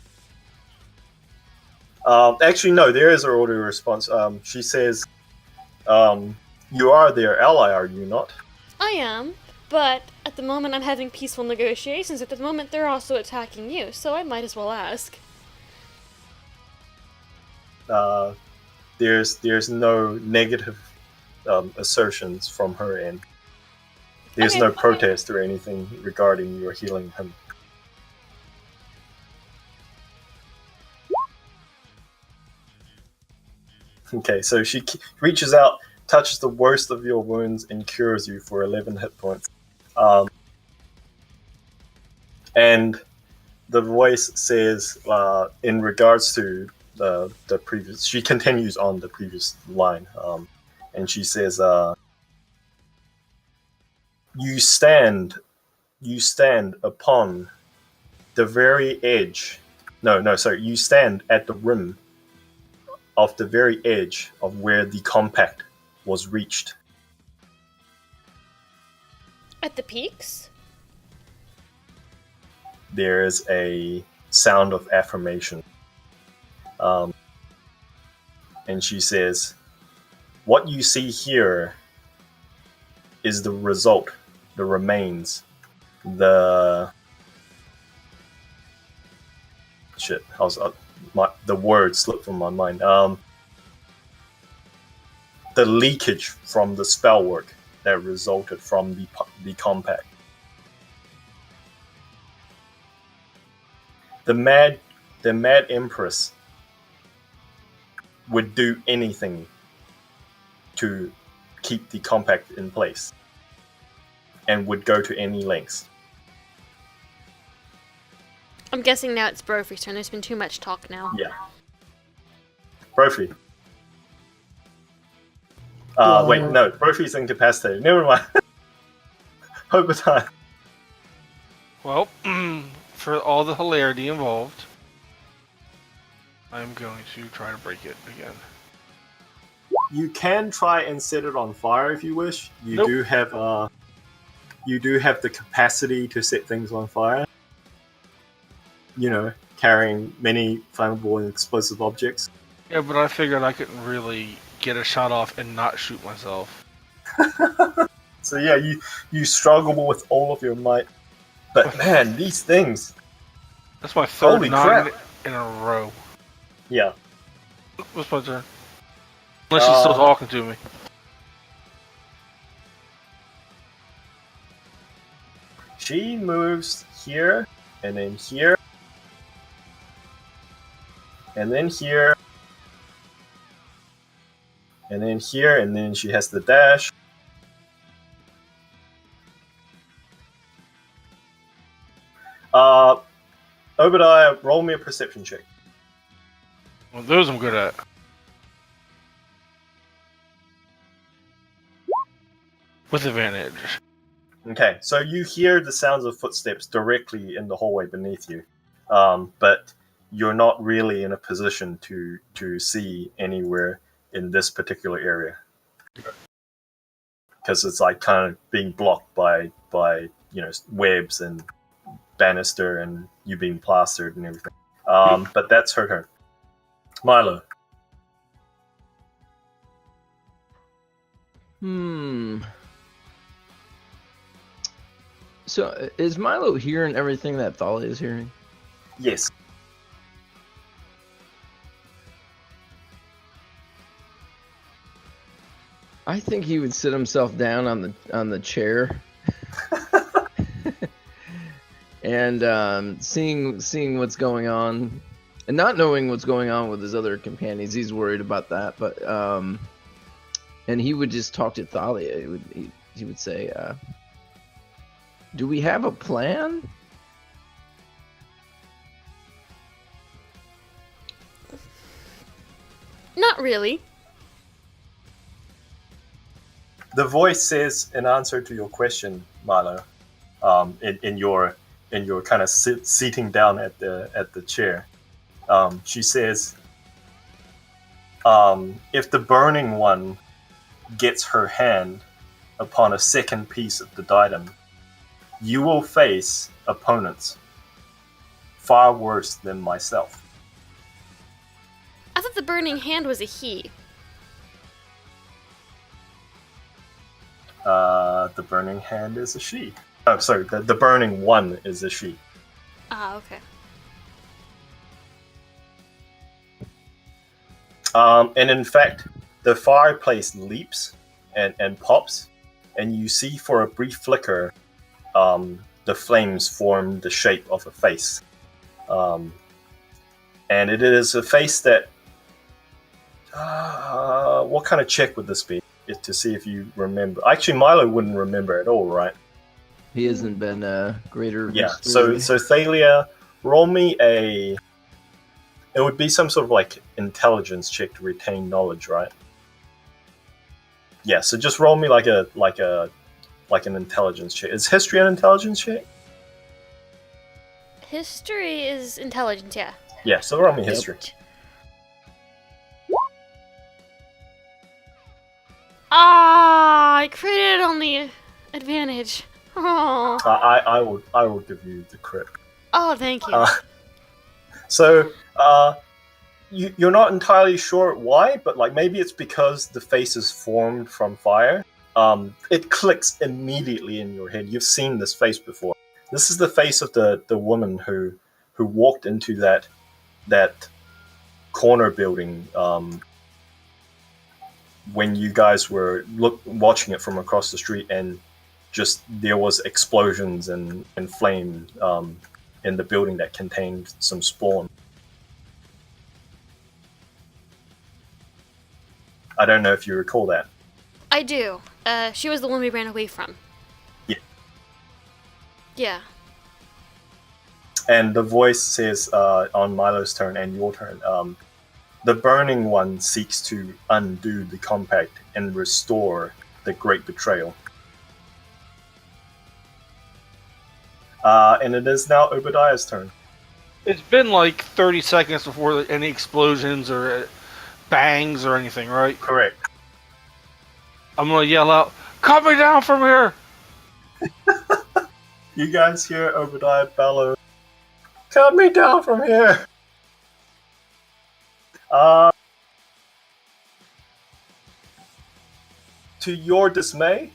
[SPEAKER 1] Actually, no, there is an audio response. She says, you are their ally, are you not?
[SPEAKER 4] I am, but at the moment I'm having peaceful negotiations. At the moment they're also attacking you, so I might as well ask.
[SPEAKER 1] There's no negative assertions from her end. There's
[SPEAKER 4] Okay,
[SPEAKER 1] no
[SPEAKER 4] okay.
[SPEAKER 1] protest or anything regarding your healing him. Okay, so she reaches out, touches the worst of your wounds, and cures you for 11 hit points. And the voice says, in regards to the previous, she continues on the previous line, and she says, you stand upon the very edge. You stand at the rim of the very edge of where the compact was reached.
[SPEAKER 4] At the peaks?
[SPEAKER 1] There is a sound of affirmation. And she says, what you see here is the result, the remains, the word slipped from my mind. The leakage from the spell work that resulted from the compact. The Mad Empress would do anything to keep the compact in place, and would go to any lengths.
[SPEAKER 4] I'm guessing now it's Brophy's turn. There's been too much talk now.
[SPEAKER 1] Yeah. Brophy.
[SPEAKER 3] Well-
[SPEAKER 1] Wait, no. Brophy's incapacitated. Never mind. Overtime.
[SPEAKER 5] Well, for all the hilarity involved, I'm going to try to break it again.
[SPEAKER 1] You can try and set it on fire if you wish. You
[SPEAKER 5] Nope.
[SPEAKER 1] do have the capacity to set things on fire. carrying many flammable and explosive objects.
[SPEAKER 5] Yeah, but I figured I couldn't really get a shot off and not shoot myself.
[SPEAKER 1] So yeah, you struggle with all of your might. But man, these things.
[SPEAKER 5] That's my third
[SPEAKER 1] Holy
[SPEAKER 5] 9
[SPEAKER 1] crap.
[SPEAKER 5] in a row.
[SPEAKER 1] Yeah.
[SPEAKER 5] What's my turn? Unless she's still talking to me.
[SPEAKER 1] She moves here, and then here, and then here, and then here, and then she has the dash. Obadiah, roll me a perception check.
[SPEAKER 5] Well, those I'm good at. With advantage.
[SPEAKER 1] Okay, so you hear the sounds of footsteps directly in the hallway beneath you, but you're not really in a position to see anywhere in this particular area because it's like kind of being blocked by webs and banister and you being plastered and everything. But that's her turn. Milo.
[SPEAKER 2] So, is Milo hearing everything that Thalia is hearing?
[SPEAKER 1] Yes.
[SPEAKER 2] I think he would sit himself down on the chair, and seeing what's going on, and not knowing what's going on with his other companions. He's worried about that, but and he would just talk to Thalia. He would say, "Do we have a plan?"
[SPEAKER 4] Not really.
[SPEAKER 1] The voice says in answer to your question, Milo, in your kind of seating down at the chair, she says, if the burning one gets her hand upon a second piece of the diadem, you will face opponents far worse than myself.
[SPEAKER 4] I thought the burning hand was a he.
[SPEAKER 1] The burning hand is a she. Oh, sorry, the burning one is a she.
[SPEAKER 4] Ah, okay.
[SPEAKER 1] And in fact, the fireplace leaps and pops, and you see for a brief flicker, the flames form the shape of a face. And it is a face that... what kind of check would this be? To see if you remember. Actually, Milo wouldn't remember at all, right?
[SPEAKER 2] He hasn't been greater.
[SPEAKER 1] Yeah. So Thalia, roll me a... It would be some sort of like intelligence check to retain knowledge, right? Yeah. So just roll me like an intelligence check. Is history an intelligence check?
[SPEAKER 4] History is intelligence, yeah.
[SPEAKER 1] Yeah. So roll me history.
[SPEAKER 4] Ah, I critted on the advantage. Oh.
[SPEAKER 1] I will give you the crit.
[SPEAKER 4] Oh, thank you.
[SPEAKER 1] So you're not entirely sure why, but like maybe it's because the face is formed from fire. It clicks immediately in your head. You've seen this face before. This is the face of the woman who walked into that corner building when you guys were watching it from across the street, and just there was explosions and flame in the building that contained some spawn. I don't know if you recall that.
[SPEAKER 4] I do. She was the one we ran away from.
[SPEAKER 1] Yeah.
[SPEAKER 4] Yeah.
[SPEAKER 1] And the voice says on Milo's turn and your turn, the Burning One seeks to undo the compact and restore the Great Betrayal. And it is now Obadiah's turn.
[SPEAKER 5] It's been like 30 seconds before any explosions or bangs or anything, right?
[SPEAKER 1] Correct.
[SPEAKER 5] I'm gonna yell out, "Cut me down from here!"
[SPEAKER 1] You guys hear Obadiah bellow, Cut me down from here. To your dismay,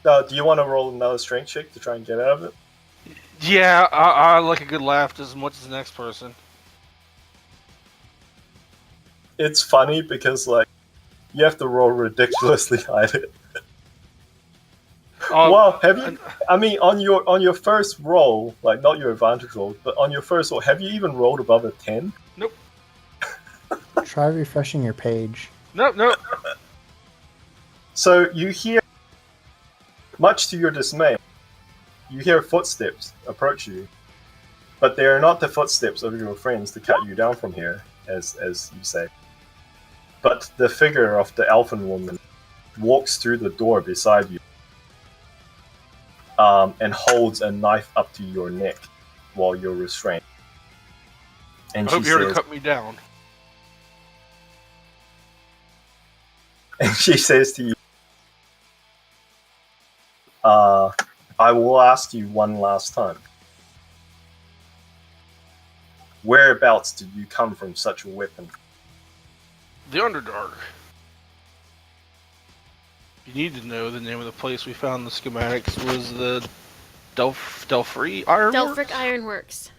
[SPEAKER 1] do you want to roll another strength check to try and get out of it?
[SPEAKER 5] Yeah, I like a good laugh just as much as the next person.
[SPEAKER 1] It's funny because like you have to roll ridiculously high. Well, have you? I mean, on your first roll, like not your advantage roll, but on your first roll, have you even rolled above a 10?
[SPEAKER 5] Nope.
[SPEAKER 3] Try refreshing your page.
[SPEAKER 5] Nope.
[SPEAKER 1] So you hear, much to your dismay, you hear footsteps approach you, but they are not the footsteps of your friends to cut you down from here, as you say. But the figure of the elfin woman walks through the door beside you, and holds a knife up to your neck while you're restrained. And
[SPEAKER 5] I hope you're to cut me down.
[SPEAKER 1] And she says to you, I will ask you one last time. Whereabouts did you come from such a weapon?
[SPEAKER 5] The Underdark. You need to know the name of the place we found the schematics was the Delphi Ironworks?
[SPEAKER 4] Delphic Ironworks.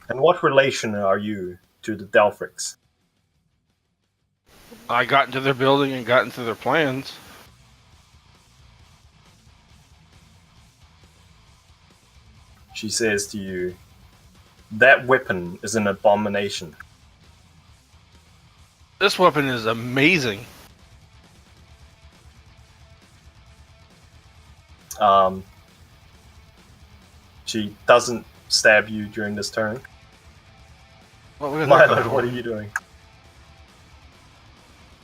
[SPEAKER 1] And what relation are you to the Delphics?
[SPEAKER 5] I got into their building and got into their plans.
[SPEAKER 1] She says to you, that weapon is an abomination.
[SPEAKER 5] This weapon is amazing.
[SPEAKER 1] She doesn't stab you during this turn.
[SPEAKER 5] Well,
[SPEAKER 1] Milo, what are you doing?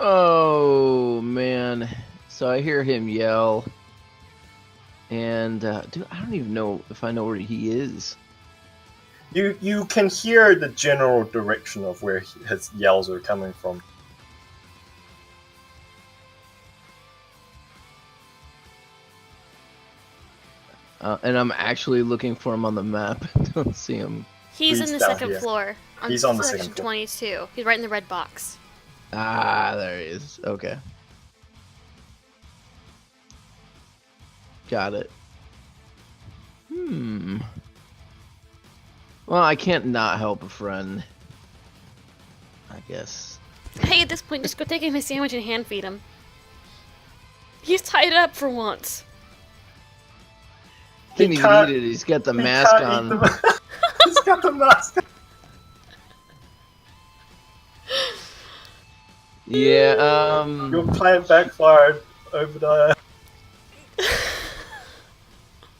[SPEAKER 2] Oh man! So I hear him yell, and dude, I don't even know if I know where he is.
[SPEAKER 1] You can hear the general direction of where his yells are coming from.
[SPEAKER 2] And I'm actually looking for him on the map. I don't see him.
[SPEAKER 4] He's in the
[SPEAKER 1] down
[SPEAKER 4] second
[SPEAKER 1] here.
[SPEAKER 4] floor.
[SPEAKER 1] He's on the
[SPEAKER 4] section
[SPEAKER 1] second floor.
[SPEAKER 4] 22. He's right in the red box.
[SPEAKER 2] Ah, there he is. Okay. Got it. Well, I can't not help a friend. I guess.
[SPEAKER 4] Hey, at this point, just go take him his sandwich and hand feed him. He's tied up for once.
[SPEAKER 2] Didn't even
[SPEAKER 1] can't-
[SPEAKER 2] eat it. He's got the
[SPEAKER 1] He
[SPEAKER 2] mask
[SPEAKER 1] can't
[SPEAKER 2] on.
[SPEAKER 1] eat the- He's got the mask on.
[SPEAKER 2] Yeah.
[SPEAKER 1] Your plan backfired over the...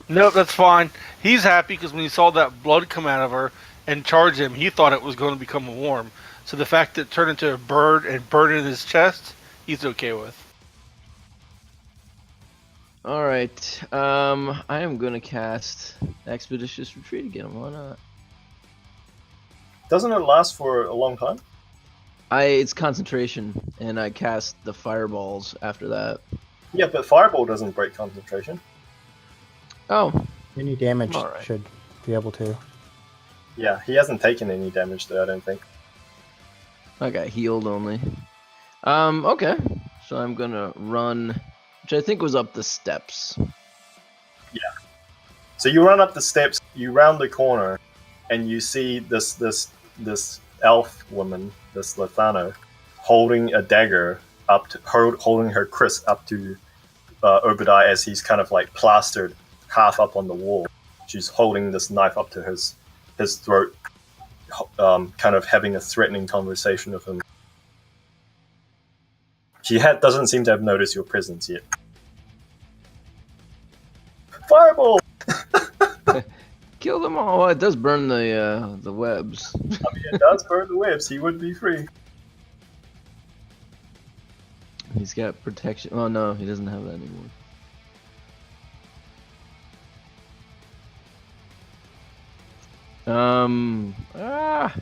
[SPEAKER 5] Nope, that's fine. He's happy because when he saw that blood come out of her and charge him, he thought it was going to become warm. So the fact that it turned into a bird and burned in his chest, he's okay with.
[SPEAKER 2] All right. I am gonna cast Expeditious Retreat again. Why not?
[SPEAKER 1] Doesn't it last for a long time?
[SPEAKER 2] It's concentration, and I cast the fireballs after that.
[SPEAKER 1] Yeah, but Fireball doesn't break concentration.
[SPEAKER 2] Oh,
[SPEAKER 3] Any damage
[SPEAKER 2] Alright.
[SPEAKER 3] should be able to.
[SPEAKER 1] Yeah, he hasn't taken any damage though, I don't think.
[SPEAKER 2] I got healed only. Okay. So I'm gonna run, which I think was up the steps.
[SPEAKER 1] So you run up the steps, you round the corner, and you see this elf woman, this Lethano, holding a dagger up to holding her Chris up to Obadiah as he's kind of like plastered half up on the wall. She's holding this knife up to his throat, kind of having a threatening conversation with him. She doesn't seem to have noticed your presence yet. Fireball!
[SPEAKER 2] Kill them all. Well, it does burn the webs.
[SPEAKER 1] I mean, it does burn the webs. He would be free.
[SPEAKER 2] He's got protection. Oh no, he doesn't have that anymore. Ah.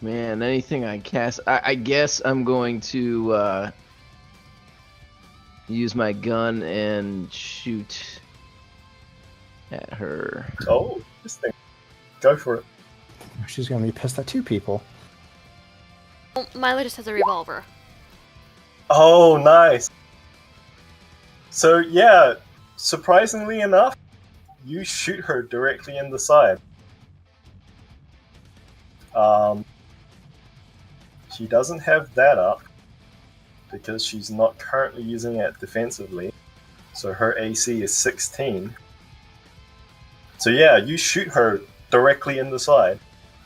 [SPEAKER 2] Man, anything I cast. I guess I'm going to use my gun and shoot at her.
[SPEAKER 1] Oh, this thing. Go for it.
[SPEAKER 3] She's gonna be pissed at 2 people.
[SPEAKER 4] Well, Milo just has a revolver.
[SPEAKER 1] Oh, nice. So yeah, surprisingly enough, you shoot her directly in the side. She doesn't have that up because she's not currently using it defensively. So her AC is 16. So yeah, you shoot her directly in the side,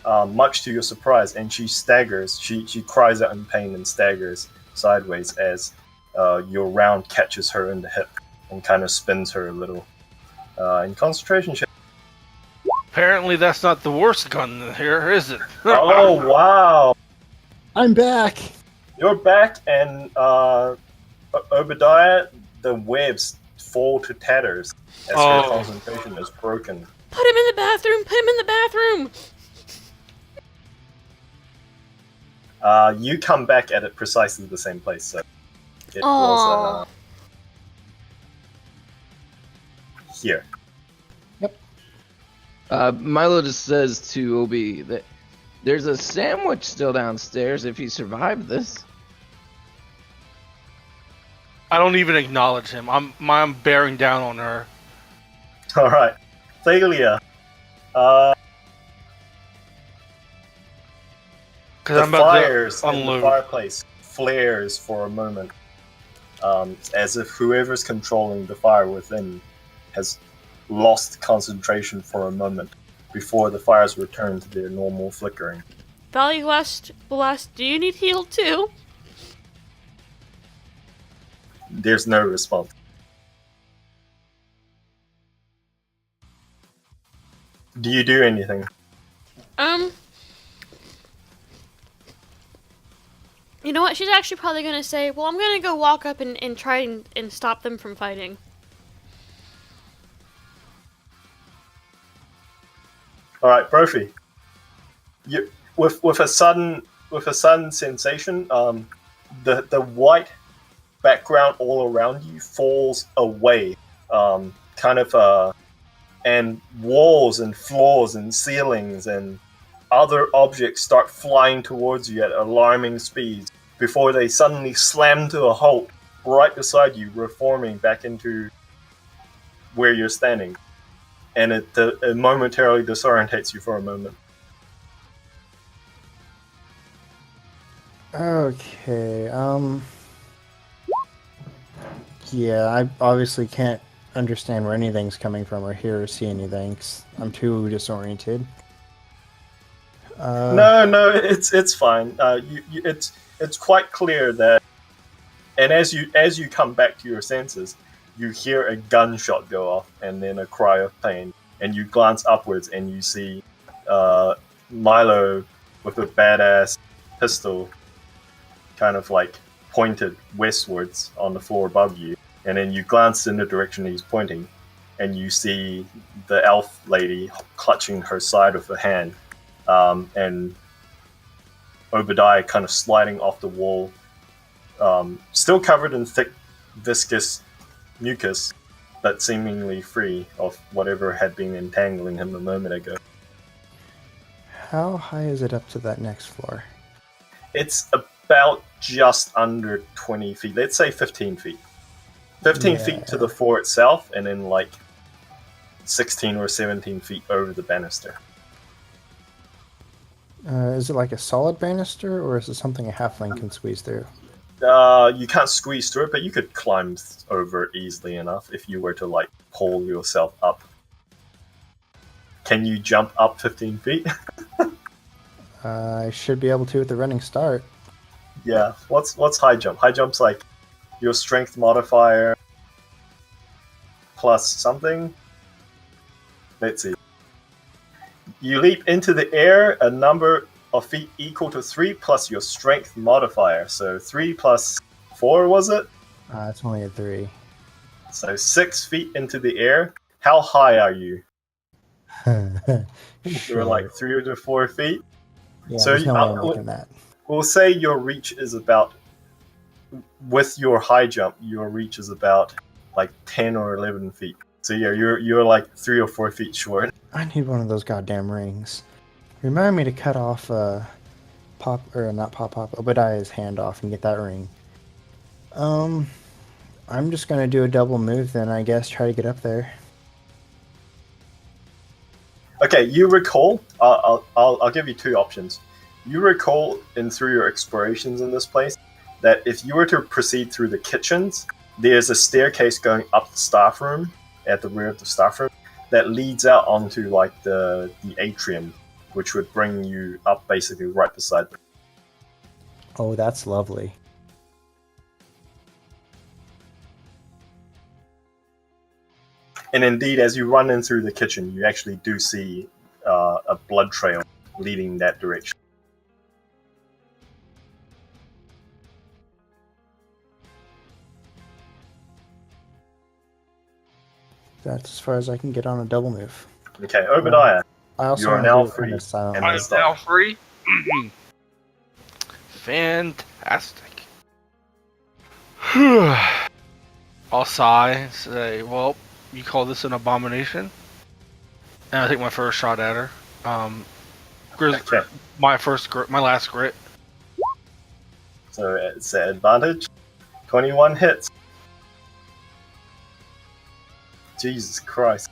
[SPEAKER 1] much to your surprise, and she staggers. She cries out in pain and staggers sideways as your round catches her in the hip and kind of spins her a little. In concentration check.
[SPEAKER 5] Apparently, that's not the worst gun here, is it?
[SPEAKER 1] Oh wow!
[SPEAKER 3] I'm back!
[SPEAKER 1] You're back, and Obadiah, the webs fall to tatters as her concentration is broken.
[SPEAKER 4] Put him in the bathroom! Put him in the bathroom!
[SPEAKER 1] You come back at it precisely the same place, so it was here.
[SPEAKER 2] Milo just says to Obi that there's a sandwich still downstairs if you survive this.
[SPEAKER 5] I don't even acknowledge him. I'm bearing down on her.
[SPEAKER 1] All right, Thalia. The fires in the fireplace flares for a moment, as if whoever's controlling the fire within has lost concentration for a moment before the fires return to their normal flickering.
[SPEAKER 4] Valley West, do you need healed too?
[SPEAKER 1] There's no response. Do you do anything?
[SPEAKER 4] You know what? She's actually probably gonna say, well, I'm gonna go walk up and try and stop them from fighting.
[SPEAKER 1] All right, Brophy. You with a sudden sensation, the white background all around you falls away, and walls and floors and ceilings and other objects start flying towards you at alarming speeds before they suddenly slam to a halt right beside you, reforming back into where you're standing. And it momentarily disorientates you for a moment.
[SPEAKER 3] Okay, yeah, I obviously can't understand where anything's coming from or hear or see anything 'cause I'm too disoriented.
[SPEAKER 1] No, it's fine. It's quite clear that, and as you come back to your senses, you hear a gunshot go off and then a cry of pain, and you glance upwards and you see Milo with a badass pistol, kind of like pointed westwards on the floor above you, and then you glance in the direction he's pointing, and you see the elf lady clutching her side with her hand. And Obadiah kind of sliding off the wall, still covered in thick, viscous mucus, but seemingly free of whatever had been entangling him a moment ago.
[SPEAKER 3] How high is it up to that next floor?
[SPEAKER 1] It's about just under 20 feet. Let's say 15 feet. 15 feet to the floor itself, and then like 16 or 17 feet over the banister.
[SPEAKER 3] Is it like a solid banister, or is it something a halfling can squeeze through?
[SPEAKER 1] You can't squeeze through it, but you could climb over it easily enough if you were to like pull yourself up. Can you jump up 15 feet?
[SPEAKER 3] I should be able to at the running start.
[SPEAKER 1] Yeah. What's high jump? High jump's like your strength modifier plus something. Let's see. You leap into the air a number of feet equal to 3 plus your strength modifier. So 3 plus 4, was it?
[SPEAKER 3] It's only a 3.
[SPEAKER 1] So 6 feet into the air. How high are you?
[SPEAKER 3] Sure.
[SPEAKER 1] You're like 3 to 4 feet?
[SPEAKER 3] Yeah,
[SPEAKER 1] So
[SPEAKER 3] there's no way I'm making that.
[SPEAKER 1] we'll say your reach is about, with your high jump, your reach is about like 10 or 11 feet. So yeah, you're like 3 or 4 feet short.
[SPEAKER 3] I need one of those goddamn rings. Remind me to cut off Obadiah's hand off and get that ring. I'm just gonna do a double move then, I guess. Try to get up there.
[SPEAKER 1] Okay, you recall. I'll give you two options. You recall, through your explorations in this place, that if you were to proceed through the kitchens, there's a staircase going up the staff room at the rear of the staff room that leads out onto like the atrium, which would bring you up basically right beside them.
[SPEAKER 3] Oh, that's lovely.
[SPEAKER 1] And indeed, as you run in through the kitchen, you actually do see a blood trail leading that direction.
[SPEAKER 3] That's as far as I can get on a double move.
[SPEAKER 1] Okay, Obadiah,
[SPEAKER 3] I also
[SPEAKER 1] you are
[SPEAKER 3] wanna
[SPEAKER 1] now
[SPEAKER 3] do it
[SPEAKER 1] free.
[SPEAKER 3] kinda silently.
[SPEAKER 1] And
[SPEAKER 5] I am
[SPEAKER 1] let's stop.
[SPEAKER 5] now free. Fantastic. I'll sigh and say, well, you call this an abomination? And I take my first shot at her.
[SPEAKER 1] Okay.
[SPEAKER 5] My last grit.
[SPEAKER 1] So it's an advantage. 21 hits. Jesus Christ.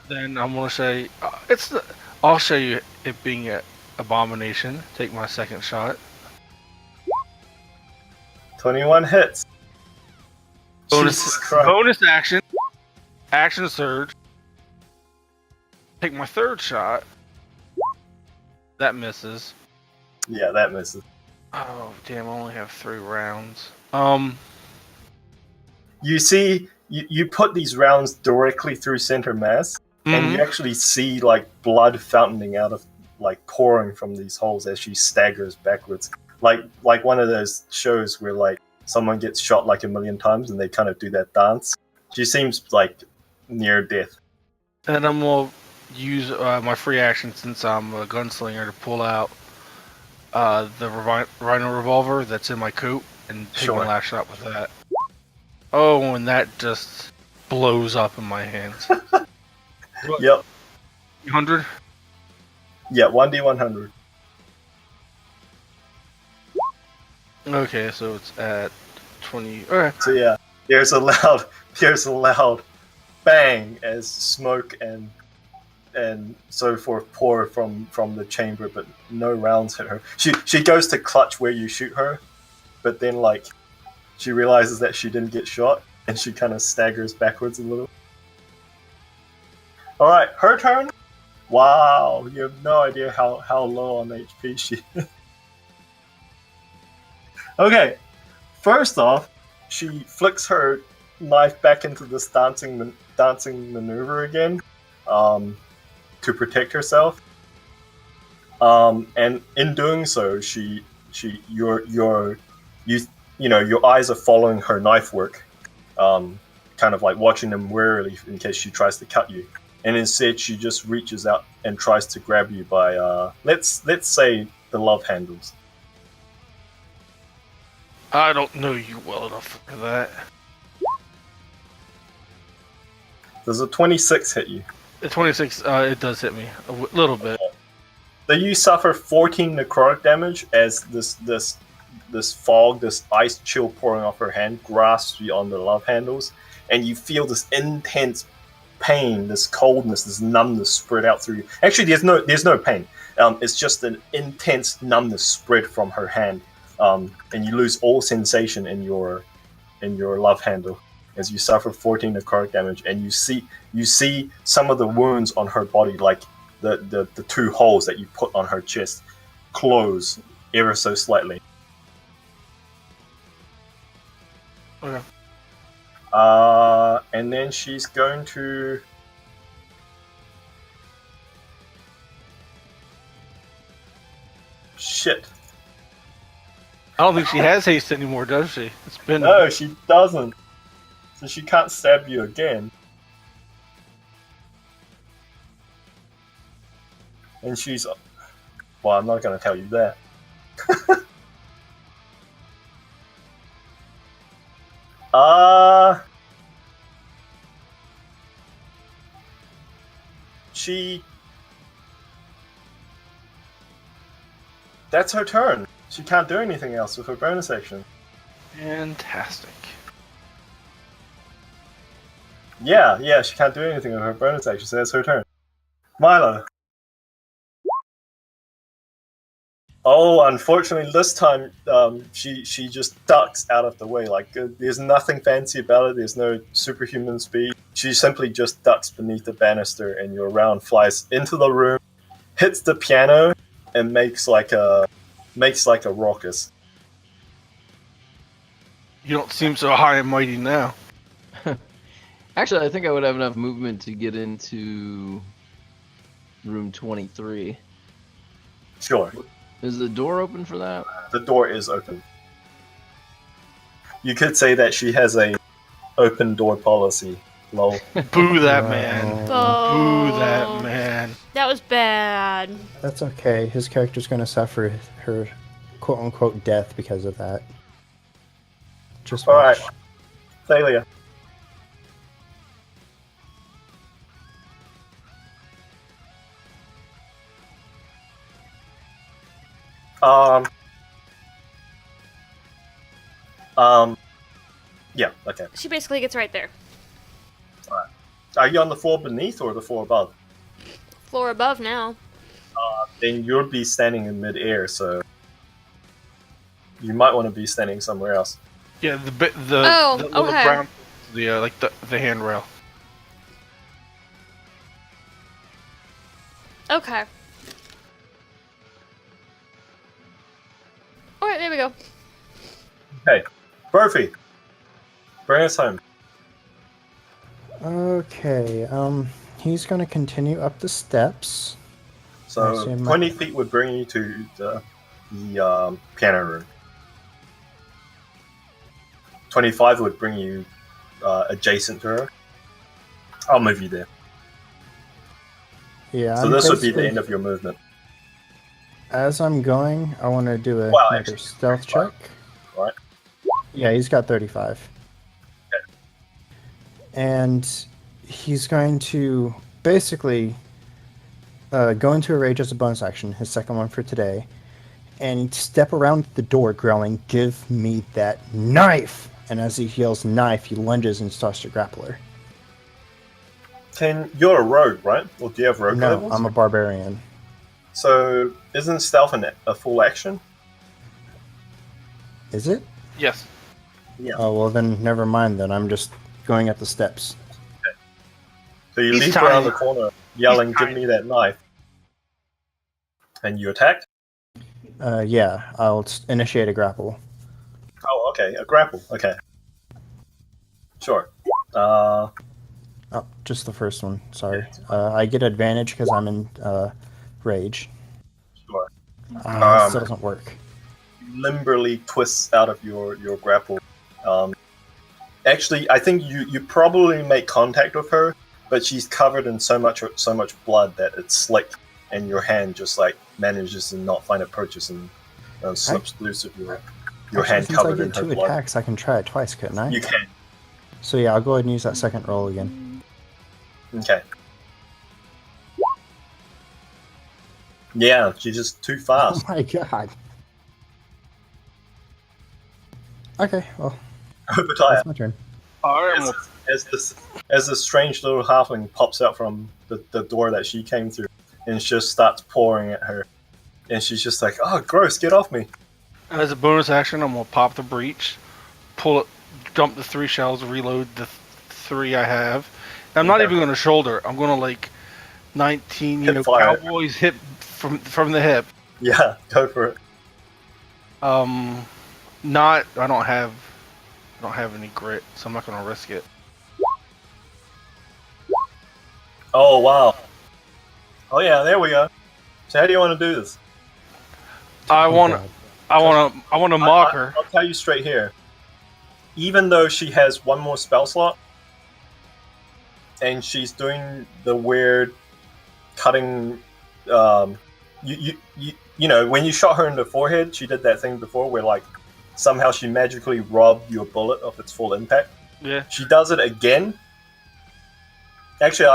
[SPEAKER 5] Then I'm gonna say, I'll show you it being an abomination. Take my second shot.
[SPEAKER 1] 21 hits. Jesus Christ.
[SPEAKER 5] Bonus action. Action surge. Take my third shot. That misses.
[SPEAKER 1] Yeah, that misses.
[SPEAKER 5] Oh damn! I only have 3 rounds.
[SPEAKER 1] You see, you put these rounds directly through center mass, and you actually see like blood fountaining out of, like pouring from these holes as she staggers backwards, like one of those shows where like someone gets shot like a million times and they kind of do that dance. She seems like near death.
[SPEAKER 5] And I'm gonna use my free action, since I'm a gunslinger, to pull out the Rhino revolver that's in my coat and take
[SPEAKER 1] Sure.
[SPEAKER 5] my last shot with that. Oh, and that just blows up in my hands.
[SPEAKER 1] Yep.
[SPEAKER 5] 100.
[SPEAKER 1] Yeah, 1d100.
[SPEAKER 5] Okay, so it's at 20. Okay.
[SPEAKER 1] So yeah, there's a loud bang as smoke and so forth pour from the chamber, but no rounds hit her. She goes to clutch where you shoot her, but then like she realizes that she didn't get shot, and she kind of staggers backwards a little. All right, her turn. Wow, you have no idea how low on HP she is. Okay, first off, she flicks her knife back into this dancing maneuver again, to protect herself. And in doing so, your eyes are following her knife work, kind of like watching them warily in case she tries to cut you. And instead, she just reaches out and tries to grab you by let's say the love handles.
[SPEAKER 5] I don't know you well enough for that.
[SPEAKER 1] Does a 26 hit you?
[SPEAKER 5] The 26, it does hit me a little bit.
[SPEAKER 1] So you suffer 14 necrotic damage as this fog, this ice chill pouring off her hand grasps you on the love handles, and you feel this intense pain, this coldness, this numbness spread out through you. Actually, there's no pain. It's just an intense numbness spread from her hand, and you lose all sensation in your love handle as you suffer 14 necrotic damage, and you see some of the wounds on her body, like the 2 holes that you put on her chest, close ever so slightly.
[SPEAKER 5] Okay.
[SPEAKER 1] And then she's going to... Shit.
[SPEAKER 5] I don't think she has haste anymore, does she? It's been.
[SPEAKER 1] No, she doesn't. So she can't stab you again. And she's Well, I'm not going to tell you that. She... That's her turn. She can't do anything else with her bonus action.
[SPEAKER 5] Fantastic.
[SPEAKER 1] Yeah, she can't do anything with her bonus action, so that's her turn. Milo. Oh, unfortunately, this time she just ducks out of the way. Like, there's nothing fancy about it. There's no superhuman speed. She simply just ducks beneath the banister, and your round flies into the room, hits the piano, and makes like a raucous.
[SPEAKER 5] You don't seem so high and mighty now.
[SPEAKER 2] Actually, I think I would have enough movement to get into room 23.
[SPEAKER 1] Sure.
[SPEAKER 2] Is the door open for that?
[SPEAKER 1] The door is open. You could say that she has a open door policy. Lol.
[SPEAKER 5] Boo that man.
[SPEAKER 4] Oh,
[SPEAKER 5] Boo that man.
[SPEAKER 4] That was bad.
[SPEAKER 3] That's okay. His character's going to suffer her quote-unquote death because of that. Just watch.
[SPEAKER 1] Alright. Thalia. Yeah, okay.
[SPEAKER 4] She basically gets right there.
[SPEAKER 1] Alright. Are you on the floor beneath or the floor above?
[SPEAKER 4] Floor above now.
[SPEAKER 1] Then you'll be standing in midair, so you might want to be standing somewhere else.
[SPEAKER 5] Yeah, the
[SPEAKER 4] Oh,
[SPEAKER 5] little
[SPEAKER 4] okay.
[SPEAKER 5] brown, like the handrail.
[SPEAKER 4] Okay. Alright, there we go.
[SPEAKER 1] Okay, Brophy, bring us home.
[SPEAKER 3] Okay, he's going to continue up the steps. I
[SPEAKER 1] So
[SPEAKER 3] assume
[SPEAKER 1] 20 feet would bring you to the piano room. 25 would bring you adjacent to her. I'll move you there.
[SPEAKER 3] Yeah.
[SPEAKER 1] So
[SPEAKER 3] I'm
[SPEAKER 1] this would be the
[SPEAKER 3] basically-
[SPEAKER 1] end of your movement.
[SPEAKER 3] As I'm going, I want to do
[SPEAKER 1] Wow,
[SPEAKER 3] another
[SPEAKER 1] actually,
[SPEAKER 3] stealth check.
[SPEAKER 1] Right?
[SPEAKER 3] Yeah, he's got 35.
[SPEAKER 1] Okay.
[SPEAKER 3] And he's going to basically go into a rage as a bonus action, his second one for today, and step around the door growling, "Give me that knife!" And as he yells knife, he lunges and starts to grapple her.
[SPEAKER 1] You're a rogue, right? Or do you have rogue
[SPEAKER 3] No,
[SPEAKER 1] levels?
[SPEAKER 3] I'm a barbarian.
[SPEAKER 1] So isn't stealth a full action?
[SPEAKER 3] Is it?
[SPEAKER 5] Yes.
[SPEAKER 1] Yeah.
[SPEAKER 3] Oh, well then, never mind then. I'm just going up the steps.
[SPEAKER 1] So you
[SPEAKER 5] He's
[SPEAKER 1] leap around
[SPEAKER 5] tiny.
[SPEAKER 1] the corner, yelling,
[SPEAKER 5] He's
[SPEAKER 1] "Give
[SPEAKER 5] tiny.
[SPEAKER 1] me that knife!" And you attack.
[SPEAKER 3] Yeah, I'll initiate a grapple.
[SPEAKER 1] Oh, okay, a grapple. Okay, sure.
[SPEAKER 3] Oh, just the first one. Sorry. I get advantage because I'm in rage.
[SPEAKER 1] Sure.
[SPEAKER 3] Still doesn't work.
[SPEAKER 1] Limberly twists out of your grapple. Actually, I think you probably make contact with her, but she's covered in so much blood that it's slick, and your hand just like manages to not find it purchase and slips loose of your
[SPEAKER 3] Actually,
[SPEAKER 1] hand
[SPEAKER 3] since
[SPEAKER 1] covered
[SPEAKER 3] I
[SPEAKER 1] in
[SPEAKER 3] get
[SPEAKER 1] her
[SPEAKER 3] 2
[SPEAKER 1] blood.
[SPEAKER 3] attacks, I can try it twice, couldn't I?
[SPEAKER 1] You can.
[SPEAKER 3] So yeah, I'll go ahead and use that second roll again.
[SPEAKER 1] Okay. Yeah, she's just too fast.
[SPEAKER 3] Oh my god. Okay, well,
[SPEAKER 1] Obadiah,
[SPEAKER 3] that's my turn.
[SPEAKER 5] Alright,
[SPEAKER 1] as this strange little halfling pops out from the door that she came through and just starts pouring at her, and she's just like, "Oh, gross! Get off me!"
[SPEAKER 5] as a bonus action, I'm gonna pop the breach, pull it, dump the 3 shells, reload the 3 I have. And I'm not
[SPEAKER 1] Okay.
[SPEAKER 5] even gonna shoulder. I'm gonna like 19,
[SPEAKER 1] Hip fire.
[SPEAKER 5] cowboys hit from the hip.
[SPEAKER 1] Yeah, go for it.
[SPEAKER 5] I don't have any grit, so I'm not gonna risk it.
[SPEAKER 1] Oh wow. Oh yeah, there we go. So how do you want to do this?
[SPEAKER 5] I
[SPEAKER 3] Oh,
[SPEAKER 5] want
[SPEAKER 3] God.
[SPEAKER 5] to mock her.
[SPEAKER 1] I'll tell you straight here. Even though she has one more spell slot, and she's doing the weird cutting, when you shot her in the forehead, she did that thing before where like somehow she magically robbed your bullet of its full impact.
[SPEAKER 5] Yeah.
[SPEAKER 1] She does it again. Actually,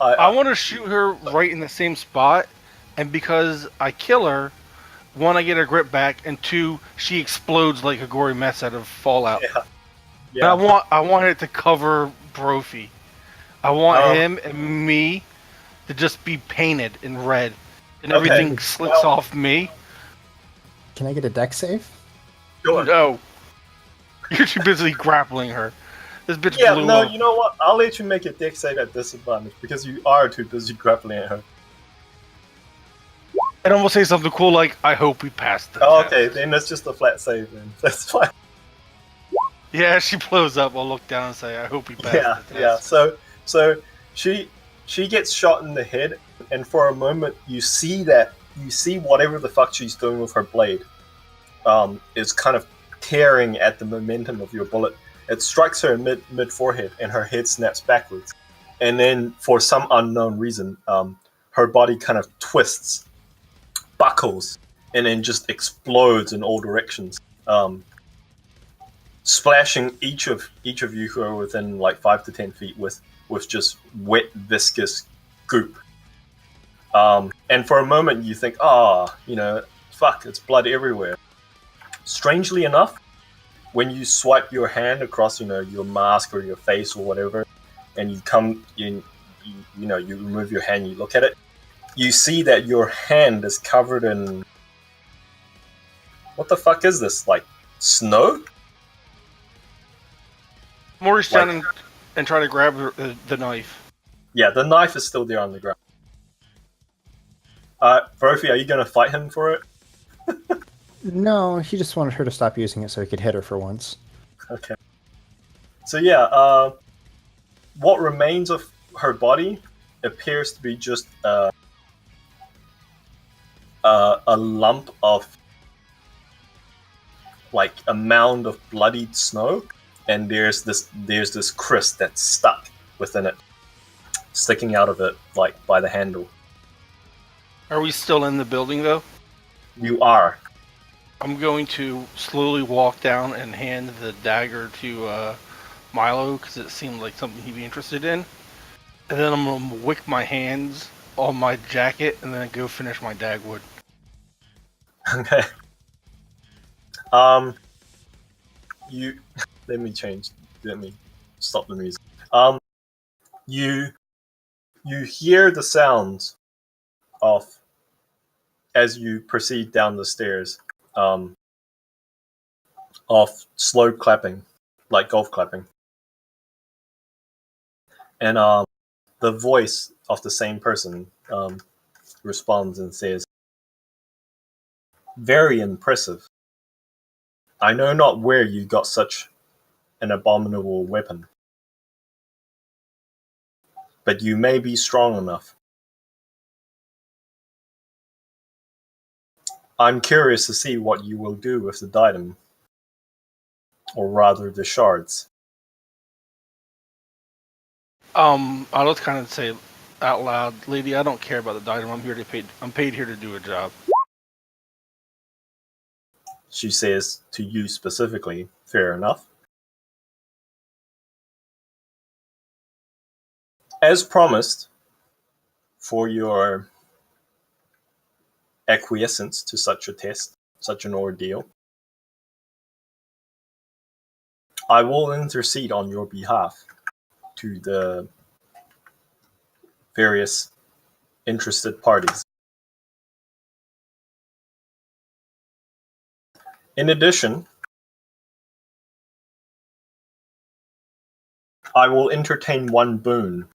[SPEAKER 5] I want to shoot her right in the same spot, and because I kill her, one, I get her grip back, and two, she explodes like a gory mess out of Fallout.
[SPEAKER 1] Yeah.
[SPEAKER 5] And I want it to cover Brophy. I want him and me to just be painted in red, and everything slicks off me.
[SPEAKER 3] Can I get a deck save?
[SPEAKER 1] Sure.
[SPEAKER 5] No, you're too busy grappling her. This bitch
[SPEAKER 1] Yeah,
[SPEAKER 5] blew
[SPEAKER 1] no,
[SPEAKER 5] up.
[SPEAKER 1] you know what? I'll let you make a deck save at disadvantage because you are too busy grappling at her.
[SPEAKER 5] And I'm gonna say something cool like, "I hope we passed the
[SPEAKER 1] Oh,
[SPEAKER 5] test."
[SPEAKER 1] okay, then that's just a flat save then. That's fine.
[SPEAKER 5] Yeah, she blows up. I'll look down and say, "I hope we passed the test."
[SPEAKER 1] Yeah. So she gets shot in the head, and for a moment you see whatever the fuck she's doing with her blade, is kind of tearing at the momentum of your bullet. It strikes her mid forehead, and her head snaps backwards. And then, for some unknown reason, her body kind of twists, buckles, and then just explodes in all directions, splashing each of you who are within like 5 to 10 feet with just wet, viscous goop. And for a moment, you think, fuck, it's blood everywhere. Strangely enough, when you swipe your hand across, your mask or your face or whatever, and you remove your hand, you look at it, you see that your hand is covered in, what the fuck is this? Like snow?
[SPEAKER 5] I'm already standing and try to grab the knife.
[SPEAKER 1] Yeah, the knife is still there on the ground. Brophy, are you going to fight him for it?
[SPEAKER 3] No, he just wanted her to stop using it so he could hit her for once.
[SPEAKER 1] Okay. So yeah, what remains of her body appears to be just a lump of, like, a mound of bloodied snow, and there's this crest that's stuck within it, sticking out of it, like, by the handle.
[SPEAKER 5] Are we still in the building though?
[SPEAKER 1] You are.
[SPEAKER 5] I'm going to slowly walk down and hand the dagger to Milo because it seemed like something he'd be interested in. And then I'm going to wick my hands on my jacket and then go finish my dagwood.
[SPEAKER 1] Okay. You let me stop the music. You hear the sounds of, as you proceed down the stairs, of slow clapping, like golf clapping. And the voice of the same person responds and says, "Very impressive. I know not where you got such an abominable weapon, but you may be strong enough. I'm curious to see what you will do with the diadem, or rather the shards."
[SPEAKER 5] I'll just kind of say out loud, "Lady, I don't care about the diadem. I'm paid here to do a job."
[SPEAKER 1] She says to you specifically, "Fair enough. As promised, for your acquiescence to such a test, such an ordeal, I will intercede on your behalf to the various interested parties. In addition, I will entertain one boon.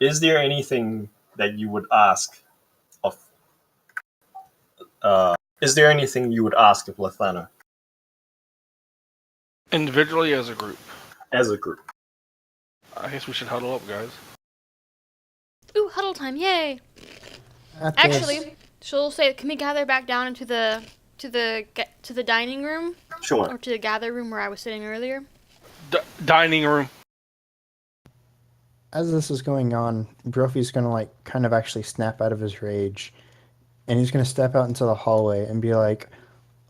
[SPEAKER 1] Is there anything that you would ask of? Is there anything you would ask of Lethana
[SPEAKER 5] Individually, as a group.
[SPEAKER 1] as a group?"
[SPEAKER 5] I guess we should huddle up, guys.
[SPEAKER 4] Ooh, huddle time! Yay!
[SPEAKER 3] At this-
[SPEAKER 4] Actually, she'll say, "Can we gather back down into the dining room
[SPEAKER 1] Sure.
[SPEAKER 4] or to the gather room where I was sitting earlier?"
[SPEAKER 5] Dining room.
[SPEAKER 3] as this is going on, Brophy's gonna like kind of actually snap out of his rage, and he's gonna step out into the hallway and be like,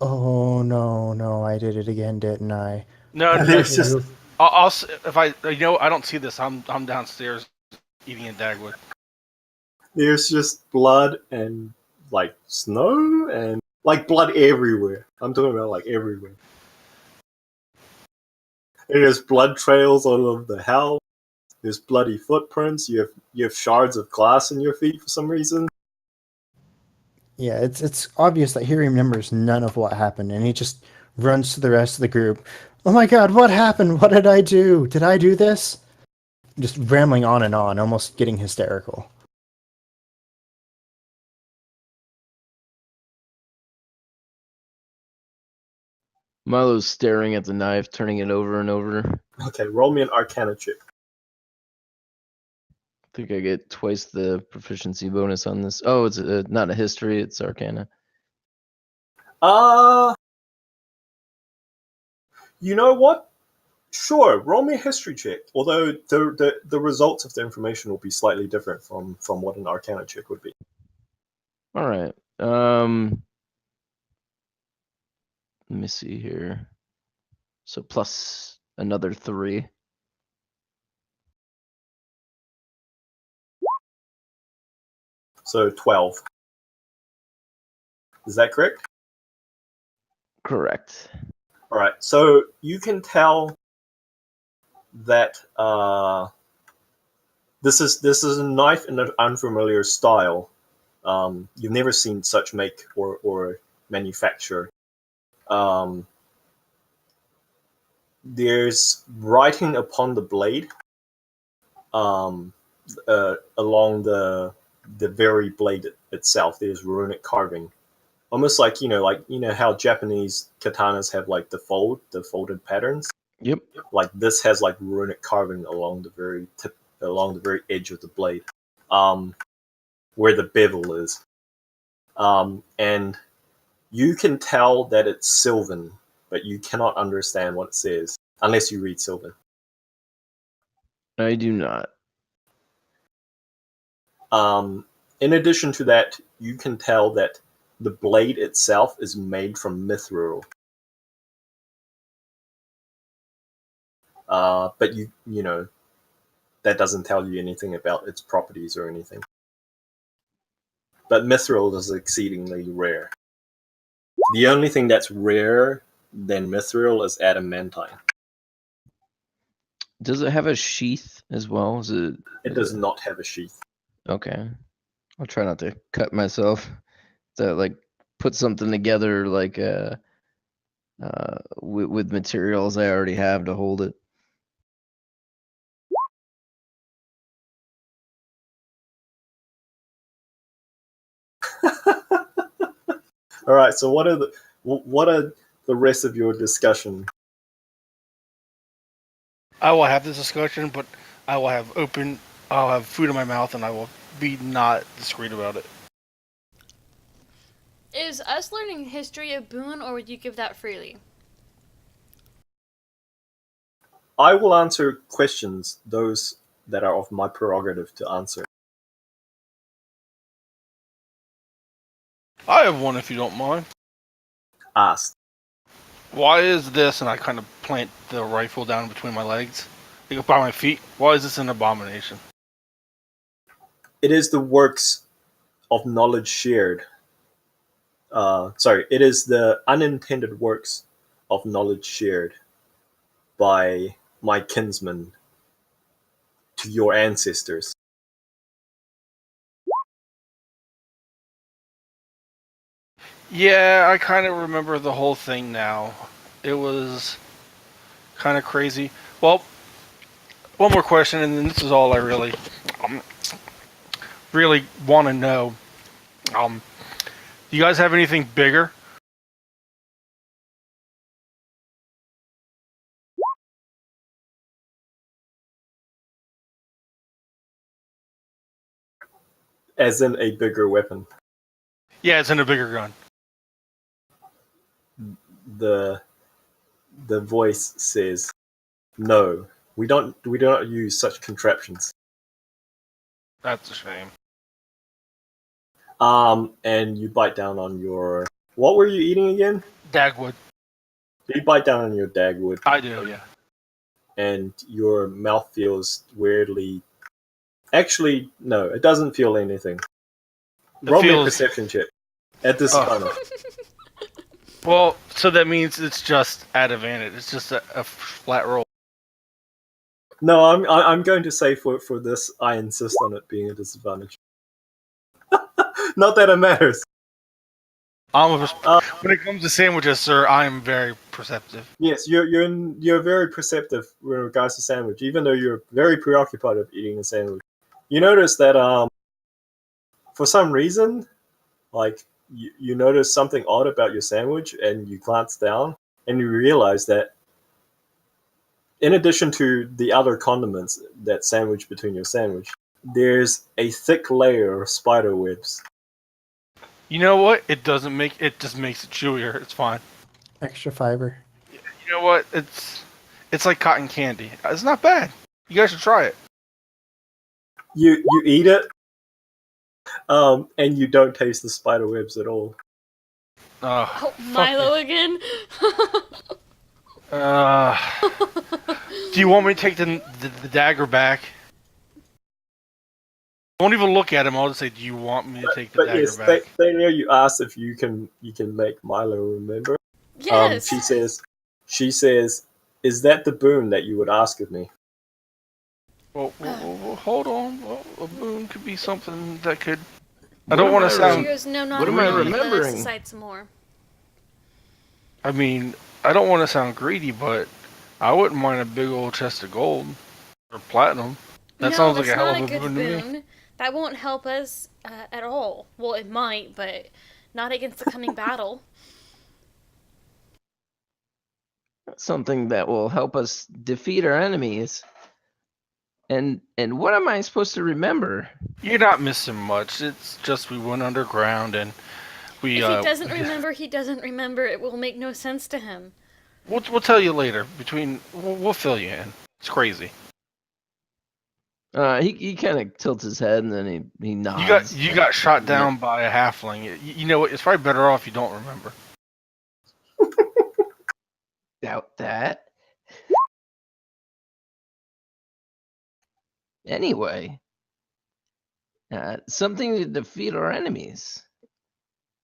[SPEAKER 3] "Oh no, no, I did it again, didn't I?"
[SPEAKER 5] No,
[SPEAKER 1] And
[SPEAKER 5] no,
[SPEAKER 1] it's just
[SPEAKER 5] if I, I don't see this. I'm downstairs eating a dagwood.
[SPEAKER 1] there's just blood and like snow and like blood everywhere. I'm talking about like everywhere. And there's blood trails all over the house. There's bloody footprints. You have shards of glass in your feet for some reason.
[SPEAKER 3] Yeah, it's obvious that he remembers none of what happened, and he just runs to the rest of the group. Oh my God, what happened? What did I do? Did I do this? Just rambling on and on, almost getting hysterical.
[SPEAKER 2] Milo's staring at the knife, turning it over and over.
[SPEAKER 1] Okay, roll me an Arcana check.
[SPEAKER 2] I think I get twice the proficiency bonus on this. Oh, it's not a history, it's Arcana.
[SPEAKER 1] You know what? Sure, roll me a history check. Although the results of the information will be slightly different from what an Arcana check would be.
[SPEAKER 2] All right. Let me see here. So plus another 3.
[SPEAKER 1] So 12. Is that correct?
[SPEAKER 2] Correct.
[SPEAKER 1] All right. So you can tell that this is a knife in an unfamiliar style. You've never seen such make or manufacture. There's writing upon the blade, along the very blade itself. There's runic carving, almost like how Japanese katanas have like the folded patterns.
[SPEAKER 2] Yep.
[SPEAKER 1] Like this has like runic carving along the very edge of the blade, where the bevel is, and you can tell that it's Sylvan, but you cannot understand what it says unless you read Sylvan.
[SPEAKER 2] I do not.
[SPEAKER 1] In addition to that, you can tell that the blade itself is made from mithril. But you know that doesn't tell you anything about its properties or anything. But mithril is exceedingly rare. The only thing that's rarer than mithril is adamantine.
[SPEAKER 2] Does it have a sheath as well? Is it?
[SPEAKER 1] It does not have a sheath.
[SPEAKER 2] Okay. I'll try not to cut myself. To like put something together like with materials I already have to hold it.
[SPEAKER 1] All right. So what are the rest of your discussion?
[SPEAKER 5] I will have this discussion, but I'll have food in my mouth, and I will be not discreet about it.
[SPEAKER 4] Is us learning history a boon, or would you give that freely?
[SPEAKER 1] I will answer questions, those that are of my prerogative to answer.
[SPEAKER 5] I have one if you don't mind.
[SPEAKER 1] Ask.
[SPEAKER 5] Why is this, and I kind of plant the rifle down between my legs, like by my feet, why is this an abomination?
[SPEAKER 1] It is the works of knowledge shared. It is the unintended works of knowledge shared by my kinsmen to your ancestors.
[SPEAKER 5] Yeah, I kind of remember the whole thing now. It was kind of crazy. Well, one more question, and then this is all I really want to know. Do you guys have anything bigger?
[SPEAKER 1] As in a bigger weapon.
[SPEAKER 5] Yeah, it's in a bigger gun.
[SPEAKER 1] The voice says, "No, we do not use such contraptions."
[SPEAKER 5] That's a shame.
[SPEAKER 1] And you bite down on your. What were you eating again?
[SPEAKER 5] Dagwood.
[SPEAKER 1] You bite down on your dagwood,
[SPEAKER 5] I do, yeah.
[SPEAKER 1] and your mouth feels weirdly. Actually, no, it doesn't feel anything. Roll me a
[SPEAKER 5] feels-
[SPEAKER 1] perception check at disadvantage.
[SPEAKER 5] Well, so that means it's just at advantage. It's just a flat roll.
[SPEAKER 1] No, I'm going to say for this, I insist on it being a disadvantage. Not that it matters.
[SPEAKER 5] When it comes to sandwiches, sir, I am very perceptive.
[SPEAKER 1] Yes, you're very perceptive with regards to sandwich, even though you're very preoccupied with eating a sandwich. You notice that for some reason, like you notice something odd about your sandwich, and you glance down, and you realize that in addition to the other condiments that sandwich between your sandwich, there's a thick layer of spider webs.
[SPEAKER 5] You know what? It just makes it chewier. It's fine.
[SPEAKER 3] Extra fiber.
[SPEAKER 5] You know what? It's like cotton candy. It's not bad. You guys should try it.
[SPEAKER 1] You eat it, and you don't taste the spider webs at all.
[SPEAKER 4] Oh, Milo again?
[SPEAKER 5] Do you want me to take the dagger back? I won't even look at him. I'll just say, "Do you want me to take the dagger back?"
[SPEAKER 1] Thalia, you asked if you can make Milo remember.
[SPEAKER 4] Yes.
[SPEAKER 1] She says, "Is that the boon that you would ask of me?"
[SPEAKER 5] Well, hold on. Well, a boon could be something that could. I don't want to
[SPEAKER 4] She
[SPEAKER 5] sound.
[SPEAKER 4] goes, no, not
[SPEAKER 2] What am I
[SPEAKER 4] really.
[SPEAKER 2] remembering?
[SPEAKER 4] Let's decide some more.
[SPEAKER 5] I mean, I don't want to sound greedy, but I wouldn't mind a big old chest of gold or platinum. That
[SPEAKER 4] No,
[SPEAKER 5] sounds like
[SPEAKER 4] that's
[SPEAKER 5] a hell
[SPEAKER 4] not
[SPEAKER 5] of a boon to me.
[SPEAKER 4] That won't help us at all. Well, it might, but not against the coming battle.
[SPEAKER 2] Something that will help us defeat our enemies. And what am I supposed to remember?
[SPEAKER 5] You're not missing much. It's just we went underground and we.
[SPEAKER 4] If he doesn't remember, he doesn't remember. It will make no sense to him.
[SPEAKER 5] We'll tell you later. We'll fill you in. It's crazy.
[SPEAKER 2] He kind of tilts his head and then he nods.
[SPEAKER 5] You got shot down by a halfling. You know what? It's probably better off you don't remember.
[SPEAKER 2] Doubt that. Anyway, something to defeat our enemies.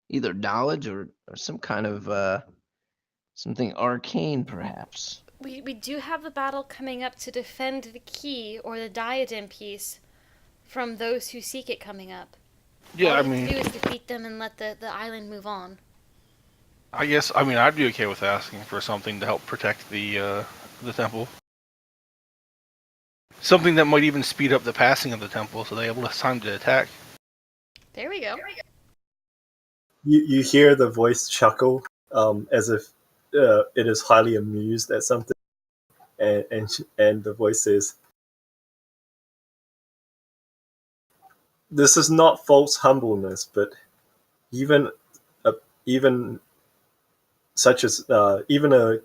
[SPEAKER 2] Either knowledge or some kind of something arcane, perhaps.
[SPEAKER 4] We do have the battle coming up to defend the key or the diadem piece from those who seek it coming up.
[SPEAKER 5] Yeah,
[SPEAKER 4] All we have to do is defeat them and let the island move on.
[SPEAKER 5] I guess. I mean, I'd be okay with asking for something to help protect the temple. Something that might even speed up the passing of the temple, so they have less time to attack.
[SPEAKER 4] There we go.
[SPEAKER 1] You hear the voice chuckle, as if it is highly amused at something, and the voice says, "This is not false humbleness, but even such as even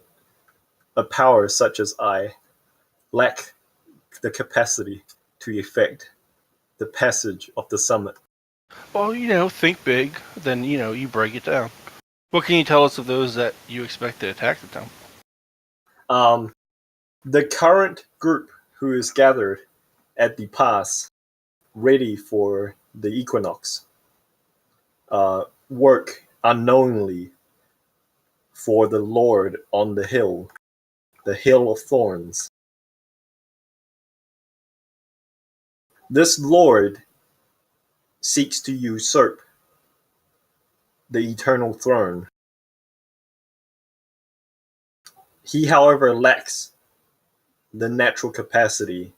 [SPEAKER 1] a power such as I lack the capacity to effect the passage of the summit."
[SPEAKER 5] Well, think big, then, you break it down. What can you tell us of those that you expect to attack the temple?
[SPEAKER 1] The current group who is gathered at the pass, ready for the equinox, work unknowingly for the Lord on the hill of thorns. This Lord seeks to usurp the eternal throne. He, however, lacks the natural capacity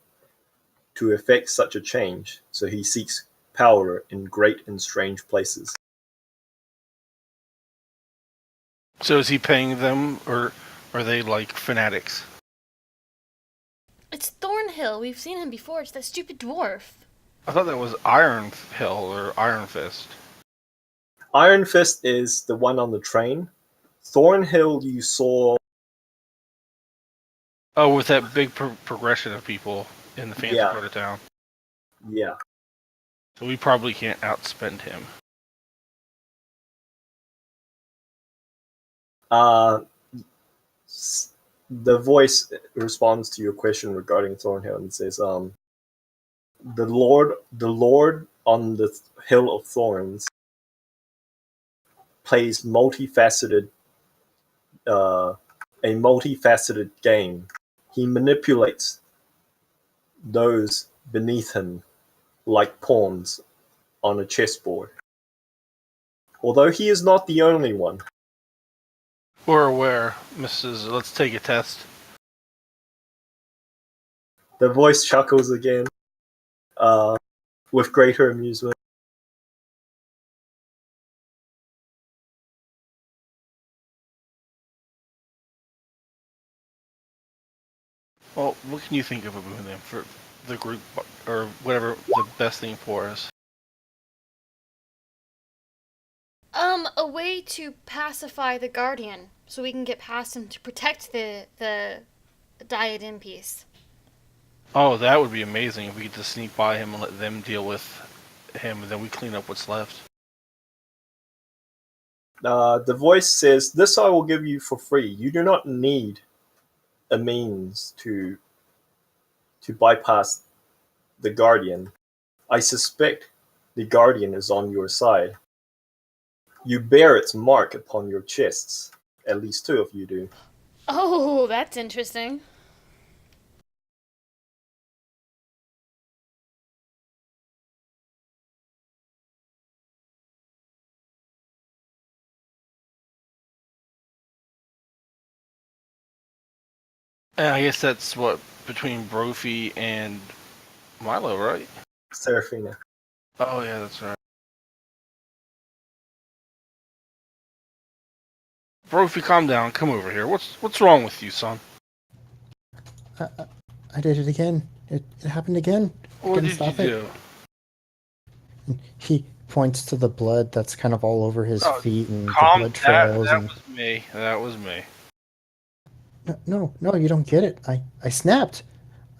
[SPEAKER 1] to effect such a change, so he seeks power in great and strange places.
[SPEAKER 5] So is he paying them, or are they like fanatics?
[SPEAKER 4] It's Thornhill. We've seen him before. It's that stupid dwarf.
[SPEAKER 5] I thought that was Iron Hill or Iron Fist.
[SPEAKER 1] Iron Fist is the one on the train. Thornhill you saw.
[SPEAKER 5] Oh, with that big progression of people in the fancy
[SPEAKER 1] Yeah.
[SPEAKER 5] part of town.
[SPEAKER 1] Yeah.
[SPEAKER 5] So we probably can't outspend him.
[SPEAKER 1] The voice responds to your question regarding Thornhill and says, the Lord on the Hill of Thorns plays a multifaceted game. He manipulates those beneath him like pawns on a chessboard. Although he is not the only one.
[SPEAKER 5] We're aware, Mrs. Let's take a test.
[SPEAKER 1] The voice chuckles again, with greater amusement.
[SPEAKER 5] Well, what can you think of a boon then for the group, or whatever the best thing for us?
[SPEAKER 4] A way to pacify the Guardian, so we can get past him to protect the diadem piece.
[SPEAKER 5] Oh, that would be amazing if we could just sneak by him and let them deal with him, and then we clean up what's left.
[SPEAKER 1] The voice says, "This I will give you for free. You do not need a means to bypass the Guardian. I suspect the Guardian is on your side. You bear its mark upon your chests. At least two of you do."
[SPEAKER 4] Oh, that's interesting.
[SPEAKER 5] And I guess that's what, between Brophy and Milo, right?
[SPEAKER 1] Seraphina.
[SPEAKER 5] Oh yeah, that's right. Brophy, calm down. Come over here. What's wrong with you, son?
[SPEAKER 3] I did it again. It happened again.
[SPEAKER 5] What
[SPEAKER 3] Couldn't
[SPEAKER 5] did you
[SPEAKER 3] stop it.
[SPEAKER 5] do?
[SPEAKER 3] And he points to the blood that's kind of all over his feet and the
[SPEAKER 5] Calm.
[SPEAKER 3] blood trails.
[SPEAKER 5] That was me. That was me.
[SPEAKER 3] No, you don't get it. I snapped.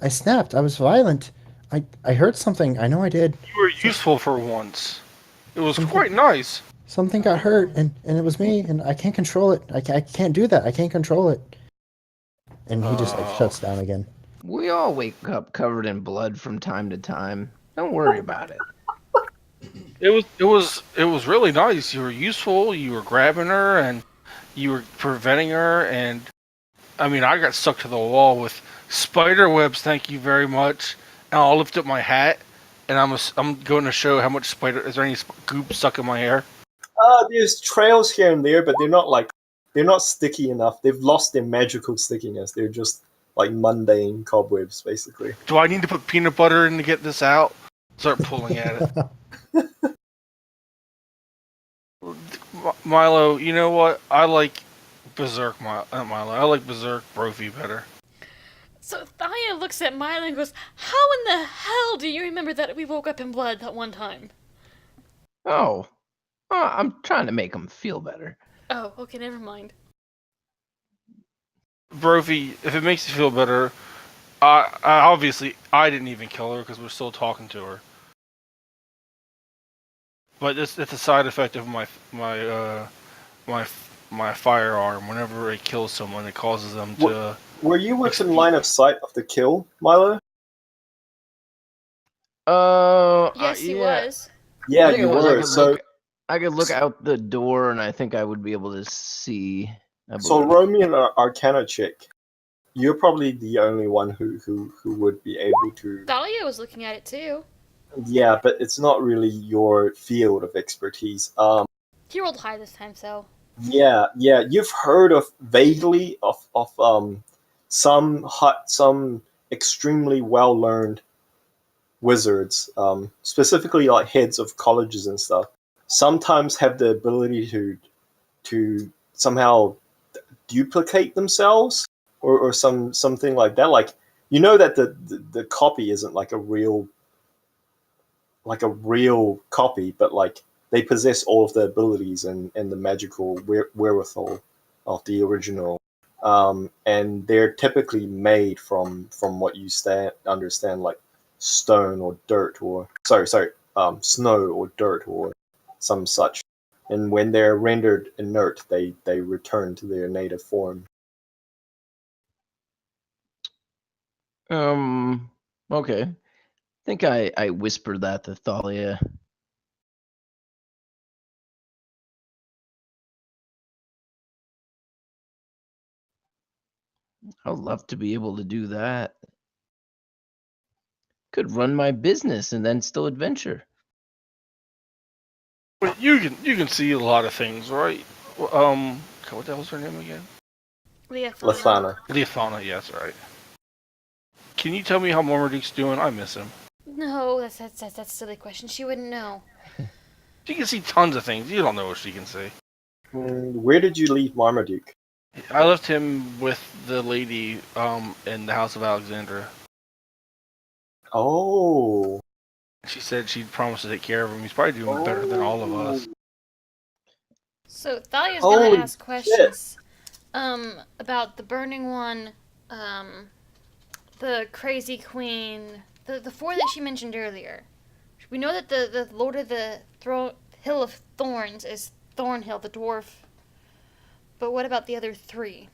[SPEAKER 3] I was violent. I hurt something. I know I did.
[SPEAKER 5] You were useful for once. It was quite nice.
[SPEAKER 3] Something got hurt, and it was me, and I can't control it. I can't do that. I can't control it. And he just shuts down again.
[SPEAKER 2] We all wake up covered in blood from time to time. Don't worry about it.
[SPEAKER 5] It was really nice. You were useful. You were grabbing her, and you were preventing her. And I mean, I got stuck to the wall with spider webs. Thank you very much. And I'll lift up my hat, and I'm going to show how much spider. Is there any goop stuck in my hair?
[SPEAKER 1] There's trails here and there, but they're not sticky enough. They've lost their magical stickiness. They're just like mundane cobwebs, basically.
[SPEAKER 5] Do I need to put peanut butter in to get this out? Start pulling at it. Milo, you know what? I like Berserk Milo. I like Berserk Brophy better.
[SPEAKER 4] So Thalia looks at Milo and goes, "How in the hell do you remember that we woke up in blood that one time?"
[SPEAKER 2] Oh, I'm trying to make him feel better.
[SPEAKER 4] Oh, okay, never mind.
[SPEAKER 5] Brophy, if it makes you feel better, obviously I didn't even kill her because we're still talking to her. But it's a side effect of my firearm. Whenever it kills someone, it causes them to.
[SPEAKER 1] Were you within line of sight of the kill, Milo?
[SPEAKER 4] Yes, he
[SPEAKER 2] yeah.
[SPEAKER 4] was.
[SPEAKER 1] Yeah,
[SPEAKER 2] I think
[SPEAKER 1] you
[SPEAKER 2] it was.
[SPEAKER 1] were.
[SPEAKER 2] I could look out the door, and I think I would be able to see.
[SPEAKER 1] So roll me an Arcana check. You're probably the only one who would be able to.
[SPEAKER 4] Thalia was looking at it too.
[SPEAKER 1] Yeah, but it's not really your field of expertise.
[SPEAKER 4] He rolled high this time, so.
[SPEAKER 1] Yeah. You've heard vaguely of some extremely well learned wizards, specifically like heads of colleges and stuff. Sometimes have the ability to somehow duplicate themselves or something like that. Like, you know that the copy isn't like a real copy, but like they possess all of the abilities and the magical wherewithal of the original. And they're typically made from what you understand, like stone or dirt, or sorry, snow or dirt or some such. And when they're rendered inert, they return to their native form.
[SPEAKER 2] Okay. I think I whispered that to Thalia. I'd love to be able to do that. Could run my business and then still adventure.
[SPEAKER 5] But you can see a lot of things, right? What the hell's her name again?
[SPEAKER 1] Lethana.
[SPEAKER 5] Leothana, yes, right. Can you tell me how Marmaduke's doing? I miss him.
[SPEAKER 4] No, that's a silly question. She wouldn't know.
[SPEAKER 5] She can see tons of things. You don't know what she can see.
[SPEAKER 1] Where did you leave Marmaduke?
[SPEAKER 5] I left him with the lady in the House of Alexandria.
[SPEAKER 1] Oh.
[SPEAKER 5] She said she'd promised to take care of him. He's probably doing better than all of us.
[SPEAKER 4] So Thalia's
[SPEAKER 1] Holy
[SPEAKER 4] gonna ask questions about the burning one, the crazy queen, the four that she mentioned earlier. We know that the Lord of the Hill of Thorns is Thornhill, the dwarf. But what about the other three?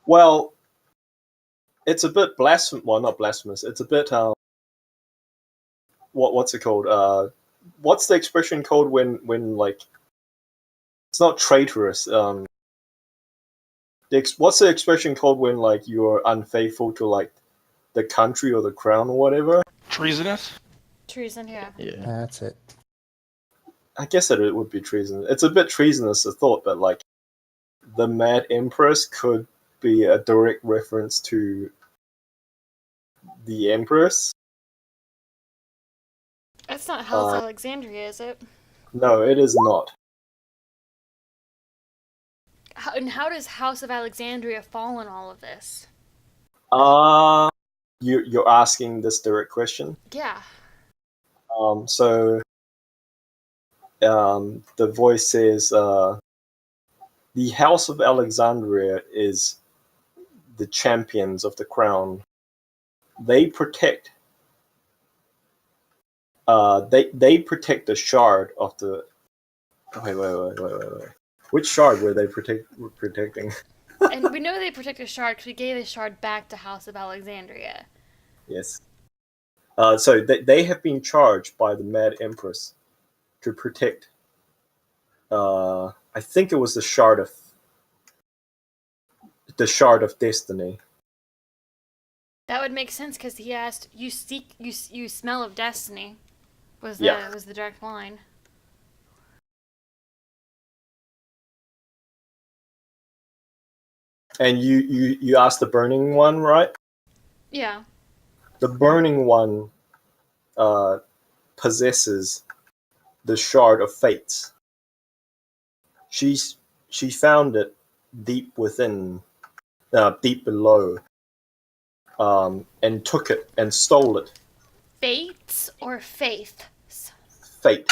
[SPEAKER 1] Well, it's a bit blasphemous. Well, not blasphemous. It's a bit what's it called? What's the expression called when like it's not traitorous? What's the expression called when like you're unfaithful to like the country or the crown or whatever?
[SPEAKER 5] Treasonous?
[SPEAKER 4] Treason, yeah.
[SPEAKER 2] Yeah.
[SPEAKER 3] That's it.
[SPEAKER 1] I guess that it would be treason. It's a bit treasonous, a thought, but like the Mad Empress could be a direct reference to the Empress.
[SPEAKER 4] That's not House Alexandria, is it?
[SPEAKER 1] No, it is not.
[SPEAKER 4] And how does House of Alexandria fall in all of this?
[SPEAKER 1] You're asking this direct question.
[SPEAKER 4] Yeah.
[SPEAKER 1] So the voice says, the House of Alexandria is the champions of the crown. They protect. They protect the shard of the. Wait. Which shard were they protecting?
[SPEAKER 4] And we know they protect the shard because we gave the shard back to House of Alexandria.
[SPEAKER 1] Yes. So they have been charged by the Mad Empress to protect. I think it was the shard of destiny.
[SPEAKER 4] That would make sense because he asked, "You smell of destiny." Was the direct line.
[SPEAKER 1] And you asked the burning one, right?
[SPEAKER 4] Yeah.
[SPEAKER 1] The burning one possesses the shard of fates. She found it deep within, deep below, and took it and stole it.
[SPEAKER 4] Fates or faiths?
[SPEAKER 1] Fate.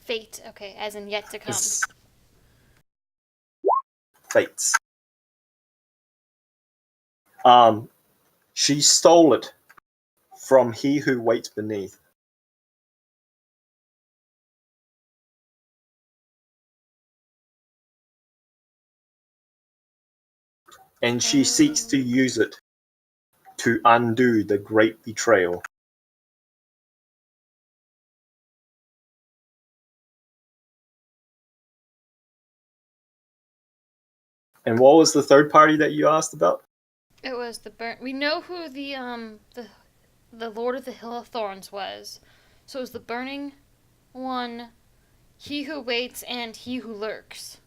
[SPEAKER 4] Fate, okay, as in yet to come.
[SPEAKER 1] Fates. She stole it from he who waits beneath. And she seeks to use it to undo the great betrayal. And what was the third party that you asked about?
[SPEAKER 4] It was the burn. We know who the Lord of the Hill of Thorns was. So it was the burning one, he who waits, and he who lurks.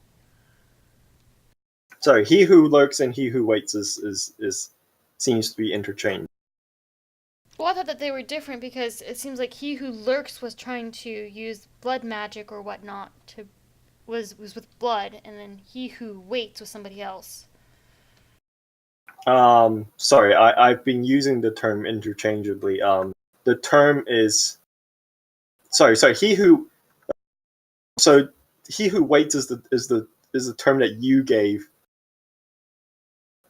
[SPEAKER 1] Sorry, he who lurks and he who waits is seems to be interchanged.
[SPEAKER 4] Well, I thought that they were different because it seems like he who lurks was trying to use blood magic or whatnot was with blood, and then he who waits was somebody else.
[SPEAKER 1] Sorry, I've been using the term interchangeably. The term is sorry. He who waits is the term that you gave.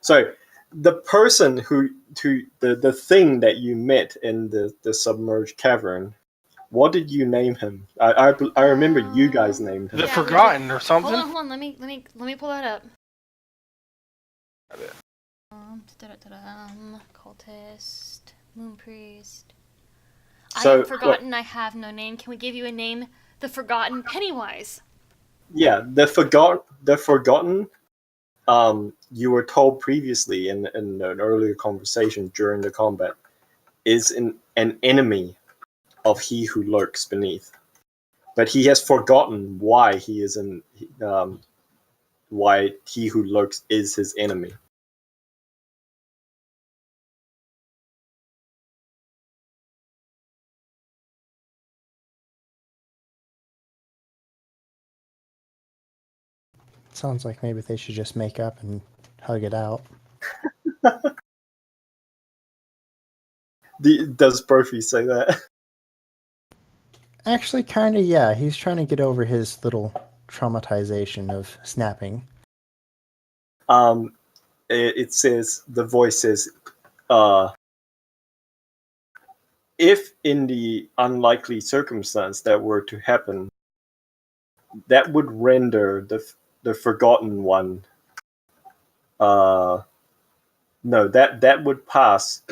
[SPEAKER 1] Sorry, the person who the thing that you met in the submerged cavern. What did you name him? I remember you guys named him.
[SPEAKER 5] The
[SPEAKER 4] Yeah,
[SPEAKER 5] Forgotten or something.
[SPEAKER 4] Hold on. Let me pull that up. Cultist, moon priest.
[SPEAKER 1] So,
[SPEAKER 4] I am forgotten. I have no name. Can we give you a name? The Forgotten Pennywise.
[SPEAKER 1] yeah, the forgotten. You were told previously in an earlier conversation during the combat is an enemy of he who lurks beneath, but he has forgotten why he is why he who lurks is his enemy.
[SPEAKER 3] Sounds like maybe they should just make up and hug it out.
[SPEAKER 1] Does Brophy say that?
[SPEAKER 3] Actually, kind of, yeah. He's trying to get over his little traumatization of snapping.
[SPEAKER 1] It says, the voice says, if in the unlikely circumstance that were to happen, that would render the forgotten one. No, that would pass.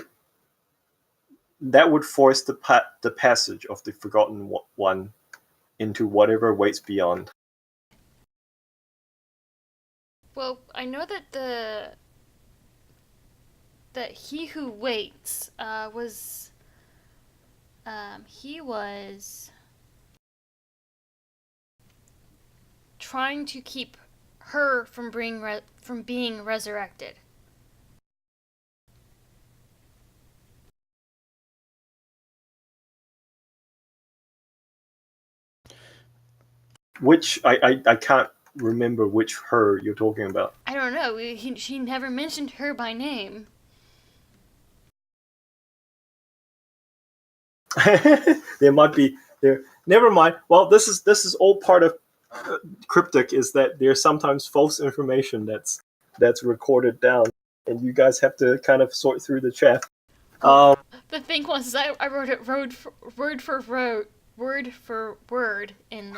[SPEAKER 1] That would force the passage of the forgotten one into whatever waits beyond.
[SPEAKER 4] Well, I know that that he who waits was he was trying to keep her from being resurrected.
[SPEAKER 1] Which I can't remember which her you're talking about.
[SPEAKER 4] I don't know. She never mentioned her by name.
[SPEAKER 1] There might be there. Never mind. Well, this is all part of cryptic. Is that there's sometimes false information that's recorded down, and you guys have to kind of sort through the chat.
[SPEAKER 4] The thing was, I wrote it word for word in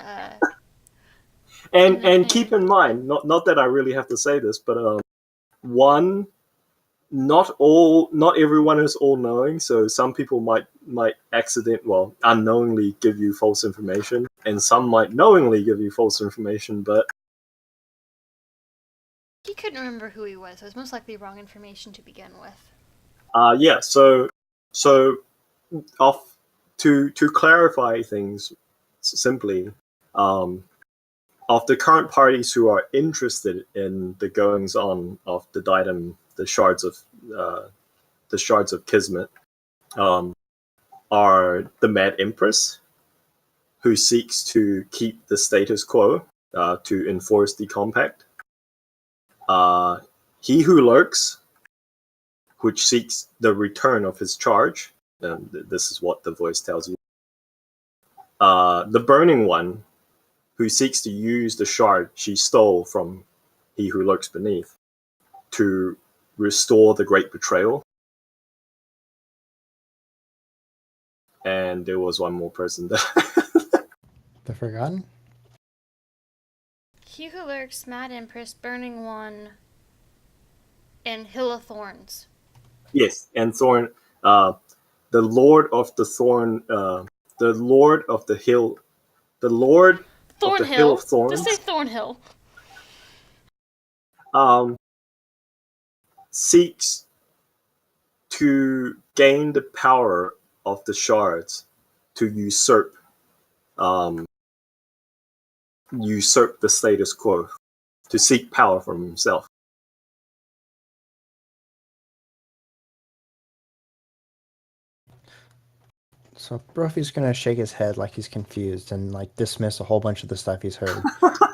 [SPEAKER 1] and keep in mind, not that I really have to say this, but one, not everyone is all knowing, so some people might unknowingly give you false information, and some might knowingly give you false information, but
[SPEAKER 4] he couldn't remember who he was, so it was most likely wrong information to begin with.
[SPEAKER 1] yeah, so off to clarify things simply, of the current parties who are interested in the goings on of the datum, the shards of Kismet, are the Mad Empress, who seeks to keep the status quo, to enforce the compact. He who lurks, which seeks the return of his charge. This is what the voice tells you. The Burning One, who seeks to use the shard she stole from he who lurks beneath to restore the great betrayal. And there was one more person there.
[SPEAKER 3] The Forgotten?
[SPEAKER 4] He who lurks, Mad Empress, Burning One, and Hill of Thorns.
[SPEAKER 1] Yes, and Thorn, the Lord of the Thorn, the Lord of the Hill, the Lord of the Hill of Thorns.
[SPEAKER 4] Just say Thornhill.
[SPEAKER 1] Seeks to gain the power of the shards to usurp the status quo, to seek power for himself.
[SPEAKER 3] So Brophy's gonna shake his head like he's confused and like dismiss a whole bunch of the stuff he's heard.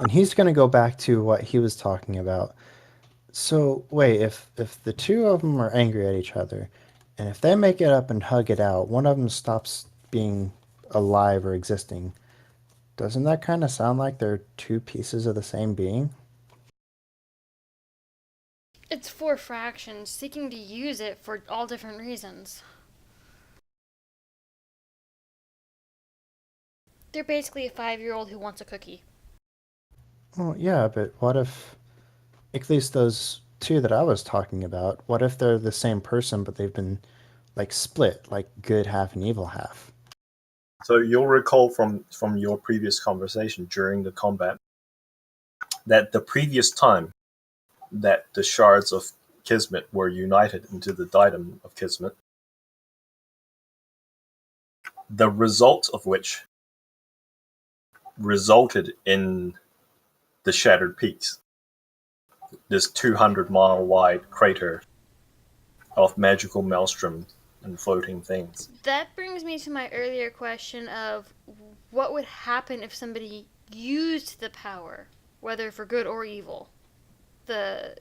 [SPEAKER 3] And he's gonna go back to what he was talking about. So wait, if the two of them are angry at each other, and if they make it up and hug it out, one of them stops being alive or existing, doesn't that kind of sound like they're two pieces of the same being?
[SPEAKER 4] It's 4 fractions, seeking to use it for all different reasons. They're basically a 5-year-old who wants a cookie.
[SPEAKER 3] Well, yeah, but what if, at least those two that I was talking about, what if they're the same person but they've been like split, like good half and evil half?
[SPEAKER 1] So you'll recall from your previous conversation during the combat that the previous time that the shards of Kismet were united into the diadem of Kismet, the result of which resulted in the Shattered Peaks, this 200-mile wide crater of magical maelstrom and floating things.
[SPEAKER 4] That brings me to my earlier question of what would happen if somebody used the power, whether for good or evil. The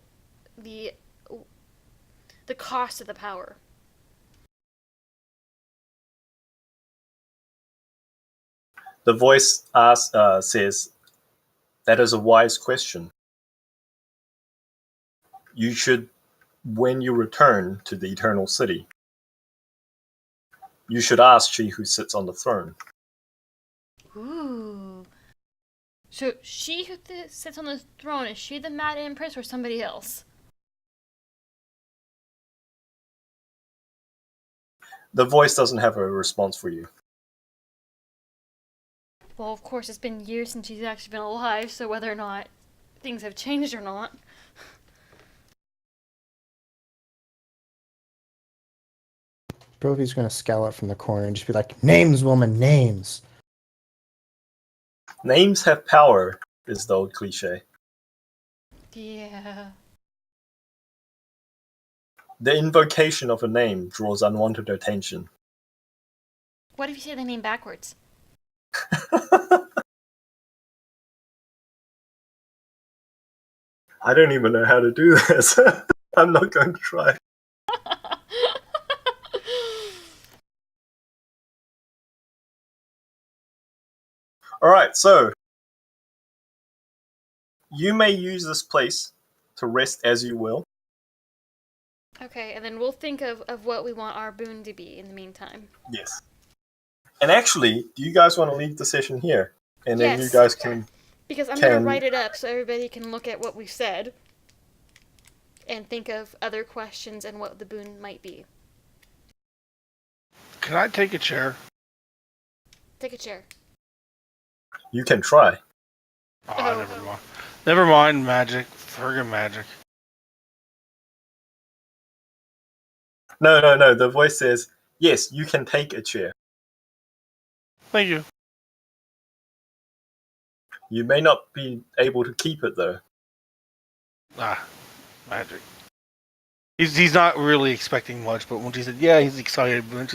[SPEAKER 4] cost of the power.
[SPEAKER 1] The voice says, "That is a wise question. You should, when you return to the Eternal City, you should ask she who sits on the throne."
[SPEAKER 4] Ooh. So she who sits on the throne, is she the Mad Empress or somebody else?
[SPEAKER 1] The voice doesn't have a response for you.
[SPEAKER 4] Well, of course, it's been years since she's actually been alive, so whether or not things have changed or not.
[SPEAKER 3] Brophy's gonna scowl up from the corner and just be like, "Names, woman, names."
[SPEAKER 1] Names have power, is the old cliche.
[SPEAKER 4] Yeah.
[SPEAKER 1] The invocation of a name draws unwanted attention.
[SPEAKER 4] What if you say the name backwards?
[SPEAKER 1] I don't even know how to do this. I'm not going to try. Alright, so you may use this place to rest as you will.
[SPEAKER 4] Okay, and then we'll think of what we want our boon to be in the meantime.
[SPEAKER 1] Yes. And actually, do you guys want to leave the session here? And then you
[SPEAKER 4] Yes.
[SPEAKER 1] guys can...
[SPEAKER 4] Because I'm going to write it up so everybody can look at what we've said and think of other questions and what the boon might be.
[SPEAKER 5] Can I take a chair?
[SPEAKER 4] Take a chair.
[SPEAKER 1] You can try.
[SPEAKER 5] Oh, never mind. Never mind, magic. Friggin' magic.
[SPEAKER 1] No. The voice says, yes, you can take a chair.
[SPEAKER 5] Thank you.
[SPEAKER 1] You may not be able to keep it, though.
[SPEAKER 5] Ah, magic. He's not really expecting much, but when she said, yeah, he's excited. When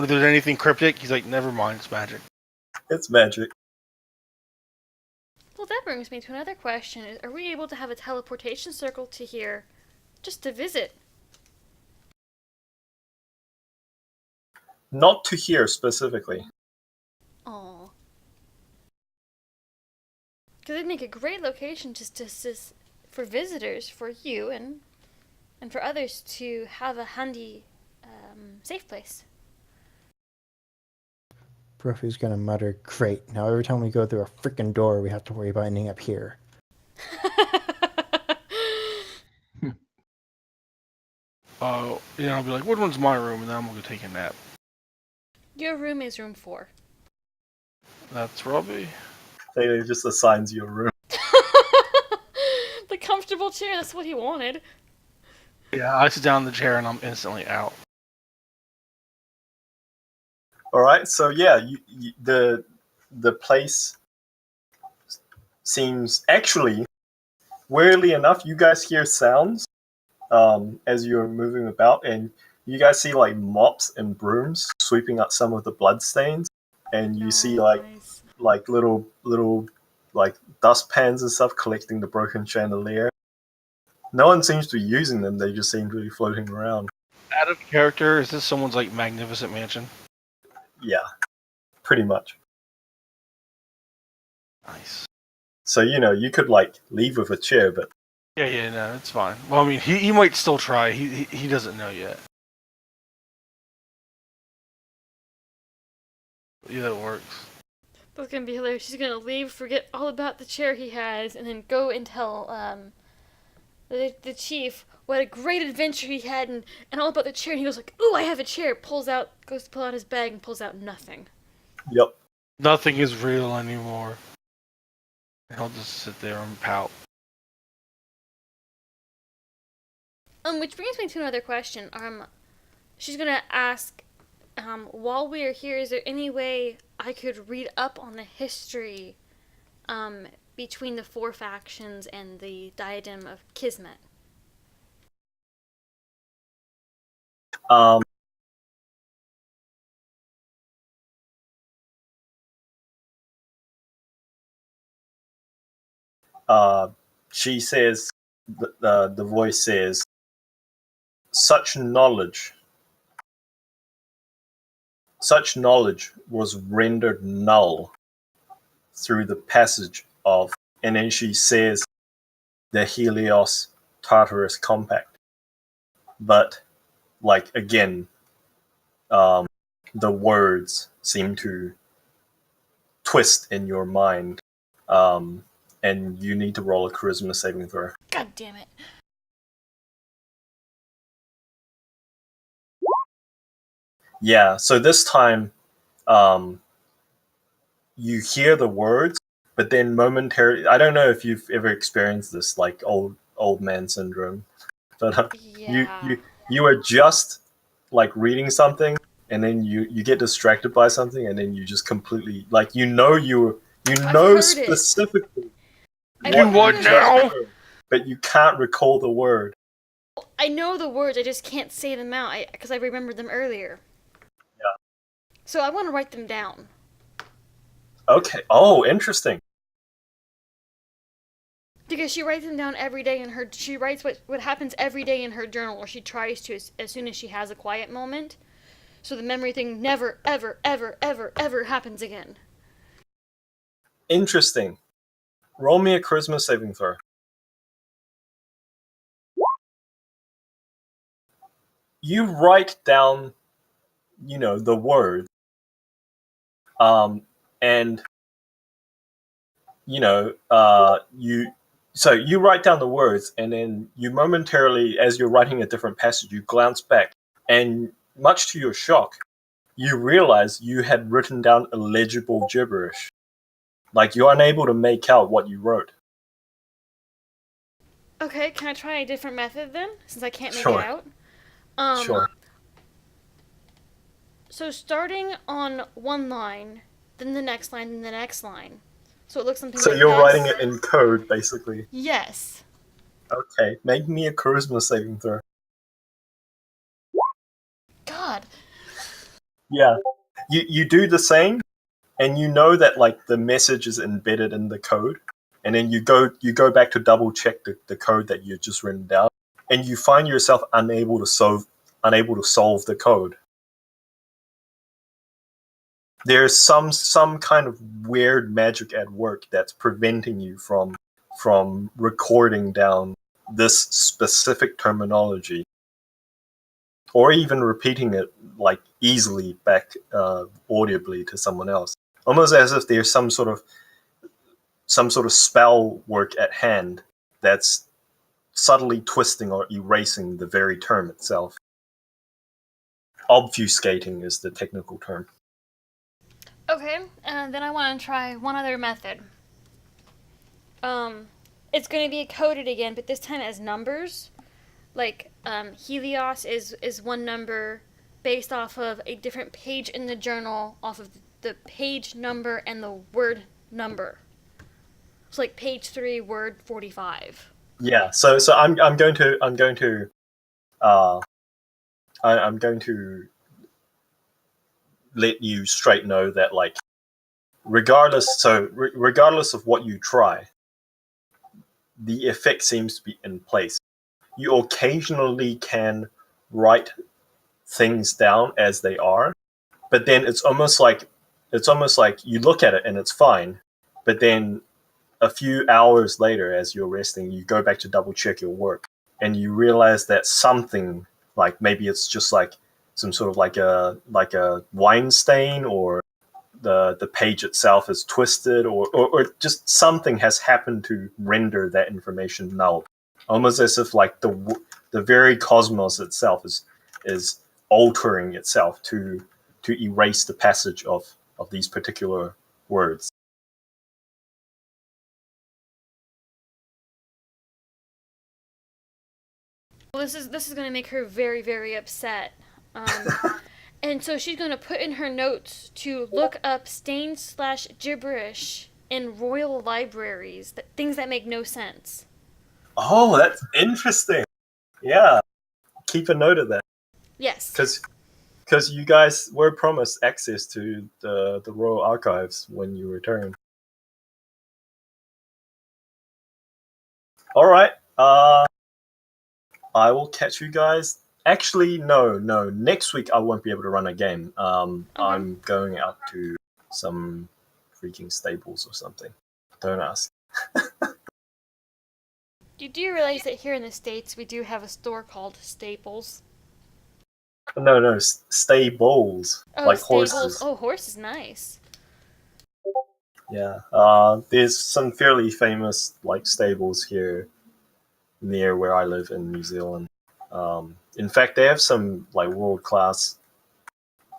[SPEAKER 5] there's anything cryptic, he's like, never mind, it's magic.
[SPEAKER 1] It's magic.
[SPEAKER 4] Well, that brings me to another question. Are we able to have a teleportation circle to here just to visit?
[SPEAKER 1] Not to here specifically.
[SPEAKER 4] Aw. Because it'd make a great location just for visitors, for you, and for others to have a handy, safe place.
[SPEAKER 3] Brophy's gonna mutter, "Great, now every time we go through a freaking door, we have to worry about ending up here."
[SPEAKER 5] I'll be like, what one's my room? And then I'm going to take a nap.
[SPEAKER 4] Your room is room 4.
[SPEAKER 5] That's Robbie.
[SPEAKER 1] Thalia just assigns you a room.
[SPEAKER 4] The comfortable chair, that's what he wanted.
[SPEAKER 5] Yeah, I sit down in the chair and I'm instantly out.
[SPEAKER 1] Alright, so yeah, the place seems... Actually, weirdly enough, you guys hear sounds as you're moving about, and you guys see like mops and brooms sweeping up some of the bloodstains, and you see like little like dustpans and stuff collecting the broken chandelier. No one seems to be using them, they just seem to be floating around.
[SPEAKER 5] Out of character, is this someone's like magnificent mansion?
[SPEAKER 1] Yeah, pretty much.
[SPEAKER 5] Nice.
[SPEAKER 1] So, you could like leave with a chair, but
[SPEAKER 5] Yeah, no, it's fine. Well, I mean, he might still try. He doesn't know yet. Yeah, that works.
[SPEAKER 4] That's gonna be hilarious. She's gonna leave, forget all about the chair he has, and then go and tell the chief what a great adventure he had and all about the chair. And he goes like, "Ooh, I have a chair." Goes to pull out his bag and pulls out nothing.
[SPEAKER 1] Yep.
[SPEAKER 5] Nothing is real anymore. He'll just sit there and pout.
[SPEAKER 4] Which brings me to another question. She's gonna ask, while we are here, is there any way I could read up on the history, between the four factions and the Diadem of Kismet?
[SPEAKER 1] Um, she says, the voice says, such knowledge was rendered null through the passage of, and then she says, the Helios Tartarus Compact. But, like, again, the words seem to twist in your mind, and you need to roll a charisma saving throw.
[SPEAKER 4] God damn it.
[SPEAKER 1] Yeah, so this time, you hear the words, but then momentarily, I don't know if you've ever experienced this, like old man syndrome, but
[SPEAKER 4] Yeah.
[SPEAKER 1] you are just like reading something, and then you get distracted by something, and then you just completely, like, you
[SPEAKER 4] I've heard it.
[SPEAKER 1] specifically
[SPEAKER 4] I've
[SPEAKER 5] what
[SPEAKER 4] heard
[SPEAKER 5] now?
[SPEAKER 4] it.
[SPEAKER 1] but you can't recall the word.
[SPEAKER 4] I know the words, I just can't say them out because I remembered them earlier.
[SPEAKER 1] Yeah.
[SPEAKER 4] So I want to write them down.
[SPEAKER 1] Okay. Oh, interesting.
[SPEAKER 4] Because she writes them down every day she writes what happens every day in her journal, or she tries to as soon as she has a quiet moment. So the memory thing never, ever, ever, ever, ever happens again.
[SPEAKER 1] Interesting. Roll me a charisma saving throw. You write down, the word, and you write down the words, and then you momentarily, as you're writing a different passage, you glance back, and much to your shock, you realize you had written down illegible gibberish. Like, you're unable to make out what you wrote.
[SPEAKER 4] Okay, can I try a different method then, since I can't make
[SPEAKER 1] Sure.
[SPEAKER 4] it out?
[SPEAKER 1] Sure.
[SPEAKER 4] So starting on one line, then the next line, then the next line. So it looks something
[SPEAKER 1] So
[SPEAKER 4] like
[SPEAKER 1] you're
[SPEAKER 4] this.
[SPEAKER 1] writing it in code, basically.
[SPEAKER 4] Yes.
[SPEAKER 1] Okay, make me a charisma saving throw.
[SPEAKER 4] God.
[SPEAKER 1] Yeah. You do the same, and you know that, like, the message is embedded in the code, and then you go back to double check the code that you've just written down, and you find yourself unable to solve the code. There's some kind of weird magic at work that's preventing you from recording down this specific terminology, or even repeating it, like, easily back audibly to someone else, almost as if there's some sort of spell work at hand that's subtly twisting or erasing the very term itself. Obfuscating is the technical term.
[SPEAKER 4] Okay, and then I want to try one other method. It's going to be coded again, but this time as numbers. Like, Helios is one number based off of a different page in the journal, off of the page number and the word number. It's like page 3, word 45.
[SPEAKER 1] Yeah. So I'm going to let you straight know that, like, regardless of what you try, the effect seems to be in place. You occasionally can write things down as they are, but then it's almost like you look at it and it's fine, but then a few hours later, as you're resting, you go back to double check your work, and you realize that something, like maybe it's just like some sort of like a wine stain, or the page itself is twisted, or just something has happened to render that information null. Almost as if like the very cosmos itself is altering itself to erase the passage of these particular words.
[SPEAKER 4] Well, this is going to make her very, very upset. And so she's going to put in her notes to look up stain/gibberish in royal libraries, things that make no sense.
[SPEAKER 1] Oh, that's interesting. Yeah, keep a note of that,
[SPEAKER 4] Yes.
[SPEAKER 1] because you guys were promised access to the royal archives when you return. All right. I will catch you guys. Actually, no. Next week I won't be able to run a game. I'm going out to some freaking stables or something. Don't ask.
[SPEAKER 4] You do realize that here in the States we do have a store called Staples?
[SPEAKER 1] No, stables.
[SPEAKER 4] Oh,
[SPEAKER 1] like
[SPEAKER 4] stables.
[SPEAKER 1] horses.
[SPEAKER 4] Oh, horse is nice.
[SPEAKER 1] Yeah. There's some fairly famous like stables here near where I live in New Zealand. In fact, they have some like world class.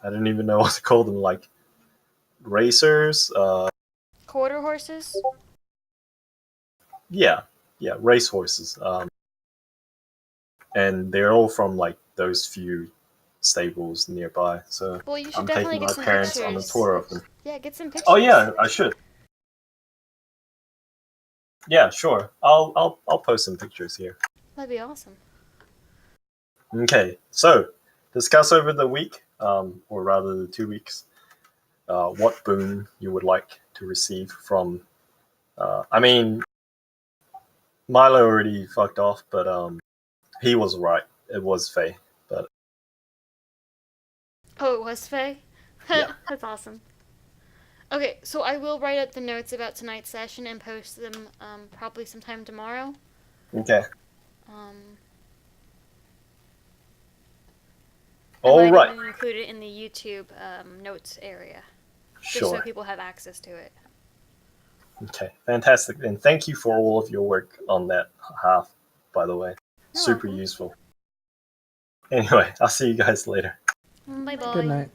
[SPEAKER 1] I don't even know what to call them. Like racers.
[SPEAKER 4] Quarter horses?
[SPEAKER 1] Yeah, race horses. And they're all from like those few stables nearby. So
[SPEAKER 4] Well, you should
[SPEAKER 1] I'm
[SPEAKER 4] definitely
[SPEAKER 1] taking
[SPEAKER 4] get
[SPEAKER 1] my
[SPEAKER 4] some
[SPEAKER 1] parents on a
[SPEAKER 4] pictures.
[SPEAKER 1] tour of them.
[SPEAKER 4] Yeah, get some pictures.
[SPEAKER 1] Oh yeah, I should. Yeah, sure. I'll post some pictures here.
[SPEAKER 4] That'd be awesome.
[SPEAKER 1] Okay, so discuss over the week, or rather the 2 weeks, what boon you would like to receive from. I mean, Milo already fucked off, but he was right. It was Faye, but
[SPEAKER 4] Oh, it was Faye?
[SPEAKER 1] Yeah.
[SPEAKER 4] That's awesome. Okay, so I will write up the notes about tonight's session and post them probably sometime tomorrow.
[SPEAKER 1] okay.
[SPEAKER 4] I
[SPEAKER 1] All
[SPEAKER 4] might
[SPEAKER 1] right.
[SPEAKER 4] even include it in the YouTube notes area, just
[SPEAKER 1] Sure.
[SPEAKER 4] so people have access to it.
[SPEAKER 1] Okay, fantastic. And thank you for all of your work on that half, by the way.
[SPEAKER 4] You're
[SPEAKER 1] Super
[SPEAKER 4] welcome.
[SPEAKER 1] useful. Anyway, I'll see you guys later.
[SPEAKER 4] Bye bye.
[SPEAKER 3] Good night.